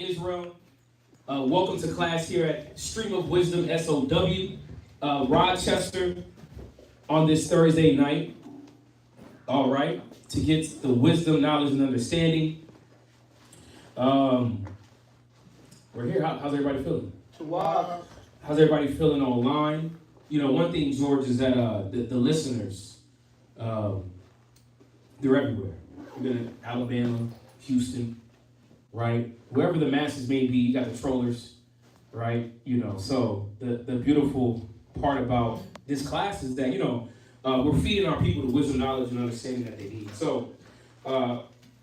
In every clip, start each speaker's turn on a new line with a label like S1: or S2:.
S1: Israel. Welcome to class here at Stream of Wisdom, S.O.W, Rochester, on this Thursday night. All right, to get the wisdom, knowledge, and understanding. We're here. How's everybody feeling?
S2: Wow.
S1: How's everybody feeling online? You know, one thing, George, is that the listeners, they're everywhere. You're in Alabama, Houston, right? Wherever the masses may be, you got the trollers, right? You know, so the beautiful part about this class is that, we're feeding our people the wisdom, knowledge, and understanding that they need. So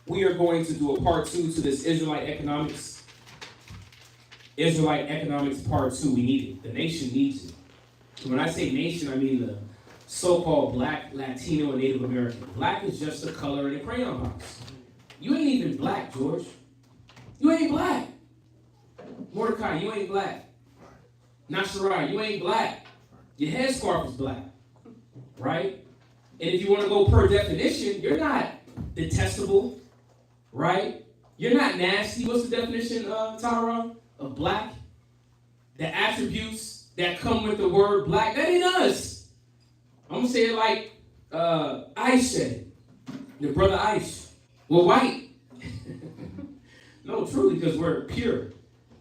S1: we are going to do a part 2 to this Israelite economics. Israelite economics part 2. We need it. The nation needs it. When I say nation, I mean the so-called Black, Latino, and Native American. Black is just a color in a crayon box. You ain't even black, George. You ain't black. Mordecai, you ain't black. Nasharai, you ain't black. Your headscarf is black, right? And if you want to go per definition, you're not detestable, right? You're not nasty. What's the definition, Tara, of black? The attributes that come with the word black, that ain't us. I'm going to say it like Ice said, your brother Ice. We're white. No, truly, because we're pure,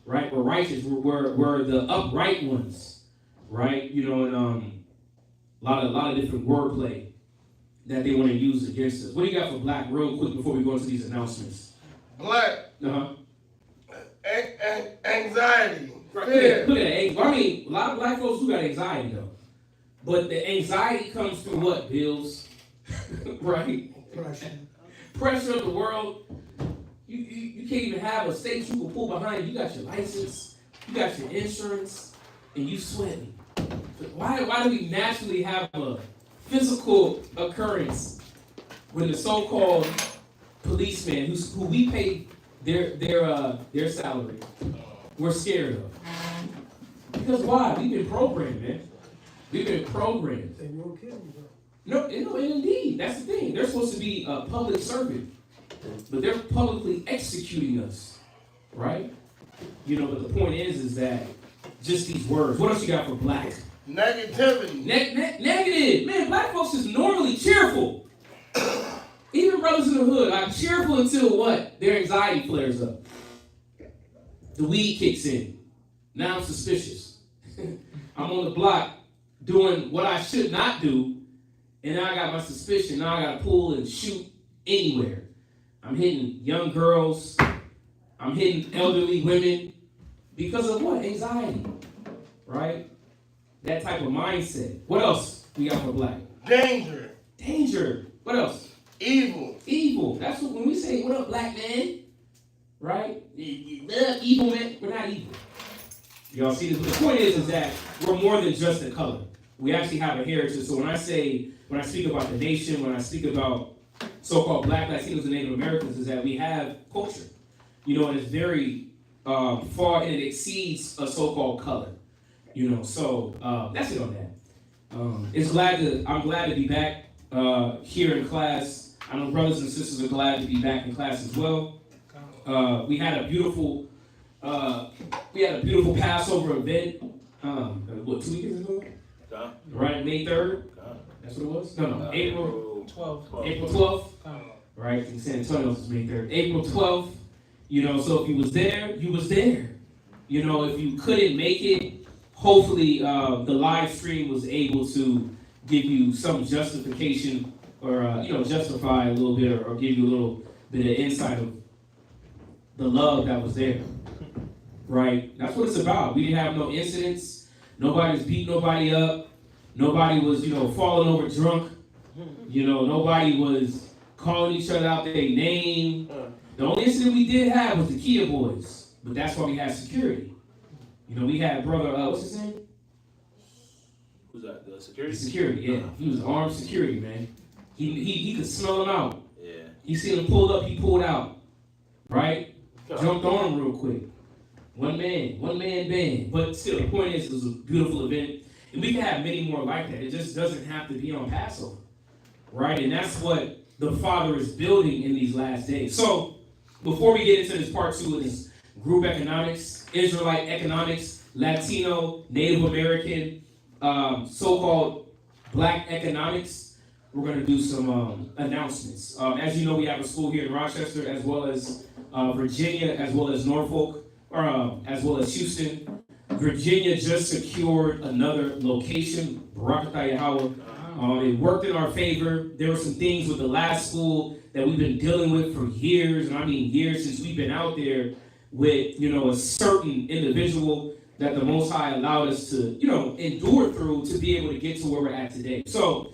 S1: right? We're righteous. We're the upright ones, right? You know, and a lot of different wordplay that they want to use against us. What do you got for black, real quick, before we go into these announcements?
S2: Black. Anxiety.
S1: Fear. Look at that. I mean, a lot of black folks do got anxiety, though. But the anxiety comes through what, Bills? Right? Pressure of the world. You can't even have a state you can pull behind. You got your license, you got your insurance, and you sweating. Why do we naturally have a physical occurrence when the so-called policeman who we pay their salary, we're scared of? Because why? We've been programmed, man. We've been programmed.
S3: They won't kill you, bro.
S1: No, and indeed, that's the thing. They're supposed to be a public servant, but they're publicly executing us, right? You know, but the point is that just these words. What else you got for black?
S2: Negativity.
S1: Negative. Man, black folks is normally cheerful. Even brothers in the hood are cheerful until what? Their anxiety flares up. The weed kicks in. Now I'm suspicious. I'm on the block doing what I should not do, and now I got my suspicion. Now I got to pull and shoot anywhere. I'm hitting young girls. I'm hitting elderly women. Because of what? Anxiety. Right? That type of mindset. What else we got for black?
S2: Danger.
S1: Danger. What else?
S2: Evil.
S1: Evil. That's what, when we say, what up, black man? Right? Evil man. We're not evil. Y'all see this? The point is that we're more than just a color. We actually have a heritage. So when I speak about the nation, when I speak about so-called black, Latinos, and Native Americans, is that we have culture. You know, and it's very far, and it exceeds a so-called color. You know, so that's it on that. I'm glad to be back here in class. I know brothers and sisters are glad to be back in class as well. We had a beautiful Passover event. 2 weekends ago? Right, May 3rd. That's what it was? No, April 12th. April 12th. Right, in San Antonio was May 3rd. April 12th. You know, so if you was there, you was there. You know, if you couldn't make it, hopefully the live stream was able to give you some justification or, justify a little bit or give you a little bit of insight of the love that was there. Right? That's what it's about. We didn't have no incidents. Nobody was beating nobody up. Nobody was, falling over drunk. Nobody was calling each other out their name. The only incident we did have was the Kia boys. But that's why we had security. We had brother, what's his name?
S4: Who's that? The security?
S1: The security, yeah. He was armed security, man. He could smell him out.
S4: Yeah.
S1: He seen him pulled up, he pulled out. Right? Jumped on him real quick. One man band. But still, the point is, it was a beautiful event. And we can have many more like that. It just doesn't have to be on Passover. Right? And that's what the Father is building in these last days. So, before we get into this part 2 of this group economics, Israelite economics, Latino, Native American, so-called Black economics. We're going to do some announcements. As you know, we have a school here in Rochester, as well as Virginia, as well as Norfolk, as well as Houston. Virginia just secured another location, Barak Atah Yahweh. It worked in our favor. There were some things with the last school that we've been dealing with for years, and I mean years since we've been out there with, a certain individual that the Most High allowed us to, endure through to be able to get to where we're at today. So,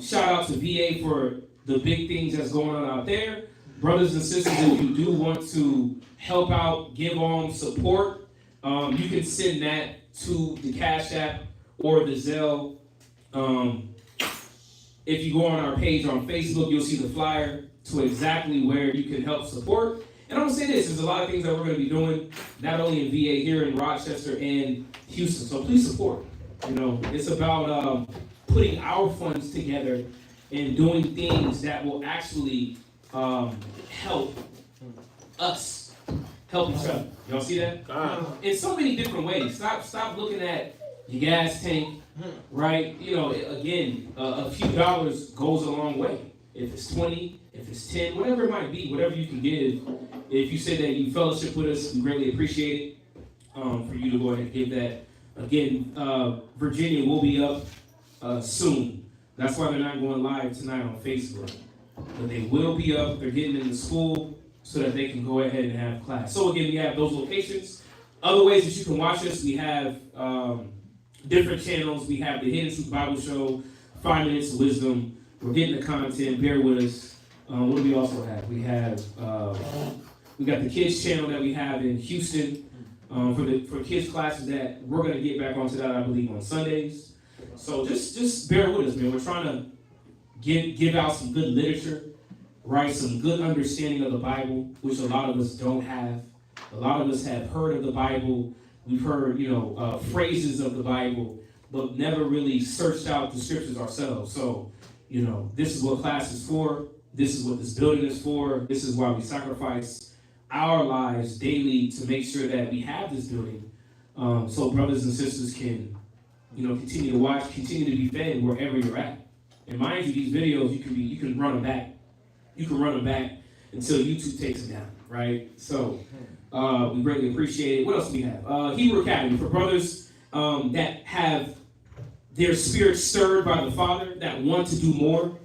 S1: shout out to VA for the big things that's going on out there. Brothers and sisters, if you do want to help out, give support, you can send that to the Cash App or the Zelle. If you go on our page on Facebook, you'll see the flyer to exactly where you can help support. And I'm going to say this, there's a lot of things that we're going to be doing, not only in VA, here in Rochester and Houston. So please support. It's about putting our funds together and doing things that will actually help us help each other. Y'all see that? In so many different ways. Stop looking at your gas tank, right? Again, a few dollars goes a long way. If it's 20, if it's 10, whatever it might be, whatever you can give. If you say that you fellowship with us, we greatly appreciate it. For you to go ahead and give that. Again, Virginia will be up soon. That's why they're not going live tonight on Facebook. But they will be up. They're getting into school so that they can go ahead and have class. So again, we have those locations. Other ways that you can watch us, we have different channels. We have the Hidden Truth Bible Show, 5 Minutes of Wisdom. We're getting the content. Bear with us. What do we also have? We have we got the kids channel that we have in Houston for kids classes that we're going to get back onto that, I believe, on Sundays. So just bear with us, man. We're trying to give out some good literature, right? Some good understanding of the Bible, which a lot of us don't have. A lot of us have heard of the Bible. We've heard, phrases of the Bible, but never really searched out the scriptures ourselves. So, this is what class is for. This is what this building is for. This is why we sacrifice our lives daily to make sure that we have this building. So brothers and sisters can, continue to watch, continue to be fed wherever you're at. And mind you, these videos, you can run them back. You can run them back until YouTube takes them down, right? So we greatly appreciate it. What else do we have? Hebrew Academy for brothers that have their spirit stirred by the Father, that want to do more,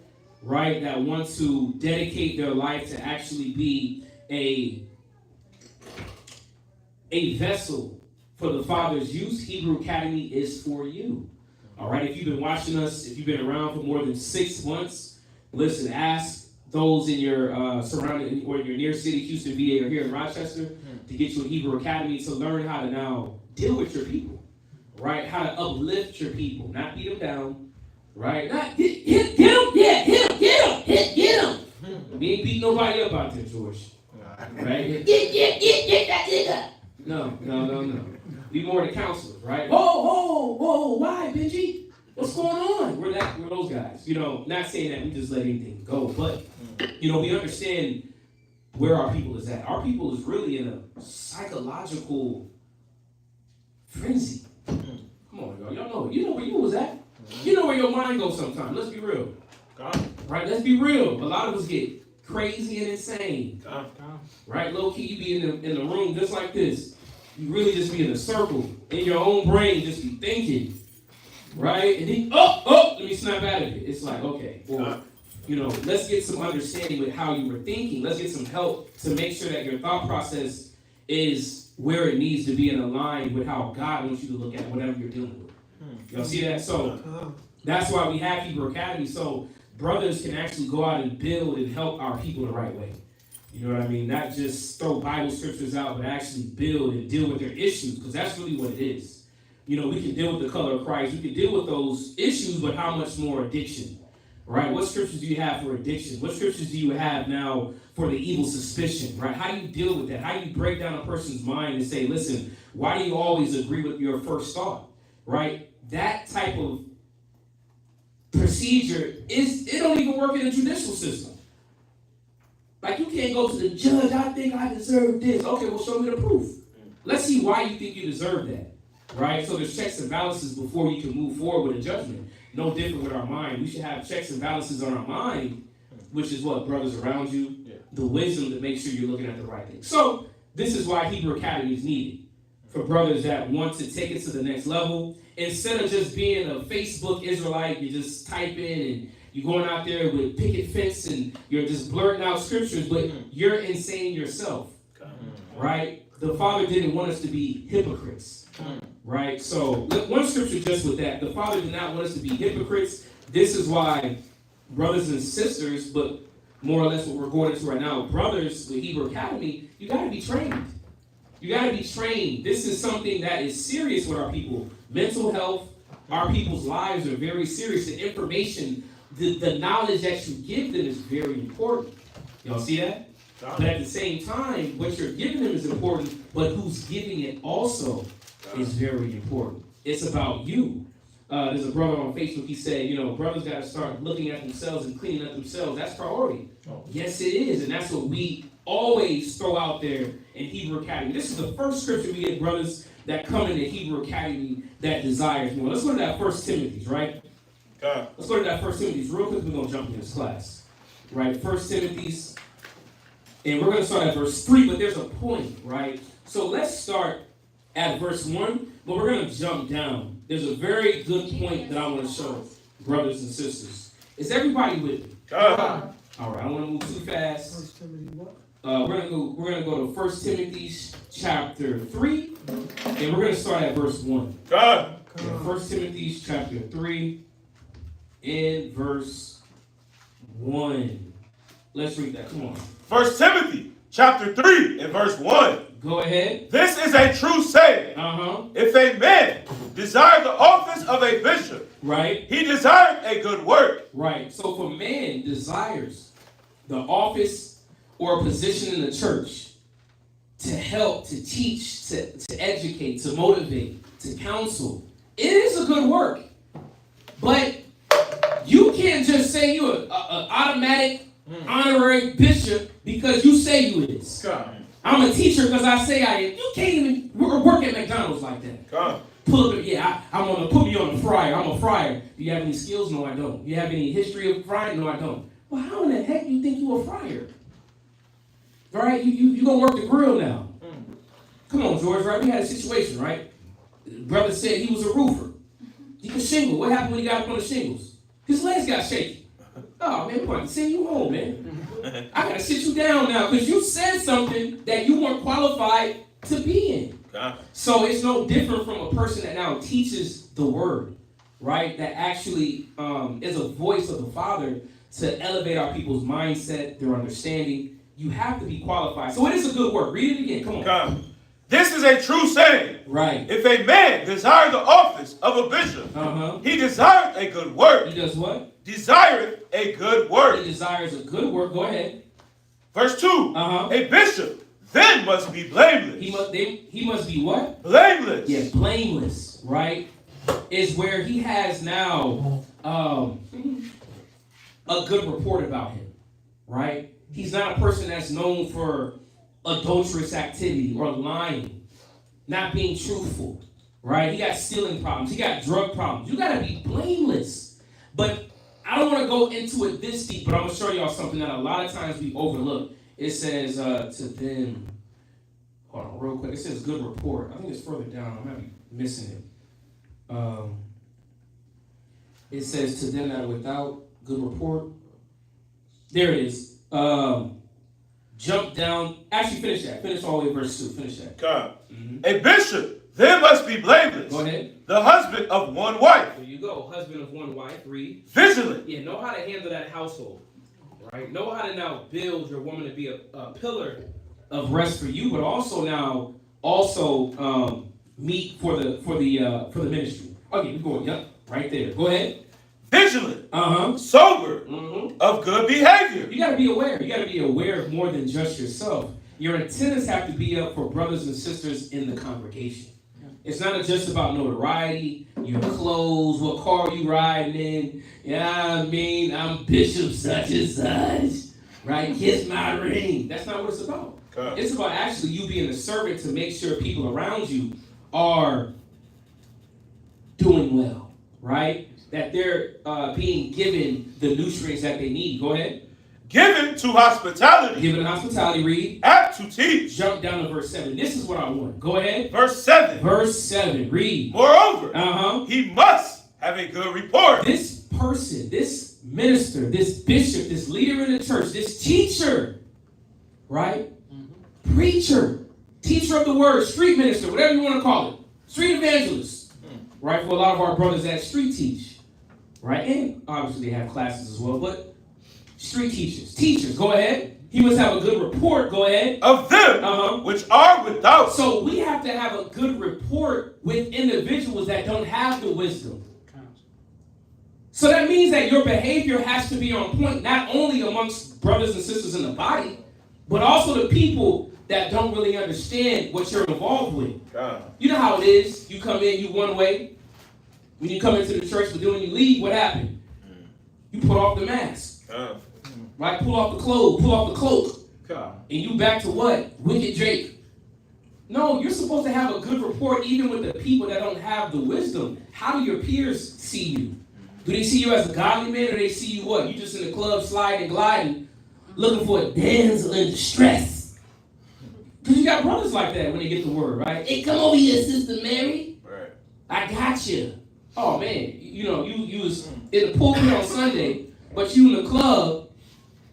S1: right? That want to dedicate their life to actually be a vessel for the Father's use. Hebrew Academy is for you. All right, if you've been watching us, if you've been around for more than 6 months, listen, ask those in your surrounding or in your near city, Houston, VA, or here in Rochester, to get you a Hebrew Academy to learn how to now deal with your people, right? How to uplift your people, not beat them down, right? Not get them, yeah, get them. We ain't beat nobody up out there, George. Right? Get that nigga. No. Be more the counselors, right? Whoa, why, Benji? What's going on? We're those guys. Not saying that we just let anything go, but we understand where our people is at. Our people is really in a psychological frenzy. Come on, y'all. Y'all know. You know where you was at. You know where your mind goes sometimes. Let's be real. Right? Let's be real. A lot of us get crazy and insane. Right? Low key, you be in the room just like this. You really just be in a circle in your own brain, just be thinking. Right? And then, let me snap out of it. It's like, okay, well, let's get some understanding with how you were thinking. Let's get some help to make sure that your thought process is where it needs to be and aligned with how God wants you to look at whatever you're dealing with. Y'all see that? So that's why we have Hebrew Academy, so brothers can actually go out and build and help our people the right way. You know what I mean? Not just throw Bible scriptures out, but actually build and deal with their issues, because that's really what it is. We can deal with the color of Christ. We can deal with those issues, but how much more addiction, right? What scriptures do you have for addiction? What scriptures do you have now for the evil suspicion, right? How do you deal with that? How do you break down a person's mind and say, listen, why do you always agree with your first thought, right? That type of procedure it don't even work in the judicial system. Like, you can't go to the judge, I think I deserve this. Okay, well, show me the proof. Let's see why you think you deserve that, right? So there's checks and balances before you can move forward with a judgment. No different with our mind. We should have checks and balances on our mind, which is what? Brothers around you. Yeah. The wisdom to make sure you're looking at the right thing. So this is why Hebrew Academy is needed. For brothers that want to take it to the next level. Instead of just being a Facebook Israelite, you just type in and you're going out there with picket fence and you're just blurting out scriptures, but you're insane yourself, right? The Father didn't want us to be hypocrites, right? So one scripture just with that. The Father did not want us to be hypocrites. This is why brothers and sisters, but more or less what we're going into right now, brothers with Hebrew Academy, you got to be trained. You got to be trained. This is something that is serious with our people. Mental health, our people's lives are very serious. The information, the knowledge that you give them is very important. Y'all see that? But at the same time, what you're giving them is important, but who's giving it also is very important. It's about you. There's a brother on Facebook, he said, brothers got to start looking at themselves and cleaning up themselves. That's priority. Oh. Yes, it is. And that's what we always throw out there in Hebrew Academy. This is the first scripture we get brothers that come into Hebrew Academy that desires more. Let's go to that 1 Timothy, right? Let's go to that 1 Timothy real quick. We're going to jump into this class. Right? 1 Timothy, and we're going to start at verse 3, but there's a point, right? So let's start at verse 1, but we're going to jump down. There's a very good point that I want to show, brothers and sisters. Is everybody with me? All right, I don't want to move too fast.
S3: 1 Timothy what?
S1: We're gonna go to 1 Timothy chapter 3, and we're gonna start at verse 1. 1 Timothy chapter 3 and verse 1. Let's read that. Come on.
S5: 1 Timothy chapter 3 and verse 1.
S1: Go ahead.
S5: This is a true saying. If a man desire the office of a bishop,
S1: right,
S5: he desires a good work.
S1: Right. So if a man desires the office or a position in the church to help, to teach, to educate, to motivate, to counsel, it is a good work. But you can't just say you're an automatic honorary bishop because you say you is. I'm a teacher because I say I am. You can't even work at McDonald's like that. Pull up, I want to put me on a fryer. I'm a fryer. Do you have any skills? No, I don't. Do you have any history of frying? No, I don't. Well, how in the heck do you think you're a fryer? All right, you gonna work the grill now. Come on, George, right? We had a situation, right? Brother said he was a roofer. He could shingle. What happened when he got up on the shingles? His legs got shaky. Oh, man, we're going to send you home, man. I got to sit you down now because you said something that you weren't qualified to be in. So it's no different from a person that now teaches the word, right? That actually is a voice of the Father to elevate our people's mindset, their understanding. You have to be qualified. So it is a good work. Read it again. Come on.
S5: This is a true saying.
S1: Right.
S5: If a man desire the office of a bishop, he desires a good work.
S1: He does what?
S5: Desireth a good work.
S1: He desires a good work. Go ahead.
S5: Verse 2. A bishop then must be blameless.
S1: He must be what?
S5: Blameless.
S1: Yeah, blameless, right? Is where he has now a good report about him, right? He's not a person that's known for adulterous activity or lying, not being truthful, right? He got stealing problems. He got drug problems. You got to be blameless. But I don't want to go into it this deep, but I'm going to show y'all something that a lot of times we overlook. It says to them, hold on real quick. It says good report. I think it's further down. I might be missing it. It says to them that are without good report. There it is. Jump down. Actually, finish that. Finish all the way verse 2. Finish that.
S5: God. A bishop then must be blameless.
S1: Go ahead.
S5: The husband of one wife.
S1: There you go. Husband of one wife. Read.
S5: Vigilant.
S1: Yeah, know how to handle that household. Right? Know how to now build your woman to be a pillar of rest for you, but also now meet for the ministry. Okay, you're going. Yep. Right there. Go ahead.
S5: Vigilant, sober, of good behavior.
S1: You got to be aware. You got to be aware of more than just yourself. Your antennas have to be up for brothers and sisters in the congregation. It's not just about notoriety, your clothes, what car you riding in. Yeah, I mean, I'm Bishop such and such. right? Kiss my ring. That's not what it's about.
S5: Okay.
S1: It's about actually you being a servant to make sure people around you are doing well, right? That they're being given the nutrients that they need. Go ahead.
S5: Given to hospitality.
S1: Given hospitality, read.
S5: Apt to teach.
S1: Jump down to verse 7. This is what I want. Go ahead.
S5: Verse 7.
S1: Verse 7, read.
S5: Moreover,
S1: Uh-huh.
S5: he must have a good report.
S1: This person, this minister, this bishop, this leader in the church, this teacher, right? Mm-hmm. Preacher, teacher of the word, street minister, whatever you want to call it. Street evangelist, right? For a lot of our brothers that street teach, right? And obviously they have classes as well, but street teachers, go ahead. He must have a good report, go ahead.
S5: Of them which are without.
S1: So we have to have a good report with individuals that don't have the wisdom. So that means that your behavior has to be on point, not only amongst brothers and sisters in the body, but also the people that don't really understand what you're involved with. You know how it is. You come in, you one way. When you come into the church, but then when you leave, what happened? You put off the mask. Right? Pull off the clothes, pull off the cloak. And you back to what? Wicked Jake. No, you're supposed to have a good rapport even with the people that don't have the wisdom. How do your peers see you? Do they see you as a godly man, or they see you what? You just in the club sliding and gliding, looking for a damsel in distress. Because you got brothers like that when they get the word, right? Hey, come over here, Sister Mary.
S5: Right.
S1: I got you. Oh, man. You know, you was in the pulpit on Sunday, but you in the club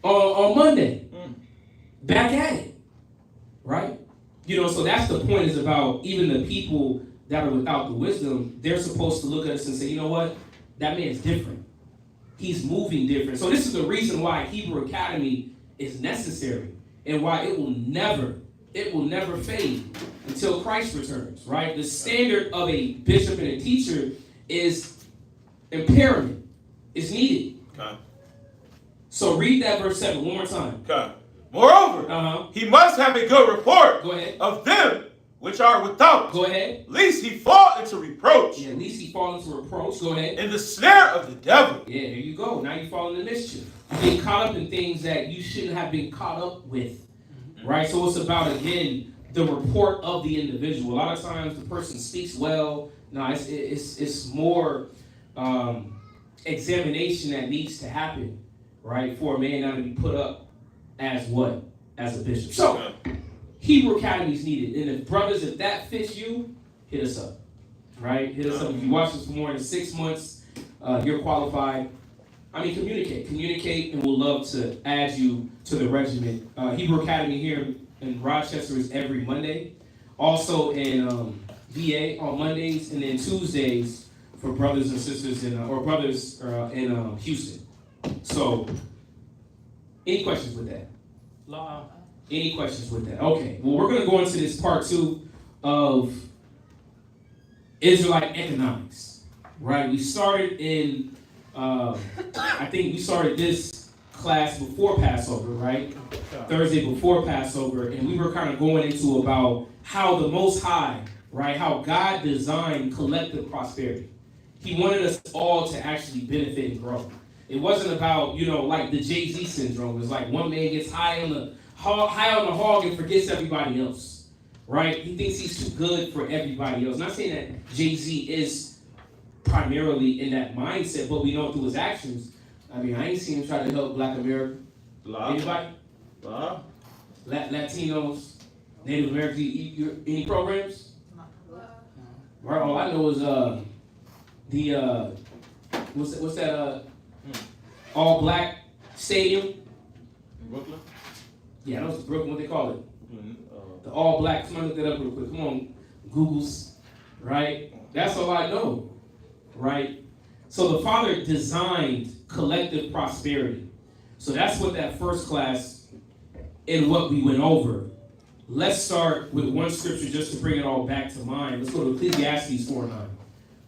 S1: on Monday. Back at it. Right? You know, so that's the point, is about even the people that are without the wisdom, they're supposed to look at us and say, you know what? That man's different. He's moving different. So this is the reason why Hebrew Academy is necessary, and why it will never fade until Christ returns, right? The standard of a bishop and a teacher is imperative. It's needed.
S5: Okay.
S1: So read that verse 7 one more time.
S5: Okay. Moreover, he must have a good report.
S1: Go ahead.
S5: Of them which are without.
S1: Go ahead.
S5: Lest he fall into reproach.
S1: Yeah, at least he fall into reproach. Go ahead.
S5: In the snare of the devil.
S1: Yeah, there you go. Now you fall into mischief. You get caught up in things that you shouldn't have been caught up with. Right? So it's about, again, the report of the individual. A lot of times the person speaks well. No, it's more examination that needs to happen, right? For a man not to be put up as what? As a bishop. So, Hebrew Academy is needed. And if brothers, if that fits you, hit us up. Right? Hit us up. If you watch this for more than 6 months, you're qualified. I mean, communicate, and we'll love to add you to the regiment. Hebrew Academy here in Rochester is every Monday. Also in VA on Mondays, and then Tuesdays for brothers and sisters in Houston. So, any questions with that? Any questions with that? Okay. Well, we're going to go into this part 2 of Israelite economics. Right? We started in. I think we started this class before Passover, right? Thursday before Passover, and we were kind of going into about how the Most High, right, how God designed collective prosperity. He wanted us all to actually benefit and grow. It wasn't about, like the Jay-Z syndrome. It's like one man gets high on the hog and forgets everybody else, right? He thinks he's too good for everybody else. Not saying that Jay-Z is primarily in that mindset, but we know through his actions. I mean, I ain't seen him try to help Black America. Anybody? Latinos, Native Americans, any programs? Right, all I know is what's that all black stadium?
S5: Brooklyn?
S1: Yeah, that was Brooklyn, what they call it? The all black, somebody look that up real quick. Come on, Googles, right? That's all I know, right? So the Father designed collective prosperity. So that's what that first class and what we went over. Let's start with one scripture just to bring it all back to mind. Let's go to Ecclesiastes 4:9.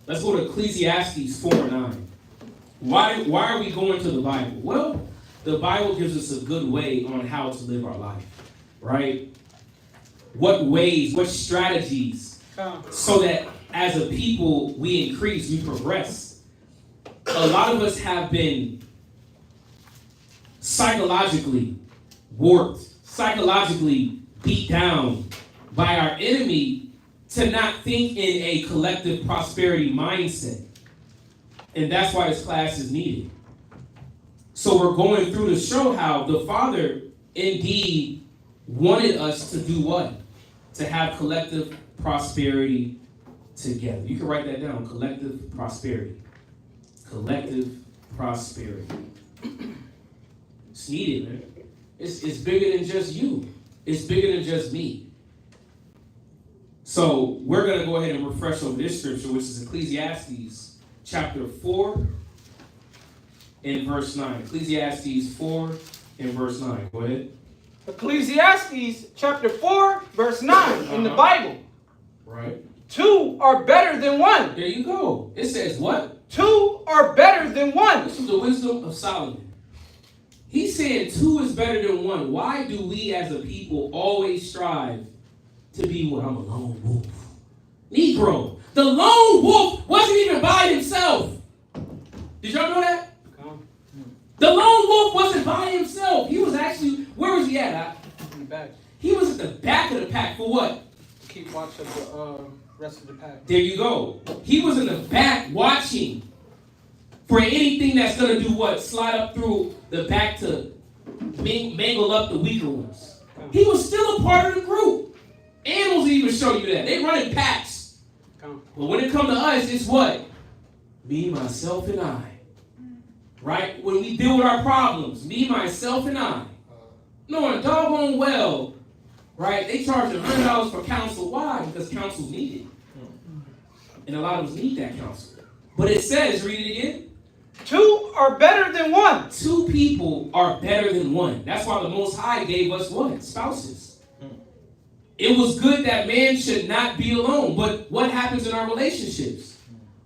S1: Let's go to Ecclesiastes 4:9. Why are we going to the Bible? Well, the Bible gives us a good way on how to live our life, right? What ways, what strategies, so that as a people we increase, we progress. A lot of us have been psychologically warped, psychologically beat down by our enemy to not think in a collective prosperity mindset. And that's why this class is needed. So we're going through to show how the Father indeed wanted us to do what? To have collective prosperity together. You can write that down, collective prosperity. Collective prosperity. It's needed, man. It's bigger than just you. It's bigger than just me. So we're going to go ahead and refresh over this scripture, which is Ecclesiastes chapter 4 and verse 9. Ecclesiastes 4 and verse 9. Go ahead.
S3: Ecclesiastes chapter 4, verse 9 in the Bible.
S1: Right.
S3: 2 are better than 1.
S1: There you go. It says what?
S3: 2 are better than 1.
S1: This is the wisdom of Solomon. He's saying 2 is better than 1. Why do we as a people always strive to be what? I'm a lone wolf. Negro. The lone wolf wasn't even by himself. Did y'all know that? The lone wolf wasn't by himself. He was actually, where was he at?
S3: In the back.
S1: He was at the back of the pack for what?
S3: Keep watch of the rest of the pack.
S1: There you go. He was in the back watching for anything that's going to do what? Slide up through the back to mangle up the weaker ones. He was still a part of the group. Animals even show you that. They run in packs. But when it comes to us, it's what? Me, myself, and I. Right? When we deal with our problems, me, myself, and I. Knowing doggone well, right? They charge $100 for counsel. Why? Because counsel's needed. And a lot of us need that counsel. But it says, read it again.
S3: 2 are better than 1.
S1: 2 people are better than 1. That's why the Most High gave us what? Spouses. It was good that man should not be alone. But what happens in our relationships?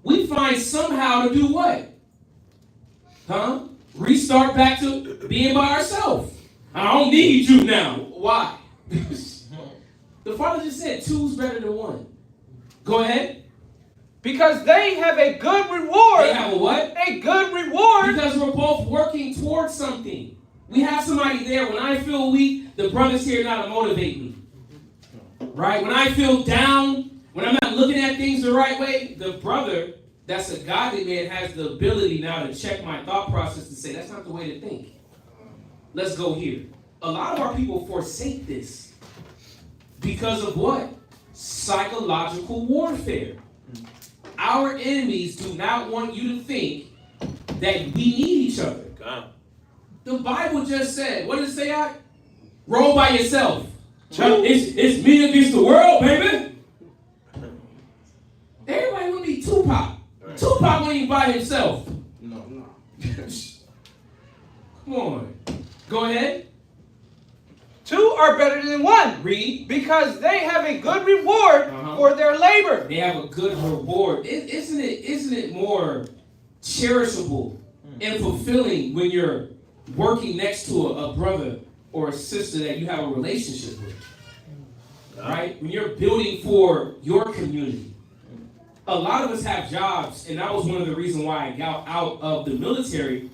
S1: We find somehow to do what? Restart back to being by ourselves. I don't need you now. Why? The Father just said 2's better than 1. Go ahead.
S3: Because they have a good reward.
S1: They have a what?
S3: A good reward.
S1: Because we're both working towards something. We have somebody there. When I feel weak, the brother's here now to motivate me. Right? When I feel down, when I'm not looking at things the right way, the brother that's a godly man has the ability now to check my thought process and say, that's not the way to think. Let's go here. A lot of our people forsake this because of what? Psychological warfare. Our enemies do not want you to think that we need each other. The Bible just said, what did it say? Roll by yourself. It's me against the world, baby. Everybody want to be Tupac. Tupac wasn't even by himself.
S2: No.
S1: Come on. Go ahead.
S3: 2 are better than 1.
S1: Read.
S3: Because they have a good reward for their labor.
S1: They have a good reward. Isn't it more cherishable and fulfilling when you're working next to a brother or a sister that you have a relationship with? Right? When you're building for your community. A lot of us have jobs, and that was one of the reasons why I got out of the military,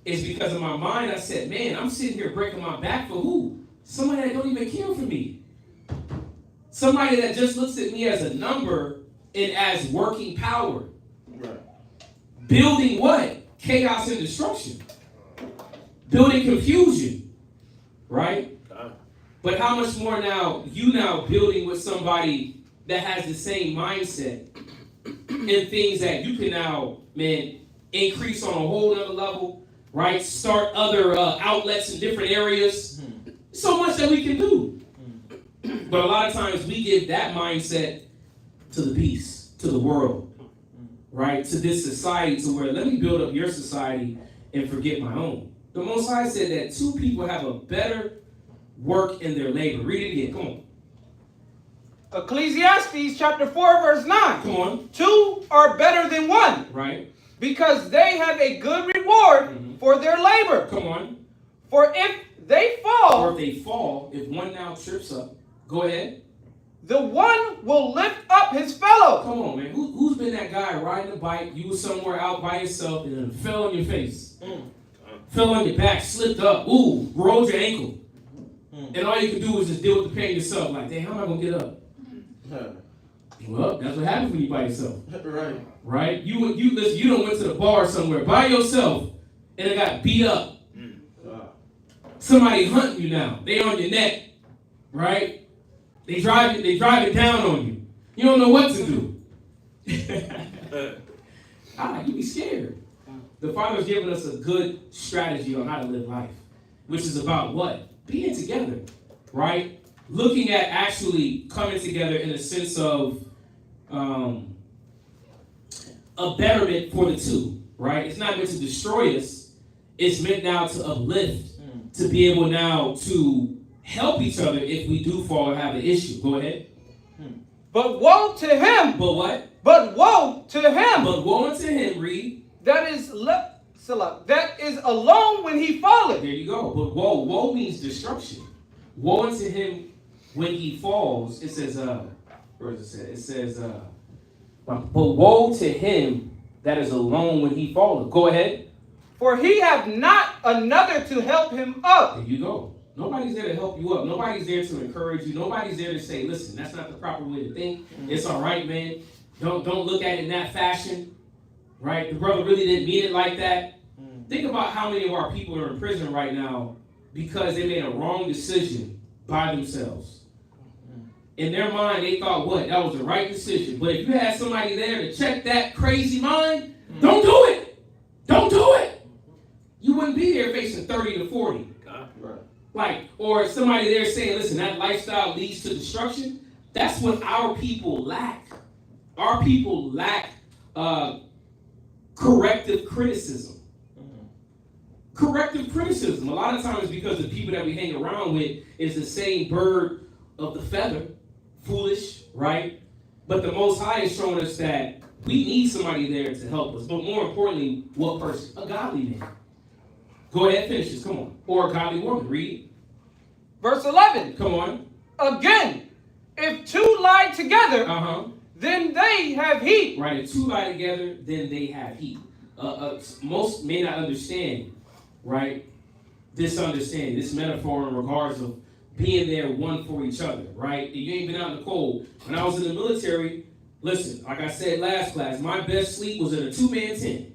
S1: is because in my mind I said, man, I'm sitting here breaking my back for who? Somebody that don't even care for me. Somebody that just looks at me as a number and as working power.
S2: Right.
S1: Building what? Chaos and destruction. Building confusion. Right? But how much more now, you now building with somebody that has the same mindset and things that you can now, man, increase on a whole other level, right? Start other outlets in different areas. So much that we can do. But a lot of times we give that mindset to the beast, to the world, right? To this society, to where let me build up your society and forget my own. The Most High said that 2 people have a better work in their labor. Read it again. Come on.
S3: Ecclesiastes chapter 4 verse 9.
S1: Come on.
S3: 2 are better than 1.
S1: Right.
S3: Because they have a good reward for their labor.
S1: Come on.
S3: For if they fall,
S1: or if they fall, if one now trips up, go ahead.
S3: The one will lift up his fellow.
S1: Come on, man. Who's been that guy riding a bike, you was somewhere out by yourself, and then fell on your face? Fell on your back, slipped up, rolled your ankle. And all you can do is just deal with the pain yourself. Like, damn, how am I going to get up? Well, that's what happens when you by yourself.
S2: Right.
S1: Right? You listen, you done went to the bar somewhere by yourself and it got beat up. Somebody hunting you now. They on your neck. Right? They driving down on you. You don't know what to do. You be scared. The Father's given us a good strategy on how to live life, which is about what? Being together, right? Looking at actually coming together in a sense of a betterment for the two, right? It's not meant to destroy us. It's meant now to uplift, to be able now to help each other if we do fall or have an issue. Go ahead.
S3: But woe to him.
S1: But what?
S3: But woe to him.
S1: But woe unto him, read.
S3: That is alone when he falleth.
S1: There you go. But woe means destruction. Woe unto him when he falls. It says, where does it say? It says, but woe to him that is alone when he falleth. Go ahead.
S3: For he have not another to help him up.
S1: There you go. Nobody's there to help you up. Nobody's there to encourage you. Nobody's there to say, listen, that's not the proper way to think. It's all right, man. Don't look at it in that fashion. Right? The brother really didn't mean it like that. Think about how many of our people are in prison right now because they made a wrong decision by themselves. In their mind, they thought, what? That was the right decision. But if you had somebody there to check that crazy mind, don't do it. Don't do it. You wouldn't be there facing 30 to 40.
S2: Right.
S1: Like, or somebody there saying, listen, that lifestyle leads to destruction. That's what our people lack. Our people lack corrective criticism. Corrective criticism. A lot of times because the people that we hang around with is the same bird of the feather. Foolish, right? But the Most High is showing us that we need somebody there to help us. But more importantly, what person? A godly man. Go ahead, finish this. Come on. Or a godly woman. Read.
S3: Verse 11.
S1: Come on.
S3: Again, if two lie together, then they have heat.
S1: Right. If two lie together, then they have heat. Most may not understand, right? This metaphor in regards of being there one for each other, right? You ain't been out in the cold. When I was in the military, listen, like I said last class, my best sleep was in a 2-man tent.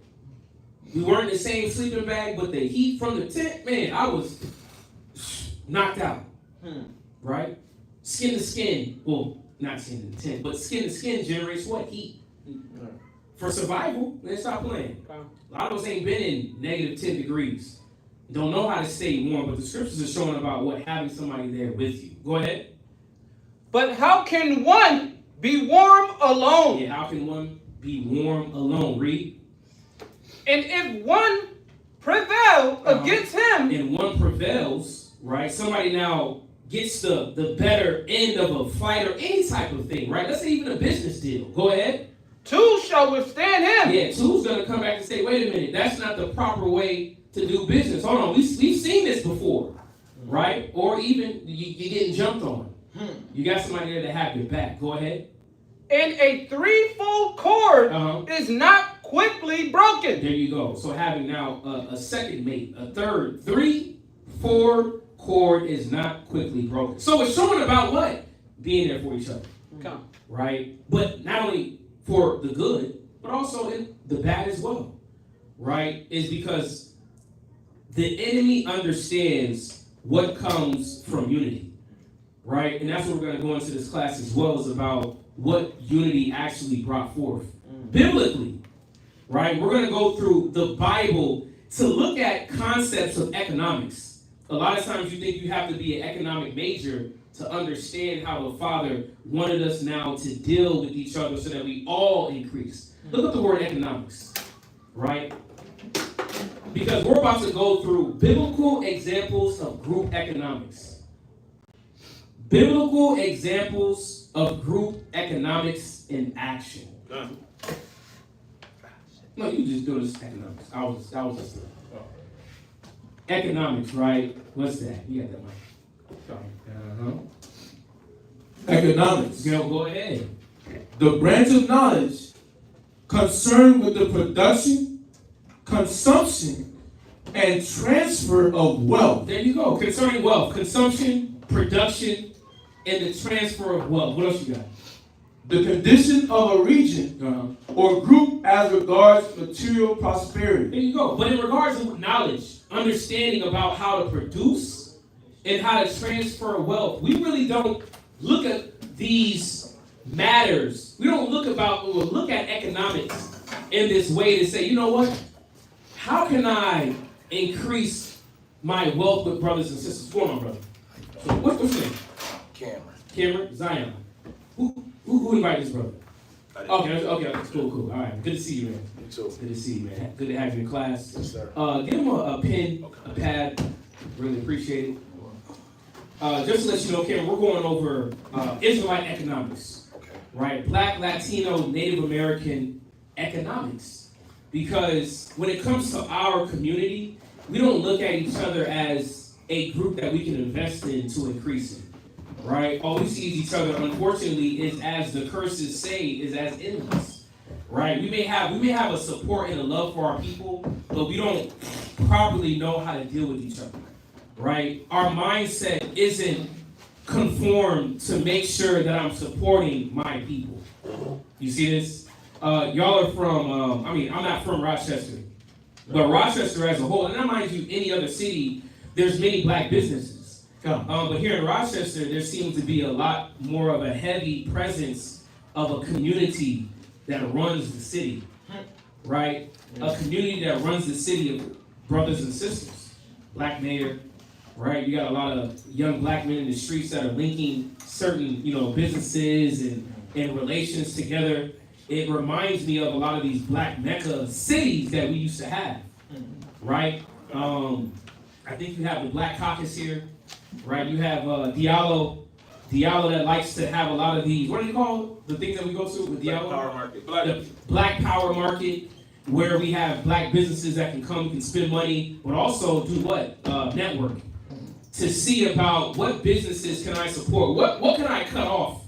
S1: We weren't in the same sleeping bag, but the heat from the tent, man, I was knocked out, right? Skin to skin, well, not skin to tent, but skin to skin generates what? Heat. For survival, let's stop playing. A lot of us ain't been in negative 10 degrees. Don't know how to stay warm, but the scriptures are showing about what having somebody there with you. Go ahead.
S3: But how can one be warm alone?
S1: Yeah, how can one be warm alone? Read.
S3: And if one prevail against him,
S1: and one prevails, right? Somebody now gets the better end of a fight or any type of thing, right? Let's say even a business deal. Go ahead.
S3: two shall withstand him.
S1: Yeah, two's gonna come back and say, wait a minute, that's not the proper way to do business. Hold on, we've seen this before, right? Or even you're getting jumped on. You got somebody there to have your back. Go ahead.
S3: And a threefold cord is not quickly broken.
S1: There you go. So having now a second mate, a third, 3, 4 cord is not quickly broken. So it's showing about what? Being there for each other. Right? But not only for the good, but also in the bad as well. Right? Is because the enemy understands what comes from unity. Right? And that's what we're going to go into this class as well, is about what unity actually brought forth. Biblically. Right? We're going to go through the Bible to look at concepts of economics. A lot of times you think you have to be an economic major to understand how the Father wanted us now to deal with each other so that we all increase. Look at the word economics, right? Because we're about to go through biblical examples of group economics. Biblical examples of group economics in action. No, you just do this economics. That was just economics, right? What's that? You got that mic.
S5: Economics.
S1: Go ahead.
S5: The branch of knowledge concerned with the production, consumption,
S6: and transfer of wealth.
S1: There you go. Concerning wealth, consumption, production, and the transfer of wealth. What else you got?
S6: The condition of a region or group as regards material prosperity.
S1: There you go. But in regards to knowledge, understanding about how to produce and how to transfer wealth, we really don't look at these matters. We don't look at economics in this way to say, you know what? How can I increase my wealth with brothers and sisters? What's going on, brother? So what's your name? Cameron? Zion. Who invited this brother? Okay, cool. All right, good to see you, man.
S4: You too.
S1: Good to see you, man. Good to have you in class.
S4: Yes, sir.
S1: Give him a pen, a pad. Really appreciate it. Just to let you know, Cameron, we're going over Israelite economics.
S4: Okay.
S1: Right? Black, Latino, Native American economics. Because when it comes to our community, we don't look at each other as a group that we can invest in to increase it. Right? All we see each other, unfortunately, is as the curses say, is as enemies. Right? We may have a support and a love for our people, but we don't properly know how to deal with each other. Right? Our mindset isn't conformed to make sure that I'm supporting my people. You see this? Y'all are from, I'm not from Rochester, but Rochester as a whole, and not mind you, any other city, there's many black businesses. But here in Rochester, there seems to be a lot more of a heavy presence of a community that runs the city, right? A community that runs the city of brothers and sisters. Black mayor, right? You got a lot of young black men in the streets that are linking certain, businesses and relations together. It reminds me of a lot of these black Mecca cities that we used to have, right? I think you have the Black Caucus here. Right, you have Diallo that likes to have a lot of these. What do you call the things that we go to with Diallo?
S4: Black Power Market.
S1: The Black Power Market, where we have black businesses that can spend money, but also do what? Networking to see about what businesses can I support. What can I cut off?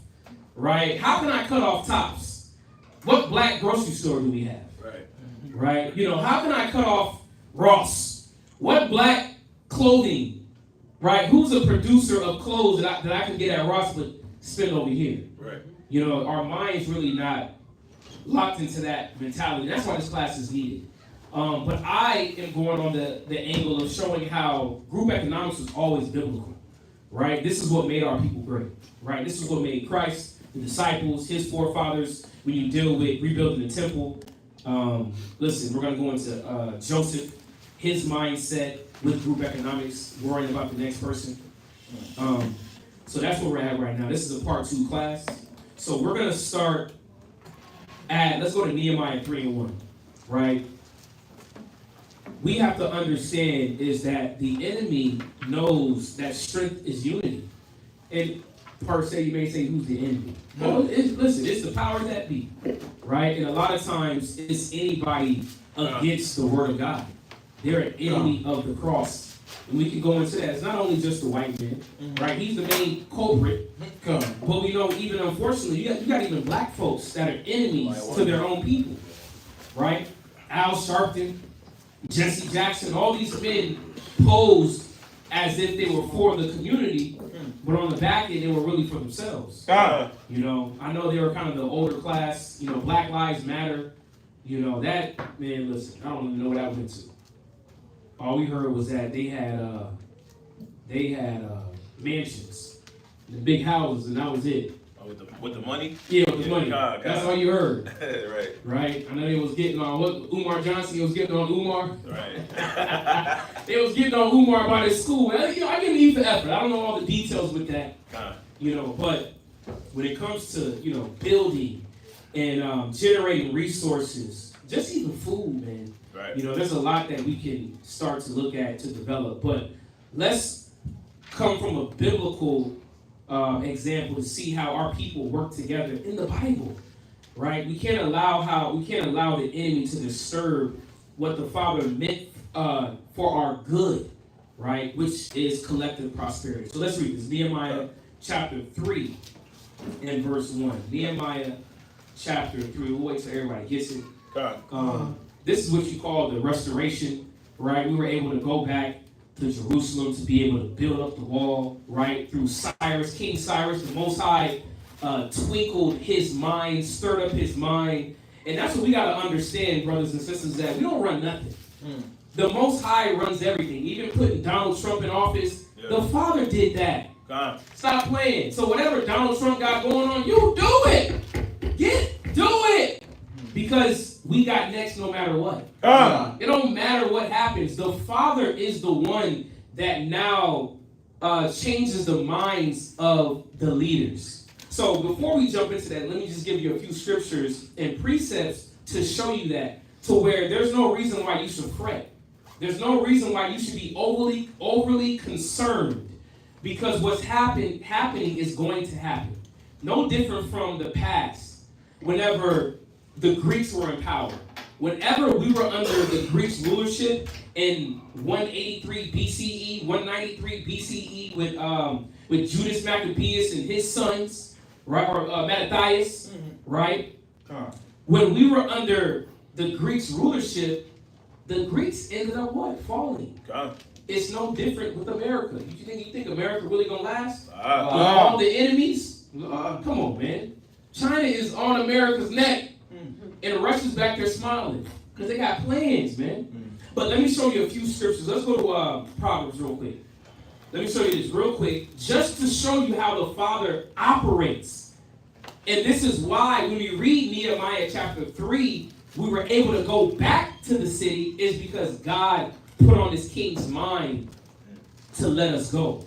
S1: Right? How can I cut off Tops? What black grocery store do we have? Right? How can I cut off Ross? What black clothing? Right? Who's a producer of clothes that I can get at Ross but spend over here?
S4: Right.
S1: Our mind's really not locked into that mentality. That's why this class is needed. But I am going on the angle of showing how group economics was always biblical. Right? This is what made our people great. Right? This is what made Christ, the disciples, his forefathers, when you deal with rebuilding the temple. Listen, we're going to go into Joseph, his mindset with group economics, worrying about the next person. So that's where we're at right now. This is a part 2 class. So we're going to start let's go to Nehemiah 3:1, right? We have to understand is that the enemy knows that strength is unity. And per se, you may say, who's the enemy? Well, listen, it's the powers that be, right? And a lot of times, it's anybody against the word of God. They're an enemy of the cross. And we can go into that. It's not only just the white man, right? He's the main culprit. But we know, even unfortunately, you got even black folks that are enemies to their own people, right? Al Sharpton, Jesse Jackson, all these men posed as if they were for the community, but on the back end, they were really for themselves. I know they were kind of the older class, Black Lives Matter. That, man, listen, I don't even know what I went to. All we heard was that they had mansions, the big houses, and that was it.
S4: With the money?
S1: Yeah, with the money. That's all you heard.
S4: Right.
S1: I know they was getting on Umar Johnson was getting on Umar.
S4: Right.
S1: They was getting on Umar by his school. Well, I give him E for effort. I don't know all the details with that. But when it comes to building and generating resources, just even food, man.
S4: Right.
S1: There's a lot that we can start to look at to develop. But let's come from a biblical example to see how our people work together in the Bible, right? We can't allow the enemy to disturb what the Father meant for our good, right? Which is collective prosperity. So let's read this. Nehemiah chapter 3 and verse 1. Nehemiah chapter 3. We'll wait till everybody gets it. This is what you call the restoration, right? We were able to go back to Jerusalem to be able to build up the wall, right? Through Cyrus, King Cyrus, the Most High twinkled his mind, stirred up his mind. And that's what we got to understand, brothers and sisters, that we don't run nothing. The Most High runs everything. Even putting Donald Trump in office, the Father did that. Stop playing. So whatever Donald Trump got going on, you do it. Do it. Because we got next no matter what. It don't matter what happens. The Father is the one that now changes the minds of the leaders. So before we jump into that, let me just give you a few scriptures and precepts to show you that, to where there's no reason why you should fret. There's no reason why you should be overly concerned, because what's happening is going to happen. No different from the past, whenever the Greeks were in power. Whenever we were under the Greeks' rulership in 183 BCE, 193 BCE with Judas Maccabeus and his sons, right, or Mattathias, right? When we were under the Greeks' rulership, the Greeks ended up what? Falling. It's no different with America. You think America really gonna last? With all the enemies? Come on, man. China is on America's neck, and Russia's back there smiling because they got plans, man. But let me show you a few scriptures. Let's go to Proverbs real quick. Let me show you this real quick, just to show you how the Father operates. And this is why when we read Nehemiah chapter 3, we were able to go back to the city, is because God put on this king's mind to let us go.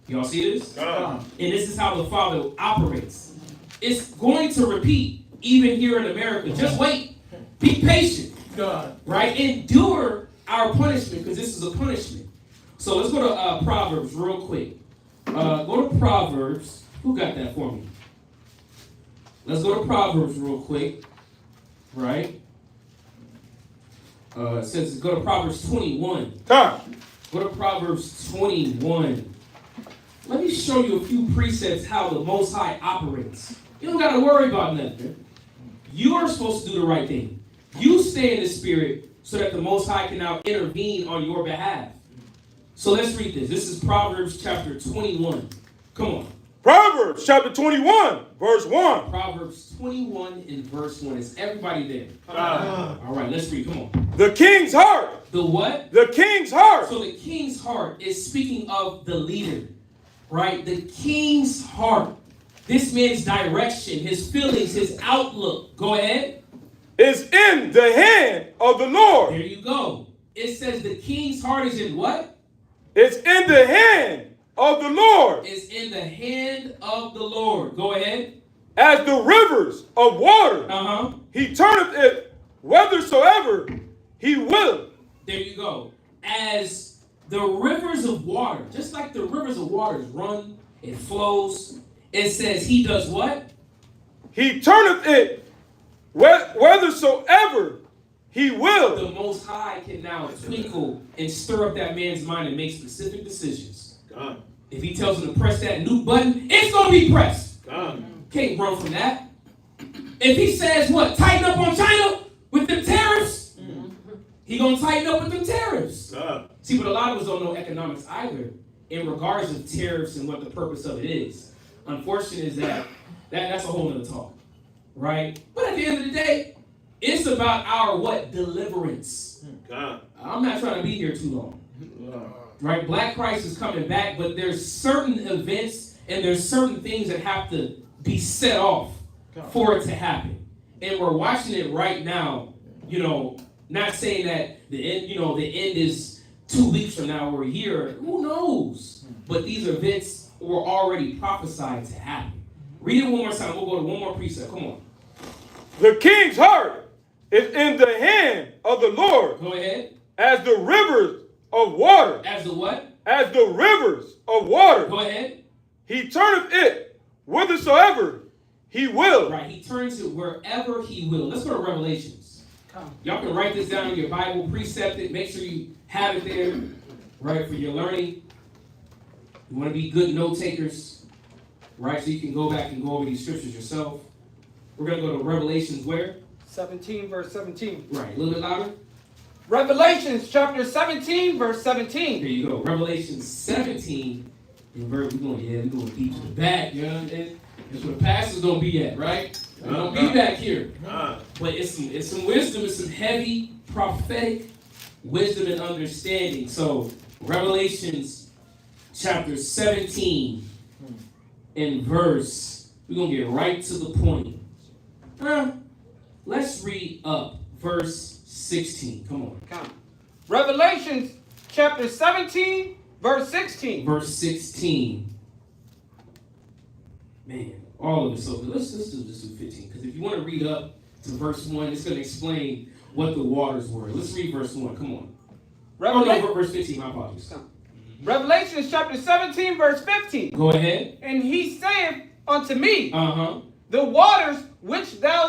S1: Y'all see this? And this is how the Father operates. It's going to repeat, even here in America. Just wait. Be patient. Right? Endure our punishment, because this is a punishment. So let's go to Proverbs real quick. Go to Proverbs. Who got that for me? Let's go to Proverbs real quick. Right? It says go to Proverbs 21. Go to Proverbs 21. Let me show you a few precepts how the Most High operates. You don't got to worry about nothing. You are supposed to do the right thing. You stay in the Spirit so that the Most High can now intervene on your behalf. So let's read this. This is Proverbs chapter 21. Come on.
S5: Proverbs chapter 21, verse 1.
S1: Proverbs 21 and verse 1. Is everybody there? All right, let's read. Come on.
S5: The king's heart.
S1: The what?
S5: The king's heart.
S1: So the king's heart is speaking of the leader, right? The king's heart. This man's direction, his feelings, his outlook. Go ahead.
S5: Is in the hand of the Lord.
S1: There you go. It says the king's heart is in what?
S5: It's in the hand of the Lord.
S1: It's in the hand of the Lord. Go ahead.
S5: As the rivers of water. He turneth it whithersoever he will.
S1: There you go. As the rivers of water, just like the rivers of waters run, it flows. It says he does what?
S5: He turneth it whithersoever he will.
S1: The Most High can now twinkle and stir up that man's mind and make specific decisions. If he tells him to press that nuke button, it's going to be pressed. Can't run from that. If he says what? Tighten up on China with the tariffs, he going to tighten up with the tariffs. See, but a lot of us don't know economics either in regards to tariffs and what the purpose of it is. Unfortunate is that's a whole nother talk, right? But at the end of the day, it's about our what? Deliverance. I'm not trying to be here too long. Right? Black Christ is coming back, but there's certain events and there's certain things that have to be set off for it to happen. And we're watching it right now, not saying that the end is 2 weeks from now or a year. Who knows? But these events were already prophesied to happen. Read it one more time. We'll go to one more precept. Come on.
S5: The king's heart is in the hand of the Lord.
S1: Go ahead.
S5: As the rivers of water.
S1: As the what?
S5: As the rivers of water.
S1: Go ahead.
S5: He turneth it whithersoever he will.
S1: Right. He turns it wherever he will. Let's go to Revelations. Y'all can write this down in your Bible, precept it. Make sure you have it there, right, for your learning. You want to be good note takers, right, so you can go back and go over these scriptures yourself. We're going to go to Revelations where?
S3: 17, verse 17.
S1: Right. A little bit louder.
S3: Revelations chapter 17, verse 17.
S1: Here you go. Revelation 17. And we're going deep to the back. You know what I mean? That's where the pastor's going to be at, right? We're going to be back here. But it's some wisdom. It's some heavy prophetic wisdom and understanding. So, Revelations chapter 17 and verse. We're going to get right to the point. Let's read up verse 16. Come on.
S3: Revelations chapter 17, verse 16.
S1: Verse 16. Man, all of it so good. Let's do 15. Because if you want to read up to verse 1, it's going to explain what the waters were. Let's read verse 1. Come on. Verse 15. My apologies.
S3: Revelation chapter 17, verse 15.
S1: Go ahead.
S3: And he saith unto me,
S1: The
S3: waters which thou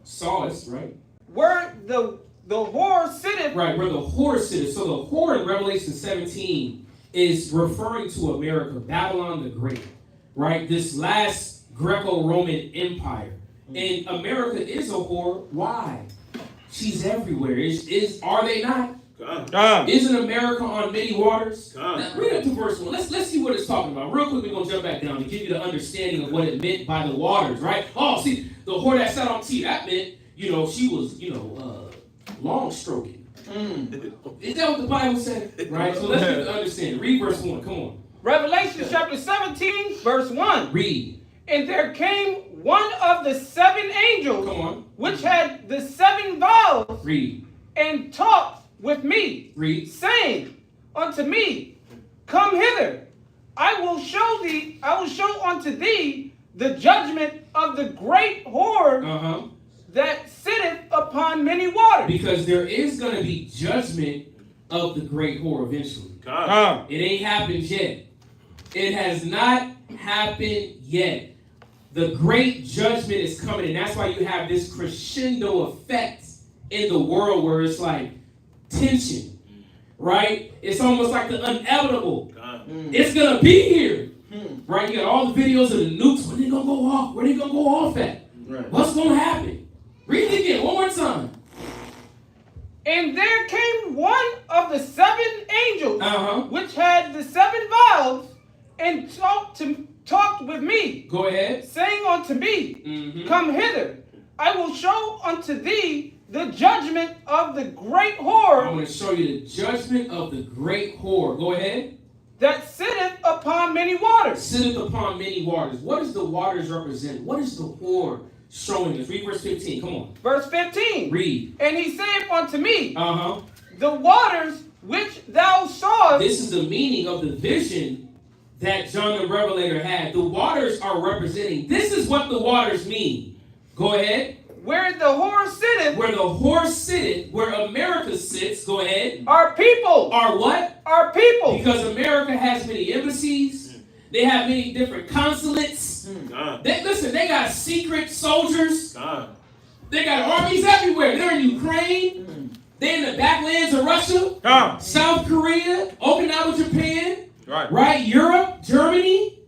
S1: sawest, right?
S3: Where the whore sitteth.
S1: Right, where the whore sitteth. So the whore in Revelation 17 is referring to America, Babylon the Great. Right? This last Greco-Roman Empire. And America is a whore. Why? She's everywhere. Are they not? Isn't America on many waters? Now, read up to verse 1. Let's see what it's talking about. Real quick, we're going to jump back down to give you the understanding of what it meant by the waters, right? Oh, see, the whore that sat on tea, that meant, she was, long stroking. Is that what the Bible said? Right? So let's get the understanding. Read verse 1. Come on.
S3: Revelation chapter 17, verse 1.
S1: Read.
S3: And there came one of the 7 angels,
S1: Come on.
S3: which had the 7 vials,
S1: Read.
S3: and talked with me,
S1: Read.
S3: saying unto me, Come hither, I will show unto thee the judgment of the great whore that sitteth upon many waters.
S1: Because there is going to be judgment of the great whore eventually. It ain't happened yet. It has not happened yet. The great judgment is coming, and that's why you have this crescendo effect in the world where it's like tension, right? It's almost like the inevitable. It's going to be here, right? You got all the videos of the nukes. When they going to go off? Where they going to go off at? Right. What's going to happen? Read it again, one more time.
S3: And there came one of the 7 angels, which had the 7 vials, and talked with me.
S1: Go ahead.
S3: Saying unto me, Come hither, I will show unto thee the judgment of the great whore.
S1: I'm going to show you the judgment of the great whore. Go ahead.
S3: That sitteth upon many waters.
S1: Sitteth upon many waters. What does the waters represent? What is the whore showing us? Read verse 15. Come on.
S3: Verse 15.
S1: Read.
S3: And he saith unto me, The waters which thou sawest.
S1: This is the meaning of the vision that John the Revelator had. The waters are representing. This is what the waters mean. Go ahead.
S3: Where the whore sitteth.
S1: Where the whore sitteth, where America sits, go ahead.
S3: Our people.
S1: Are what?
S3: Our people.
S1: Because America has many embassies. They have many different consulates. They got secret soldiers. They got armies everywhere. They're in Ukraine. They're in the backlands of Russia. South Korea. Okinawa, Japan. Right? Europe. Germany.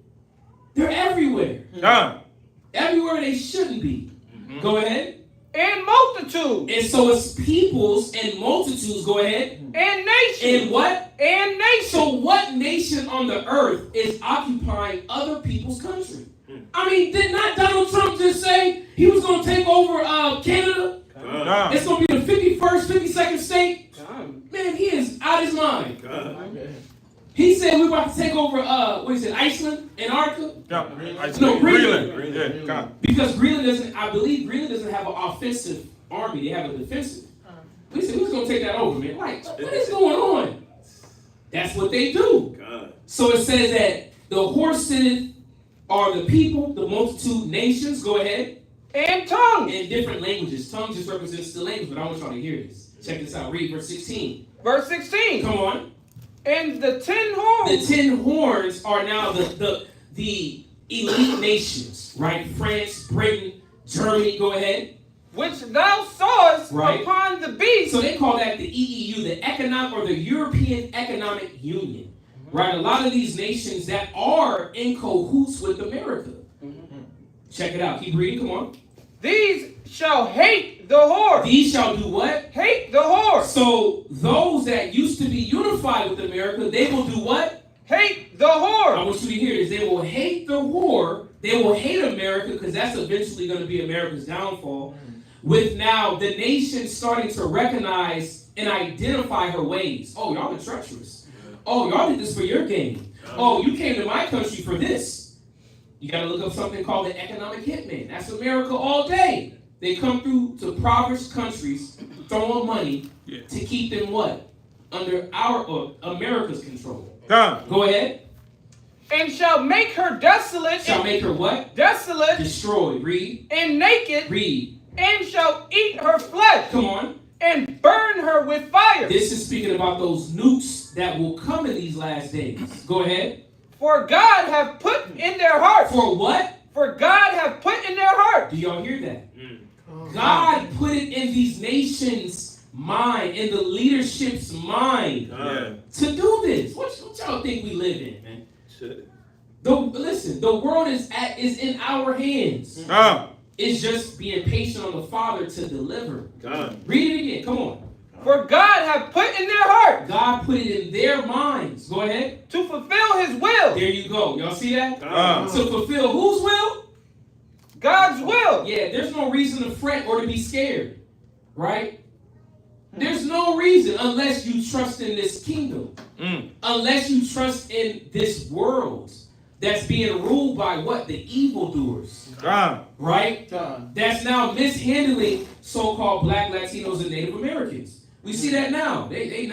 S1: They're everywhere. Everywhere they shouldn't be. Go ahead.
S3: And multitudes.
S1: And so it's peoples and multitudes. Go ahead.
S3: And nations.
S1: And what?
S3: And nations.
S1: So what nation on the earth is occupying other people's country? I mean, did not Donald Trump just say he was going to take over Canada? It's going to be the 51st, 52nd state? Man, he is out of his mind. He said we're about to take over, Iceland, Antarctica? No, Greenland. Yeah. Because I believe Greenland doesn't have an offensive army. They have a defensive. We said, who's going to take that over, man? Like, what is going on? That's what they do. So it says that the whore sitteth are the people, the multitude, nations. Go ahead.
S3: And tongues.
S1: In different languages. Tongues just represents the language, but I want y'all to hear this. Check this out. Read verse 16.
S3: Verse 16.
S1: Come on.
S3: And the 10 horns.
S1: The 10 horns are now the elite nations, right? France, Britain, Germany. Go ahead.
S3: Which thou sawest upon the beast.
S1: So they call that the EEU, the Economic or the European Economic Union, right? A lot of these nations that are in cahoots with America. Check it out. Keep reading. Come on.
S3: These shall hate the whore.
S1: These shall do what?
S3: Hate the whore.
S1: So those that used to be unified with America, they will do what?
S3: Hate the whore.
S1: I want you to hear this. They will hate the whore. They will hate America because that's eventually going to be America's downfall. With now the nation starting to recognize and identify her ways. Oh, y'all are treacherous. Oh, y'all did this for your gain. Oh, you came to my country for this. You got to look up something called the economic hitman. That's America all day. They come through to impoverished countries, throwing money to keep them what? Under our America's control. Go ahead.
S3: And shall make her desolate.
S1: Shall make her what?
S3: Desolate.
S1: Destroy. Read.
S3: And naked.
S1: Read.
S3: And shall eat her flesh.
S1: Come on.
S3: And burn her with fire.
S1: This is speaking about those nukes that will come in these last days. Go ahead.
S3: For God have put in their heart.
S1: For what?
S3: For God have put in their heart.
S1: Do y'all hear that? God put it in these nations' mind, in the leadership's mind, to do this. What y'all think we live in, man? Listen, the world is in our hands. It's just being patient on the Father to deliver. Read it again. Come on.
S3: For God have put in their heart.
S1: God put it in their minds. Go ahead.
S3: To fulfill his will.
S1: There you go. Y'all see that? To fulfill whose will?
S3: God's will.
S1: Yeah, there's no reason to fret or to be scared. Right? There's no reason unless you trust in this kingdom. Unless you trust in this world that's being ruled by what? The evildoers. Right? That's now mishandling so-called black, Latinos, and Native Americans. We see that now. They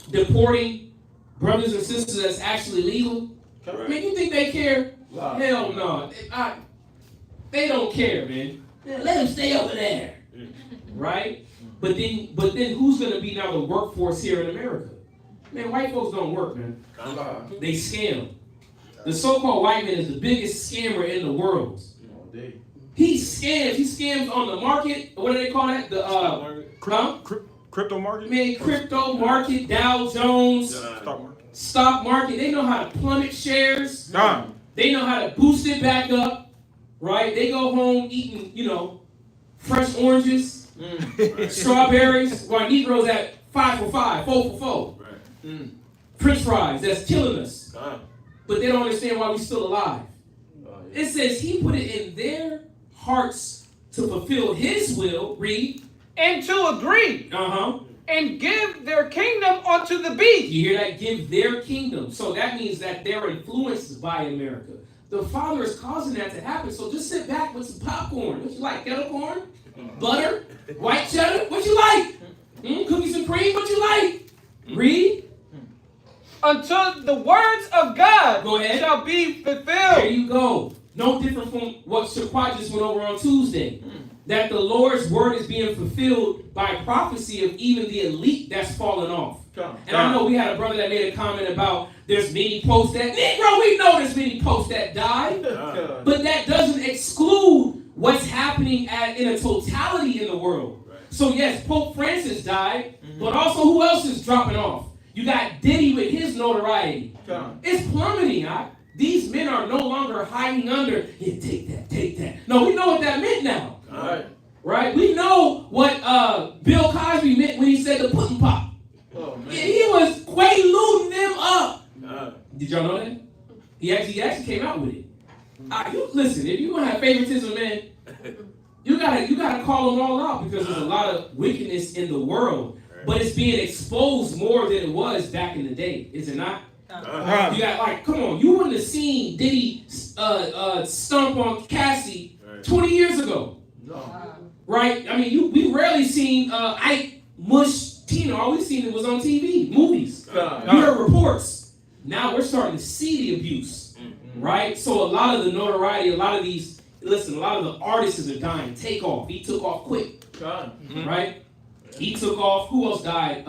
S1: deporting brothers and sisters that's actually legal. I mean, you think they care? Hell no. They don't care, man. Let them stay over there. Right? But then who's going to be now the workforce here in America? Man, white folks don't work, man. They scam. The so-called white man is the biggest scammer in the world. He scams. He scams on the market. What do they call that? The
S5: Crypto market?
S1: Man, crypto market, Dow Jones, stock market. They know how to plummet shares. They know how to boost it back up. Right? They go home eating, fresh oranges, strawberries. While Negroes at 5 for 5, 4 for 4. French fries, that's killing us. But they don't understand why we're still alive. It says he put it in their hearts to fulfill his will. Read.
S3: And to agree. And give their kingdom unto the beast.
S1: You hear that? Give their kingdom. So that means that they're influenced by America. The Father is causing that to happen. So just sit back with some popcorn. What you like? Kettle corn? Butter? White cheddar? What you like? Cookies and cream? What you like? Read.
S3: Until the words of God
S1: Go ahead.
S3: shall be fulfilled.
S1: There you go. No different from what Shaquat just went over on Tuesday. That the Lord's word is being fulfilled by prophecy of even the elite that's fallen off. And I know we had a brother that made a comment about there's many posts that, Negro, we know there's many posts that died. But that doesn't exclude what's happening in a totality in the world. So yes, Pope Francis died, but also who else is dropping off? You got Diddy with his notoriety. It's plummeting. These men are no longer hiding under, take that. No, we know what that meant now. Right? We know what Bill Cosby meant when he said the pudding pop. He was quaalude them up. Did y'all know that? He actually came out with it. Listen, if you're gonna have favoritism, man, you gotta call them all out because there's a lot of wickedness in the world. But it's being exposed more than it was back in the day, is it not? You got come on, you wouldn't have seen Diddy stomp on Cassie 20 years ago. Right? I mean, we rarely seen Ike mush Tina. All we seen it was on TV, movies. We heard reports. Now we're starting to see the abuse. Right? So a lot of the notoriety, a lot of the artists are dying. Takeoff. He took off quick. Right? He took off. Who else died?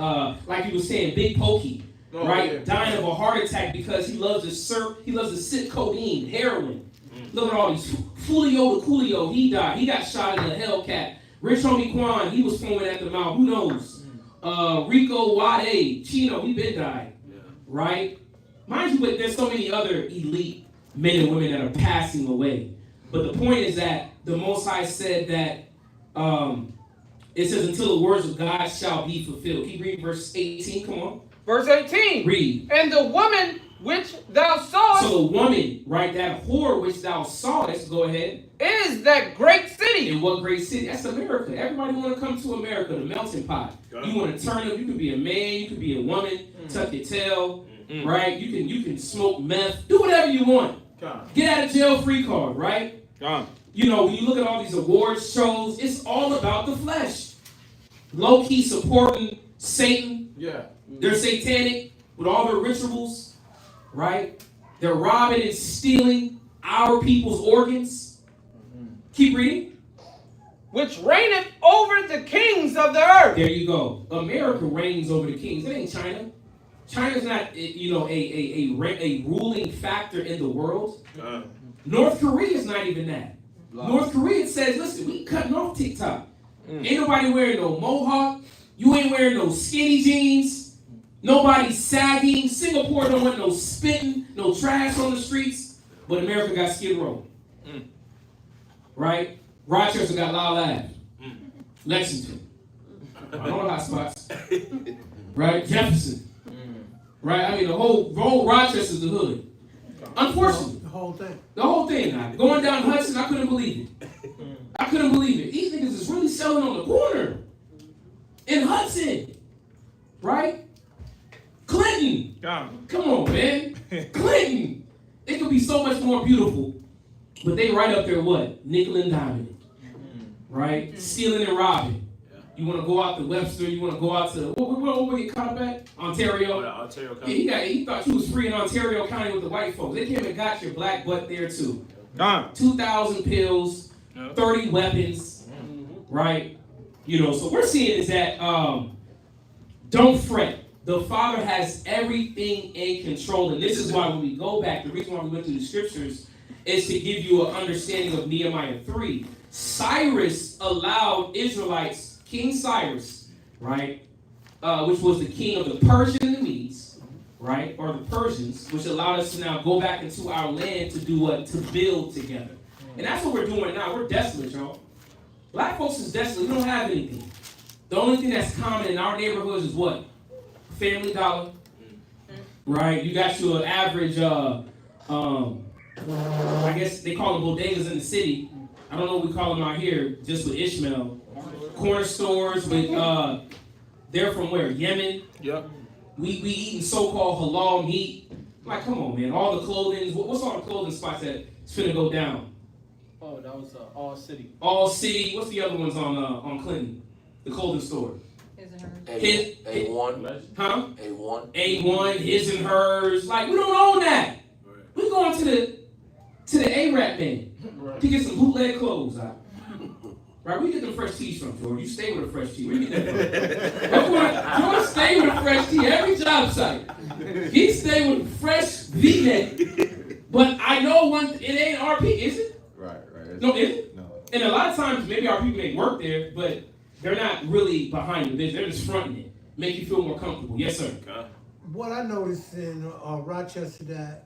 S1: Like you were saying, Big Pokey. Right? Dying of a heart attack because he loves to surf. He loves to sip codeine, heroin. Look at all these. Fulio the Coolio, he died. He got shot in the Hellcat. Rich Homie Quan, he was foaming at the mouth. Who knows? Rico Wade, Chino, he been died. Right? Mind you, but there's so many other elite men and women that are passing away. But the point is that the Most High said that it says, until the words of God shall be fulfilled. Keep reading verse 18, come on.
S3: Verse 18.
S1: Read.
S3: And the woman which thou sawest.
S1: So the woman, right, that whore which thou sawest, go ahead.
S3: Is that great city.
S1: And what great city? That's America. Everybody want to come to America, the melting pot. You want to turn up, you could be a man, you could be a woman, tuck your tail, right? You can smoke meth, do whatever you want. Get out of jail free card, right? You know, when you look at all these awards shows, it's all about the flesh. Low-key supporting Satan.
S3: Yeah.
S1: They're satanic with all their rituals, right? They're robbing and stealing our people's organs. Keep reading.
S3: Which reigneth over the kings of the earth.
S1: There you go. America reigns over the kings. It ain't China. China's not, you know, a ruling factor in the world. North Korea is not even that. North Korea says, listen, we cutting off TikTok. Ain't nobody wearing no mohawk. You ain't wearing no skinny jeans. Nobody's sagging. Singapore don't want no spitting, no trash on the streets. But America got Skid Row. Right? Rochester got Lyle Ave. Lexington. All hot spots. Right? Jefferson. Right? I mean, the whole Rochester's the hood. Unfortunately.
S7: The whole thing.
S1: The whole thing. Now, going down Hudson, I couldn't believe it. I couldn't believe it. These niggas is really selling on the corner. In Hudson. Right? Clinton. Come on, man. Clinton. It could be so much more beautiful. But they right up there what? Nickel and diamond. Right? Stealing and robbing. You want to go out to Webster, you want to go out to, where you caught up at? Ontario.
S4: Ontario County.
S1: Yeah, he thought you was free in Ontario County with the white folks. They came and got your black butt there too. 2,000 pills, 30 weapons, right? You know, so we're seeing is that don't fret. The Father has everything in control. And this is why when we go back, the reason why we went through the scriptures is to give you an understanding of Nehemiah 3. Cyrus allowed Israelites, King Cyrus, right, which was the king of the Persian and the Medes, right, or the Persians, which allowed us to now go back into our land to do what? To build together. And that's what we're doing now. We're desolate, y'all. Black folks is desolate. We don't have anything. The only thing that's common in our neighborhoods is what? Family Dollar, right? You got your average, I guess they call them bodegas in the city. I don't know what we call them out here, just with Ishmael. Corner stores with, they're from where? Yemen?
S3: Yep.
S1: We eating so-called halal meat. Like, come on, man. All the clothing, what's all the clothing spots that's finna go down?
S3: Oh, that was All City.
S1: All City. What's the other ones on Clinton? The clothing store.
S8: A1.
S1: Huh?
S8: A1.
S1: A1, his and hers. Like, we don't own that. We going to the A-Rap man to get some bootleg clothes out. Right? We get them fresh tees from, George. You stay with a fresh tee. Where you get that from? George stay with a fresh tee every job site. He stay with a fresh V-neck. But I know one, it ain't RP, is it?
S9: Right.
S1: No, is it?
S9: No.
S1: And a lot of times, maybe our people may work there, but they're not really behind the business. They're just fronting it. Make you feel more comfortable. Yes, sir.
S7: What I noticed in Rochester that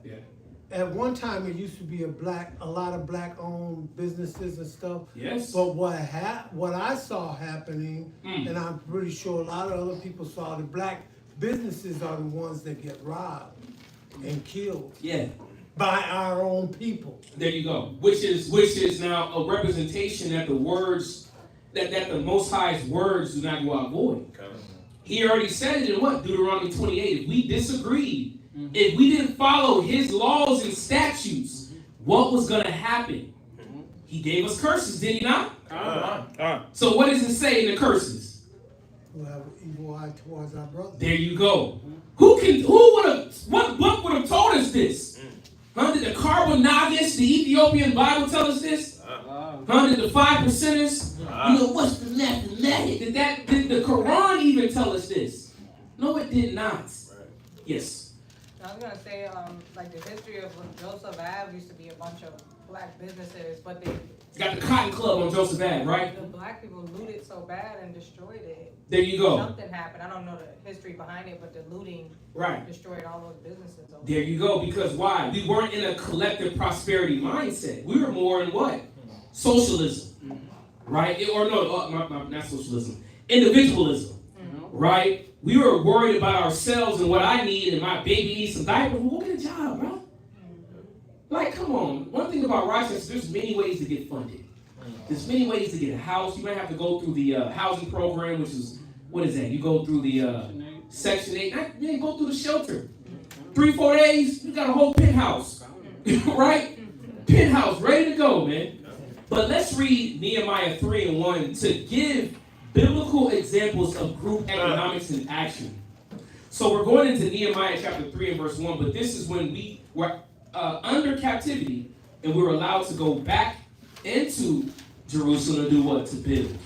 S7: at one time it used to be a lot of black-owned businesses and stuff.
S1: Yes.
S7: But what I saw happening, and I'm pretty sure a lot of other people saw, the black businesses are the ones that get robbed and killed.
S1: Yeah.
S7: By our own people.
S1: There you go. Which is now a representation that the words that the Most High's words do not go out void. He already said it in what? Deuteronomy 28. If we disagreed, if we didn't follow his laws and statutes, what was going to happen? He gave us curses, did he not? So what does it say in the curses?
S7: Who have evil eye towards our brother.
S1: There you go. What book would have told us this? Huh? Did the Carbonagus, the Ethiopian Bible tell us this? Huh? Did the 5%ers? You know, what's the mathematics? Did the Quran even tell us this? No, it did not. Yes.
S10: I was gonna say, like the history of Joseph Ave used to be a bunch of black businesses, but they
S1: got the Cotton Club on Joseph Ave, right?
S10: The black people looted so bad and destroyed it.
S1: There you go.
S10: Something happened. I don't know the history behind it, but the looting destroyed all those businesses.
S1: There you go. Because why? We weren't in a collective prosperity mindset. We were more in what? socialism, right? Or no, not socialism, individualism, right? We were worried about ourselves and what I need, and my baby needs some diapers. Well, go get a job, bro. Like, come on. One thing about Rochester, there's many ways to get funded. There's many ways to get a house. You might have to go through the housing program, which is, what is that? You go through the Section 8. You go through the shelter. 3-4 days, you got a whole penthouse. Right? Penthouse, ready to go, man. But let's read Nehemiah 3:1 to give biblical examples of group economics in action. So we're going into Nehemiah chapter 3 and verse 1, but this is when we were under captivity and we were allowed to go back into Jerusalem to do what? To build.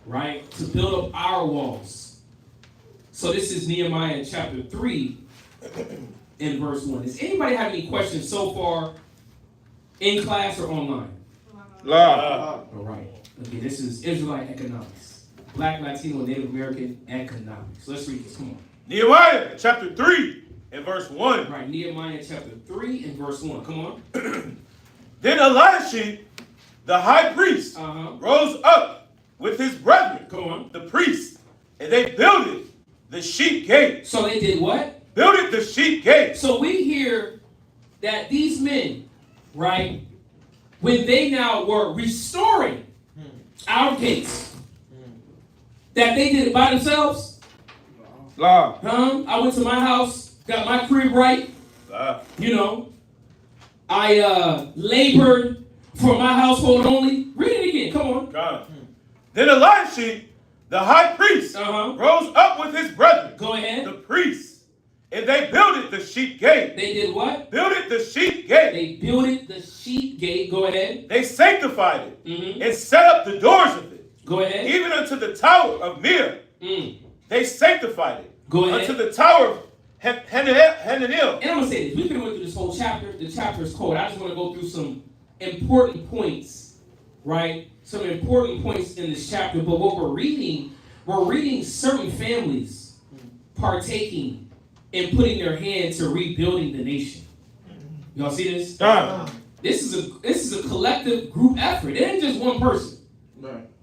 S1: Right? To build up our walls. So this is Nehemiah chapter 3 and verse 1. Does anybody have any questions so far in class or online? All right. Okay, this is Israelite economics. Black, Latino, and Native American economics. Let's read this. Come on.
S5: Nehemiah chapter 3 and verse 1.
S1: Right, Nehemiah chapter 3 and verse 1. Come on.
S5: Then Eliashib, the high priest, rose up with his brethren,
S1: Come on.
S5: the priests, and they builded the sheep gate.
S1: So they did what?
S5: Builded the sheep gate.
S1: So we hear that these men, right, when they now were restoring our gates, that they did it by themselves. I went to my house, got my crib right. You know, I labored for my household only. Read it again. Come on.
S5: Then Eliashib, the high priest, rose up with his brethren,
S1: Go ahead.
S5: the priests, and they builded the sheep gate.
S1: They did what?
S5: Builded the sheep gate.
S1: They builded the sheep gate. Go ahead.
S5: They sanctified it and set up the doors of it.
S1: Go ahead.
S5: Even unto the tower of Mir. They sanctified it.
S1: Go ahead.
S5: Unto the tower of Hananel.
S1: And I'm going to say this. We could have went through this whole chapter. The chapter is cold. I just want to go through some important points, right? Some important points in this chapter. But what we're reading certain families partaking and putting their hand to rebuilding the nation. Y'all see this? This is a collective group effort. It ain't just one person.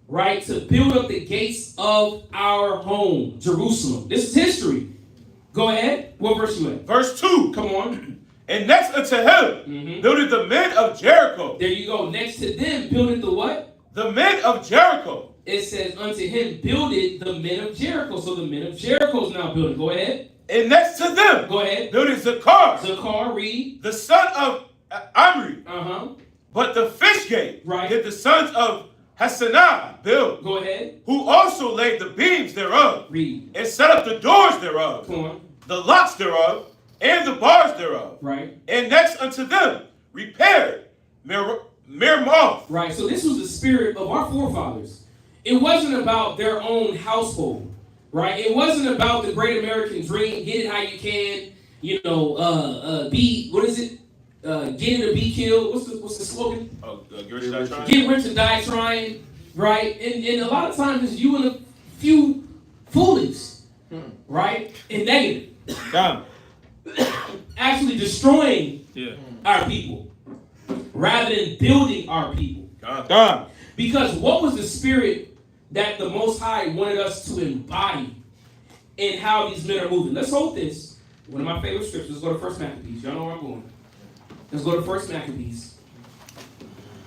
S1: Right? To build up the gates of our home, Jerusalem. This is history. Go ahead. What verse you at?
S5: Verse 2.
S1: Come on.
S5: And next unto him builded the men of Jericho.
S1: There you go. Next to them builded the what?
S5: The men of Jericho.
S1: It says unto him builded the men of Jericho. So the men of Jericho is now building. Go ahead.
S5: And next to them
S1: Go ahead.
S5: builded Zakar.
S1: Zakar, read.
S5: The son of Amri. But the fish gate
S1: Right.
S5: did the sons of Hassanah build.
S1: Go ahead.
S5: Who also laid the beams thereof.
S1: Read.
S5: And set up the doors thereof.
S1: Come on.
S5: The locks thereof. And the bars thereof.
S1: Right.
S5: And next unto them repaired Mirmoth.
S1: Right. So this was the spirit of our forefathers. It wasn't about their own household. Right. It wasn't about the great American dream. Get it how you can. You know, be, what is it? Get it or be killed. What's the slogan?
S4: Get rich or die trying.
S1: Get rich or die trying. Right. And a lot of times it's you and a few foolies. Right. And negative. Actually destroying our people rather than building our people. Because what was the spirit that the Most High wanted us to embody in how these men are moving? Let's hold this. One of my favorite scriptures. Let's go to 1 Maccabees. Y'all know where I'm going. Let's go to 1 Maccabees.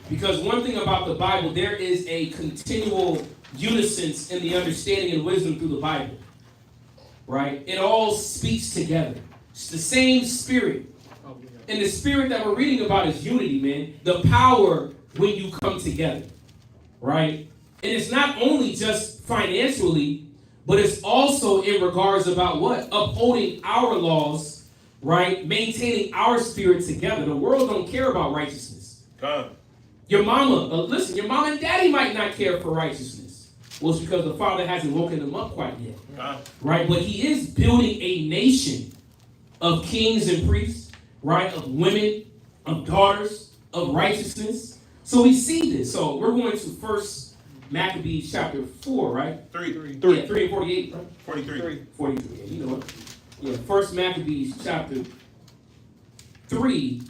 S1: Because one thing about the Bible, there is a continual unison in the understanding and wisdom through the Bible. Right? It all speaks together. It's the same spirit. And the spirit that we're reading about is unity, man. The power when you come together. Right? And it's not only just financially, but it's also in regards about what? Upholding our laws, right? Maintaining our spirit together. The world don't care about righteousness. Your mama, listen, your mom and daddy might not care for righteousness. Well, it's because the Father hasn't woken them up quite yet. Right? But he is building a nation of kings and priests, right? Of women, of daughters, of righteousness. So we see this. So we're going to 1 Maccabees chapter 4, right?
S4: 3.
S1: Yeah, 3 and 48, right?
S4: 43.
S1: 43, yeah, you know what? Yeah, 1 Maccabees chapter 3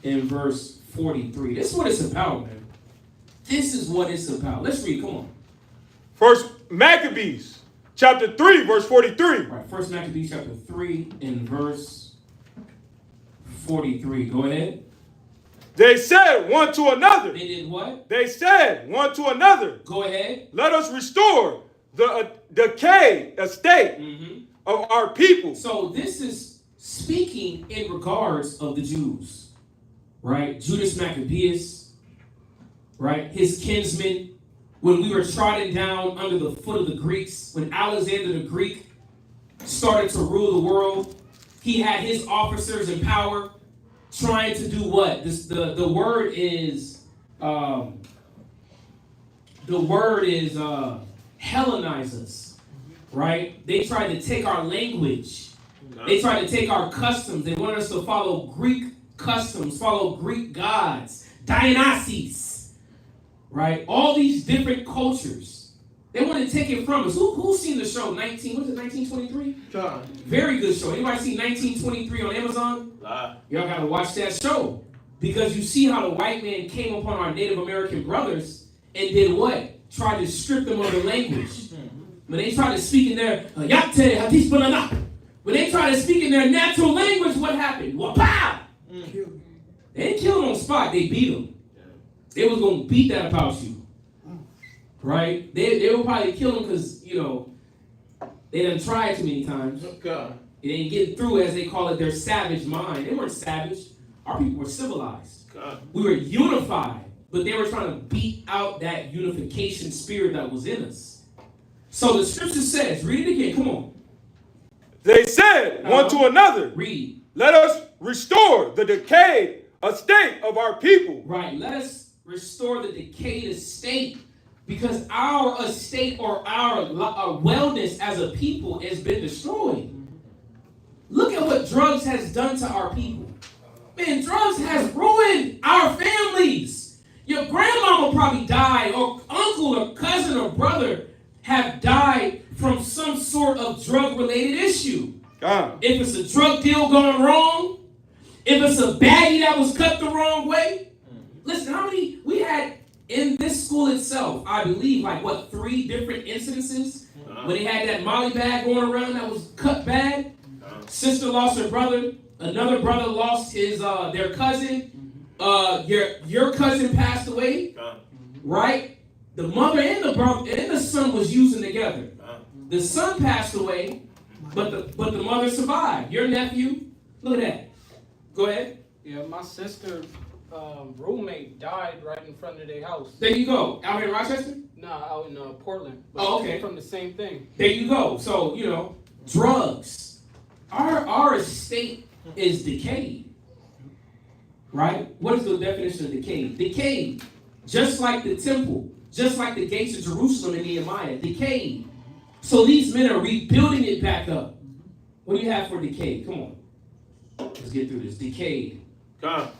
S1: and verse 43. This is what it's about, man. This is what it's about. Let's read. Come on.
S5: First Maccabees, chapter 3, verse 43.
S1: Right. First Maccabees chapter 3 and verse 43. Go ahead.
S5: They said one to another.
S1: They did what?
S5: They said one to another.
S1: Go ahead.
S5: Let us restore the decayed estate of our people.
S1: So this is speaking in regards of the Jews, right? Judas Maccabeus, right? His kinsmen, when we were trodden down under the foot of the Greeks, when Alexander the Greek started to rule the world, he had his officers in power trying to do what? The word is Hellenize us, right? They tried to take our language. They tried to take our customs. They wanted us to follow Greek customs, follow Greek gods, Dionysus, right? All these different cultures. They wanted to take it from us. Who's seen the show 1923?
S2: God.
S1: Very good show. Anybody seen 1923 on Amazon? Y'all gotta watch that show. Because you see how the white man came upon our Native American brothers and did what? Tried to strip them of their language. When they tried to speak in their when they tried to speak in their natural language, what happened? Wapow! They didn't kill them on spot, they beat them. They was gonna beat that about you. Right? They will probably kill them because, you know, they done tried too many times.
S2: God.
S1: It ain't getting through, as they call it, their savage mind. They weren't savage. Our people were civilized.
S4: God.
S1: We were unified, but they were trying to beat out that unification spirit that was in us. So the scripture says, read it again, come on.
S5: They said one to another.
S1: Read.
S5: Let us restore the decayed estate of our people.
S1: Right, let us restore the decayed estate, because our estate or our wellness as a people has been destroyed. Look at what drugs has done to our people. Man, drugs has ruined our families. Your grandmama probably died, or uncle or cousin or brother have died from some sort of drug-related issue. If it's a drug deal going wrong, if it's a baddie that was cut the wrong way. Listen, how many we had in this school itself, I believe, like what, 3 different incidences when they had that Molly bag going around that was cut bad. Sister lost her brother. Another brother lost his their cousin. Your cousin passed away, right? The mother and the brother and the son was using together. The son passed away, but the mother survived. Your nephew, look at that. Go ahead.
S3: Yeah, my sister's roommate died right in front of their house.
S1: There you go. Out here in Rochester?
S3: Nah, out in Portland. But
S1: Oh, okay.
S3: From the same thing.
S1: There you go. So, you know, drugs. Our estate is decayed. Right? What is the definition of decayed? Decayed. Just like the temple. Just like the gates of Jerusalem in Nehemiah. Decayed. So these men are rebuilding it back up. What do you have for decayed? Come on. Let's get through this. Decayed.
S4: God.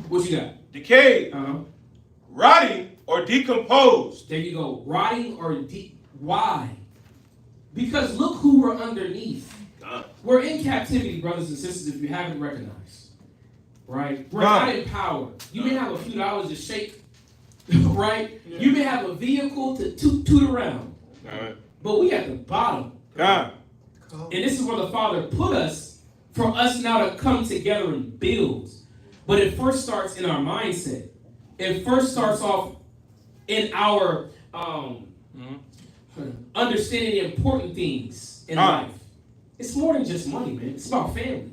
S1: What you got?
S5: Decayed, rotting, or decomposed.
S1: There you go. Rotting or why? Because look who we're underneath. We're in captivity, brothers and sisters, if you haven't recognized. Right? We're not in power. You may have a few dollars to shake, right? Yeah. You may have a vehicle to toot around. But we at the bottom.
S5: God.
S1: And this is where the Father put us, for us now to come together and build. But it first starts in our mindset. It first starts off in our understanding the important things in life. It's more than just money, man. It's about family.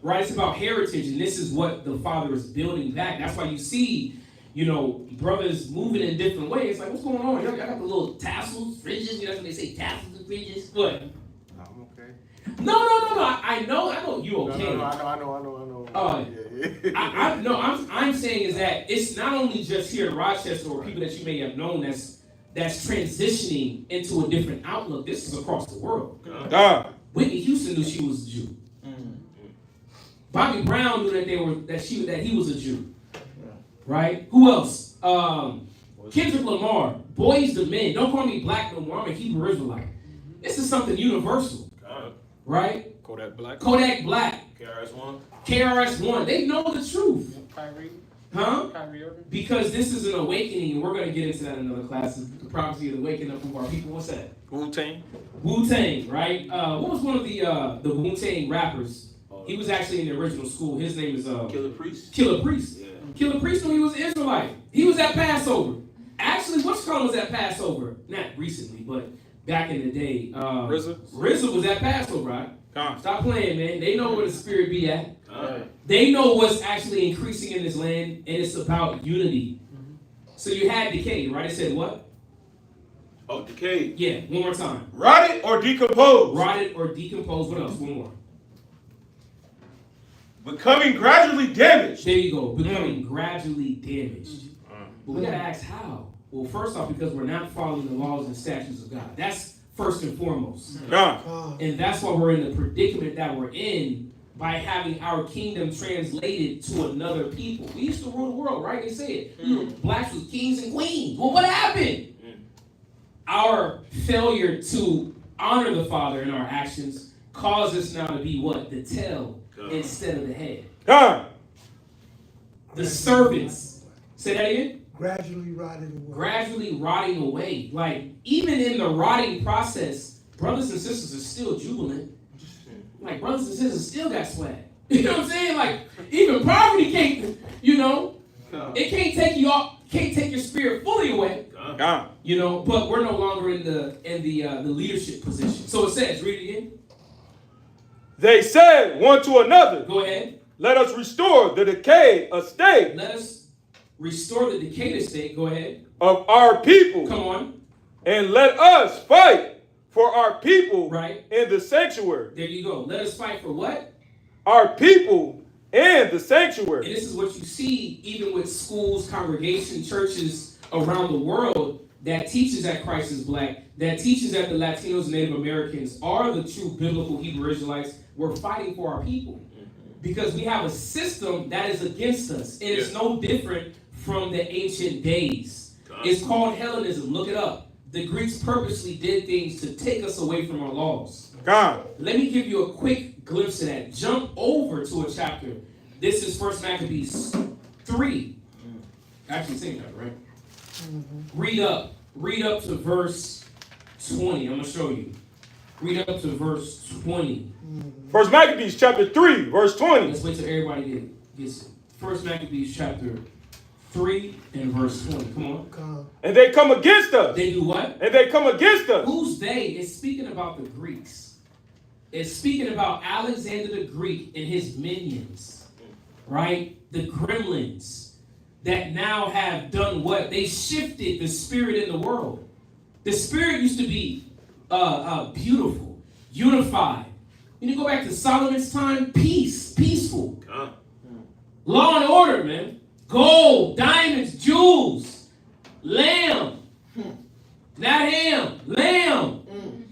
S1: Right? It's about heritage, and this is what the Father is building back. That's why you see, you know, brothers moving in different ways. Like, what's going on? Y'all got the little tassels, fringes. You know when they say tassels and fringes? What?
S2: I'm okay.
S1: No. I know you okay.
S2: No, I know.
S1: I'm saying is that it's not only just here in Rochester or people that you may have known that's transitioning into a different outlook. This is across the world. Whitney Houston knew she was a Jew. Bobby Brown knew that he was a Jew. Right? Who else? Kendrick Lamar, Boys to Men. Don't call me black no more. I'm a Hebrew Israelite. This is something universal. Right?
S5: Kodak Black.
S1: KRS-One.
S4: KRS-One.
S1: They know the truth. Huh? Because this is an awakening, and we're going to get into that in another class. The prophecy of the waking up of our people. What's that?
S4: Wu-Tang.
S1: Wu-Tang, right? What was one of the Wu-Tang rappers? He was actually in the original school. His name is
S4: Killer Priest.
S1: Killer Priest.
S4: Yeah.
S1: Killer Priest knew he was an Israelite. He was at Passover. Actually, what's called was at Passover? Not recently, but back in the day. RZA was at Passover, right? Stop playing, man. They know where the spirit be at. They know what's actually increasing in this land, and it's about unity. So you had decay, right? It said what?
S4: Oh, decay.
S1: Yeah, one more time.
S5: Rotted or decomposed.
S1: Rotted or decomposed. What else? One more.
S5: Becoming gradually damaged.
S1: There you go. Becoming gradually damaged. But we gotta ask how. Well, first off, because we're not following the laws and statutes of God. That's first and foremost. And that's why we're in the predicament that we're in by having our kingdom translated to another people. We used to rule the world, right? They say it. Blacks was kings and queens. Well, what happened? Our failure to honor the Father in our actions caused us now to be what? The tail instead of the head. The servants. Say that again?
S7: Gradually rotting away.
S1: Gradually rotting away. Like, even in the rotting process, brothers and sisters are still jubilant. Like, brothers and sisters still got swag. You know what I'm saying? Like, even poverty can't, it can't take you off, can't take your spirit fully away. But we're no longer in the leadership position. So it says, read it again.
S5: They said one to another,
S1: Go ahead.
S5: let us restore the decayed estate
S1: Let us restore the decayed estate. Go ahead.
S5: of our people.
S1: Come on.
S5: And let us fight for our people
S1: Right.
S5: in the sanctuary.
S1: There you go. Let us fight for what?
S5: Our people in the
S1: And
S5: sanctuary.
S1: this is what you see even with schools, congregations, churches around the world that teaches that Christ is black, that teaches that the Latinos and Native Americans are the true biblical Hebrew Israelites. We're fighting for our people because we have a system that is against us. And it's no different from the ancient days. It's called Hellenism. Look it up. The Greeks purposely did things to take us away from our laws. Let me give you a quick glimpse of that. Jump over to a chapter. This is 1 Maccabees 3. Actually, same chapter, right? Read up to verse 20. I'm going to show you. Read up to verse 20.
S5: 1 Maccabees chapter 3, verse 20.
S1: Let's wait till everybody gets it. 1 Maccabees chapter 3 and verse 20. Come on.
S5: And they come against us.
S1: They do what?
S5: And they come against us.
S1: Who's they? It's speaking about the Greeks. It's speaking about Alexander the Greek and his minions, right? The gremlins that now have done what? They shifted the spirit in the world. The spirit used to be beautiful, unified. You go back to Solomon's time, peaceful. Law and order, man. Gold, diamonds, jewels, lamb. Not ham, lamb.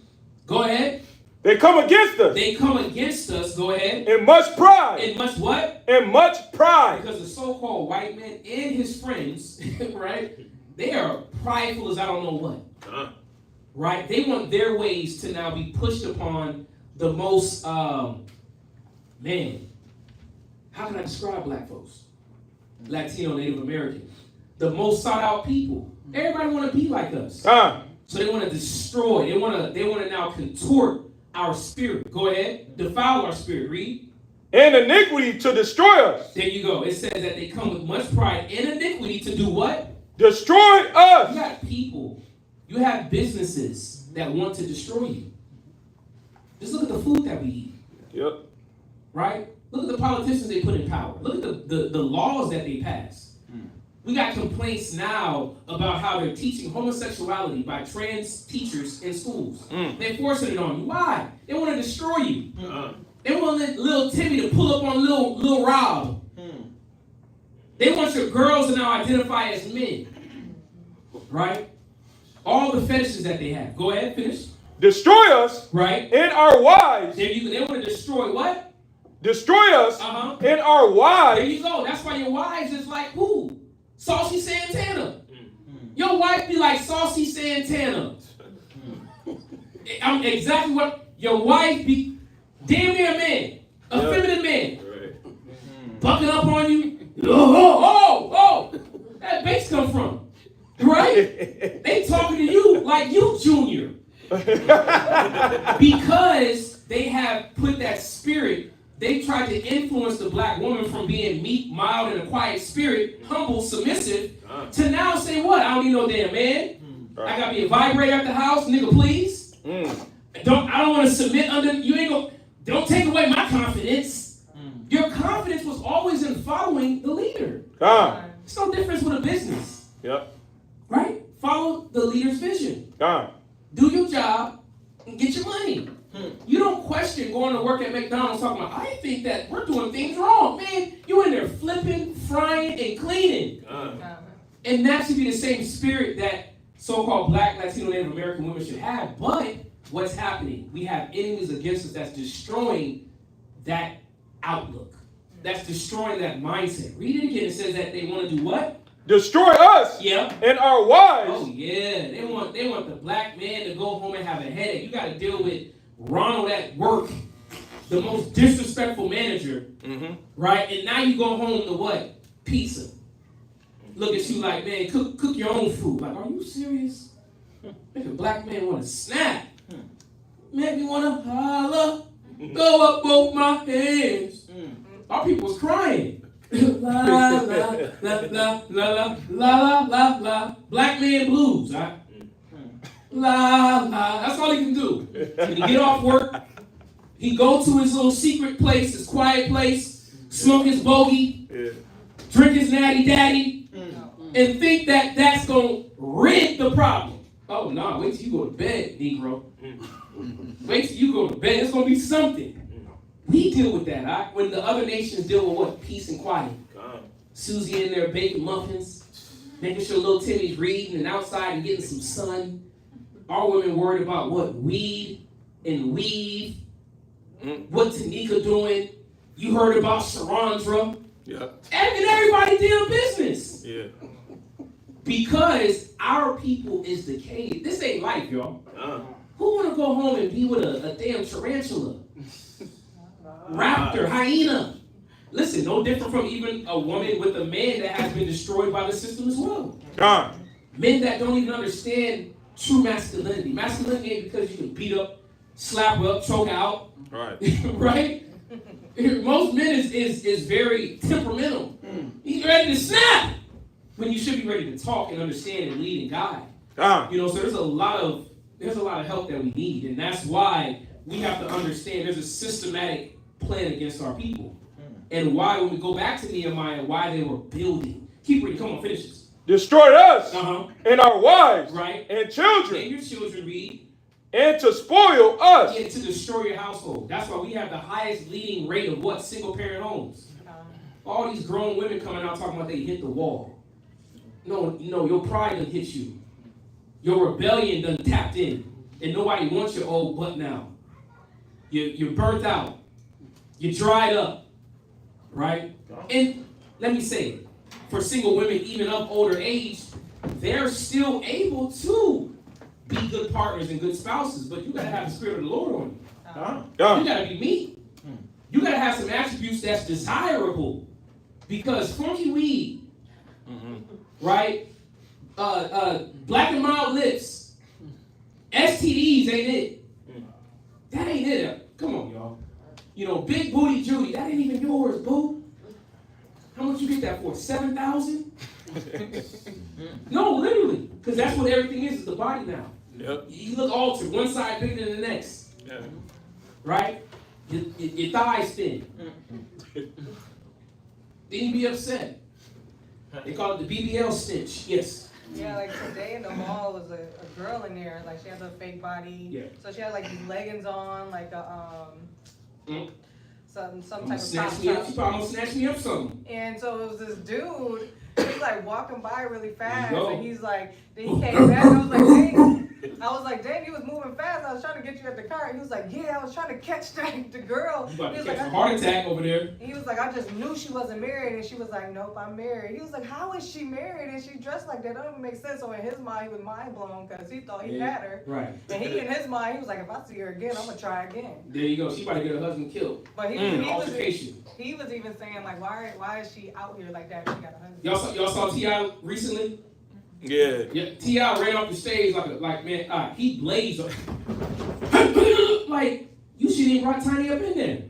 S1: Go ahead.
S5: They come against us.
S1: They come against us. Go ahead.
S5: In much pride.
S1: In much what?
S5: In much pride.
S1: Because the so-called white man and his friends, right? They are prideful as I don't know what. Right? They want their ways to now be pushed upon the most, man, how can I describe black folks? Latino, Native American. The most sought out people. Everybody want to be like us. So they want to destroy. They want to now contort our spirit. Go ahead. Defile our spirit. Read.
S5: And iniquity to destroy us.
S1: There you go. It says that they come with much pride and iniquity to do what?
S5: Destroy us.
S1: You got people. You have businesses that want to destroy you. Just look at the food that we eat.
S5: Yep.
S1: Right? Look at the politicians they put in power. Look at the laws that they pass. We got complaints now about how they're teaching homosexuality by trans teachers in schools. They're forcing it on you. Why? They want to destroy you. They want little Timmy to pull up on little Rob. They want your girls to now identify as men. Right? All the fetishes that they have. Go ahead, finish.
S5: Destroy us.
S1: Right?
S5: And our wives.
S1: There you go. They want to destroy what?
S5: Destroy us. And our wives.
S1: There you go. That's why your wives is like who? Saucy Santana. Your wife be like Saucy Santana. I'm exactly what your wife be. Damn near a man. A feminine man. Bucking up on you. Oh, that bass come from? Right? They talking to you like you junior. Because they have put that spirit, they tried to influence the black woman from being meek, mild, and a quiet spirit, humble, submissive, to now say what? I don't need no damn man. I gotta be a vibrator at the house, nigga, please. I don't want to submit under, you ain't gonna, don't take away my confidence. Your confidence was always in following the leader. It's no difference with a business.
S5: Yep.
S1: Right? Follow the leader's vision.
S5: God.
S1: Do your job and get your money. You don't question going to work at McDonald's talking about, I think that we're doing things wrong. Man, you in there flipping, frying, and cleaning. And that should be the same spirit that so-called black, Latino, Native American women should have. But what's happening? We have enemies against us that's destroying that outlook. That's destroying that mindset. Read it again. It says that they want to do what?
S5: Destroy us and our wives.
S1: Oh yeah, they want the black man to go home and have a headache. You got to deal with Ronald at work, the most disrespectful manager, right? And now you go home to what? Pizza. Look at you like, man, cook your own food. Like, are you serious? Make a black man want to snap. Make me want to holler. Go up both my hands. Our people was crying. La la la la la la la la la. Black man blues, right? La la. That's all he can do. When he get off work, he go to his little secret place, his quiet place, smoke his bogey, drink his natty daddy, and think that that's gonna rid the problem. Oh no! Wait till you go to bed, Negro. Wait till you go to bed. It's gonna be something. We deal with that, right? When the other nations deal with what? Peace and quiet. Susie in there baking muffins, making sure little Timmy's reading and outside and getting some sun. Our women worried about what? Weed and weave. What Tanika doing? You heard about Sharandra.
S5: Yeah.
S1: And everybody damn business.
S5: Yeah.
S1: Because our people is decayed. This ain't life, y'all. Who want to go home and be with a damn tarantula? Raptor, hyena. Listen, no different from even a woman with a man that has been destroyed by the system as well. Men that don't even understand true masculinity. Masculinity ain't because you can beat up, slap up, choke out. Right. Right? Most men is very temperamental. He's ready to snap when you should be ready to talk and understand and lead and guide. You know, so there's a lot of help that we need, and that's why we have to understand there's a systematic plan against our people. And why, when we go back to Nehemiah, why they were building. Keep reading, come on, finish this.
S5: Destroyed us and our wives and children.
S1: And your children, read.
S5: And to spoil us.
S1: And to destroy your household. That's why we have the highest leading rate of what? Single parent homes. All these grown women coming out talking about they hit the wall. No, your pride done hit you. Your rebellion done tapped in. And nobody wants your old butt now. You're burnt out. You're dried up. Right? And let me say it. For single women, even of older age, they're still able to be good partners and good spouses, but you got to have the Spirit of the Lord on you. You got to be meek. You got to have some attributes that's desirable. Because funky weed, right? Black and mild lips, STDs ain't it. That ain't it. Come on, y'all. You know, big booty Judy, that ain't even yours, boo. How much you get that for? $7,000? No, literally, because that's what everything is the body now. Yep. You look altered, one side bigger than the next. Yeah. Right? Your thighs thin. Then you be upset. They call it the BBL stench. Yes.
S10: Yeah, like today in the mall was a girl in there, like she had a fake body. Yeah. So she had like these leggings on, like a some type of top.
S1: She probably snatched me up something.
S10: And so it was this dude He's like walking by really fast, and he's like, then he came back. I was like, dang. I was like, dang, you was moving fast. I was trying to get you at the car. And he was like, yeah, I was trying to catch the girl.
S1: You about
S10: He
S1: to
S10: was
S1: catch
S10: like,
S1: a heart attack over there.
S10: He was like, I just knew she wasn't married, and she was like, nope, I'm married. He was like, how is she married and she dressed like that? That don't even make sense. So in his mind, he was mind blown because he thought he had her.
S1: Right.
S10: And he in his mind, he was like, if I see her again, I'm gonna try again.
S1: There you go. She about to get her husband killed.
S10: But he was even saying like, why is she out here like that? If she got a husband.
S1: Y'all saw T.I. recently?
S5: Yeah.
S1: Yeah. T.I. ran off the stage like man, he blazed. Like you shouldn't even brought Tiny up in there.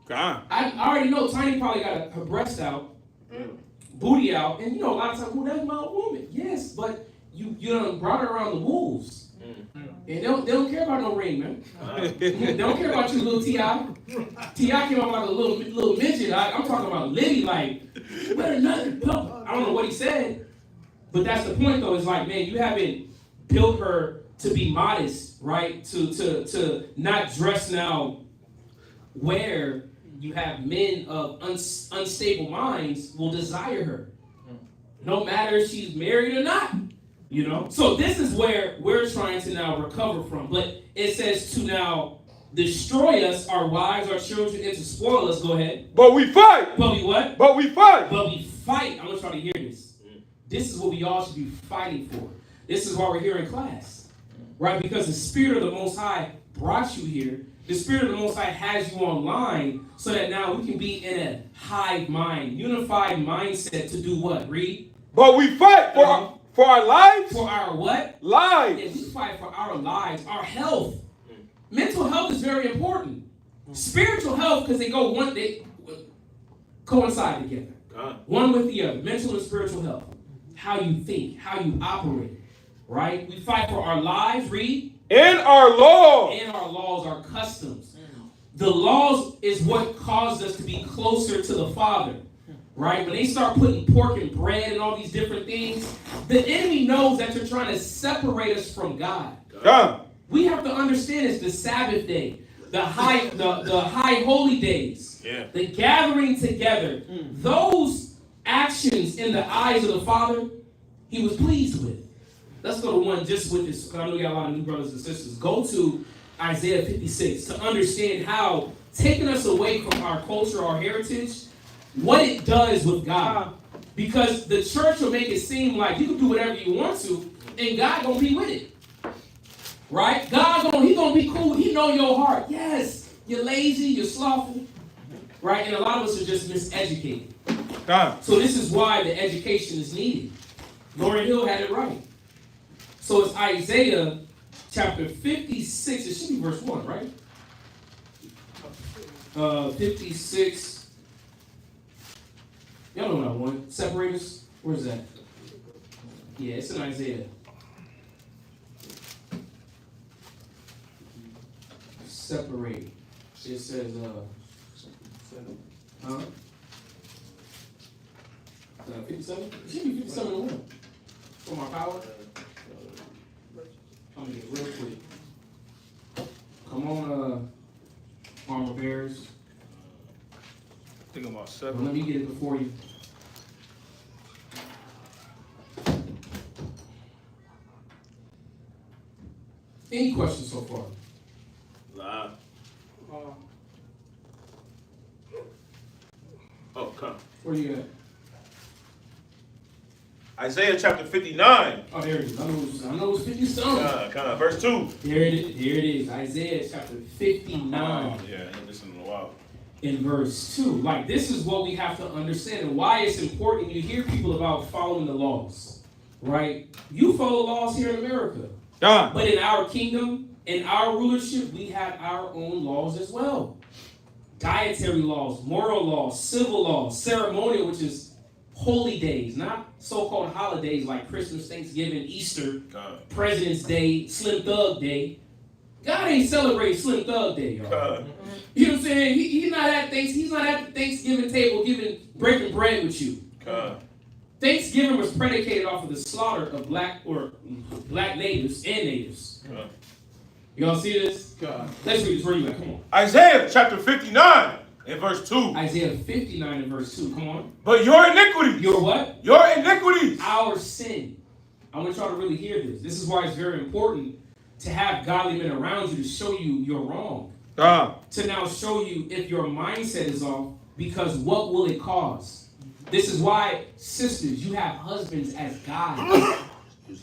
S5: God.
S1: I already know Tiny probably got her breast out, booty out, and a lot of times, well, that's my woman. Yes, but you done brought her around the wolves. And they don't care about no ring, man. They don't care about you, little T.I. T.I. came up like a little midget. I'm talking about Liddy, like, better nothing. I don't know what he said, but that's the point, though. It's like, man, you haven't built her to be modest, right? To not dress now where you have men of unstable minds will desire her, no matter if she's married or not. So this is where we're trying to now recover from. But it says to now destroy us, our wives, our children, and to spoil us. Go ahead.
S5: But we fight.
S1: But we what?
S5: But we fight.
S1: But we fight. I'm going to try to hear this. This is what we all should be fighting for. This is why we're here in class. Right? Because the Spirit of the Most High brought you here. The Spirit of the Most High has you online so that now we can be in a hive mind, unified mindset to do what? Read.
S5: But we fight for our lives?
S1: For our what?
S5: Lives.
S1: Yeah, we fight for our lives, our health. Mental health is very important. Spiritual health, because they coincide together. One with the other. Mental and spiritual health. How you think, how you operate. Right? We fight for our lives, read.
S5: And our laws.
S1: And our laws, our customs. The laws is what caused us to be closer to the Father. Right? When they start putting pork and bread and all these different things, the enemy knows that you're trying to separate us from God. We have to understand it's the Sabbath day, the high holy days, the gathering together. Those actions in the eyes of the Father, he was pleased with. Let's go to one just with this, because I know we got a lot of new brothers and sisters. Go to Isaiah 56 to understand how taking us away from our culture, our heritage, what it does with God. Because the church will make it seem like you can do whatever you want to, and God gonna be with it. Right? He gonna be cool. He know your heart. Yes, you're lazy, you're slothful. Right? And a lot of us are just miseducated. So this is why the education is needed. Lauryn Hill had it right. So it's Isaiah chapter 56. It should be verse 1, right? 56. Y'all know what I want. Separate us. Where's that? Yeah, it's in Isaiah. Separate. It says, 57? It should be 57 to 1. For my power. I'm gonna get real quick. Come on, armor bearers.
S2: Think about
S1: Well,
S2: 7.
S1: let me get it before you. Any questions so far?
S4: Live. Oh, come.
S1: Where you at?
S4: Isaiah chapter 59.
S1: Oh, there it is. I know it's 50 something.
S4: Verse 2.
S1: Here it is. Isaiah chapter 59.
S4: Yeah, I ain't listened in a while.
S1: In verse 2. Like, this is what we have to understand and why it's important. You hear people about following the laws, right? You follow laws here in America. But in our kingdom, in our rulership, we have our own laws as well. Dietary laws, moral laws, civil laws, ceremonial, which is holy days, not so-called holidays like Christmas, Thanksgiving, Easter, President's Day, Slim Thug Day. God ain't celebrating Slim Thug Day, y'all. You know what I'm saying? He's not at the Thanksgiving table breaking bread with you. Thanksgiving was predicated off of the slaughter of black natives and natives. Y'all see this? Let's read this. Where you at? Come on.
S4: Isaiah chapter 59. In verse 2.
S1: Isaiah 59 and verse 2. Come on.
S4: But your iniquities.
S1: Your what?
S4: Your iniquities.
S1: Our sin. I want y'all to really hear this. This is why it's very important to have godly men around you to show you you're wrong. To now show you if your mindset is off, because what will it cause? This is why, sisters, you have husbands as guides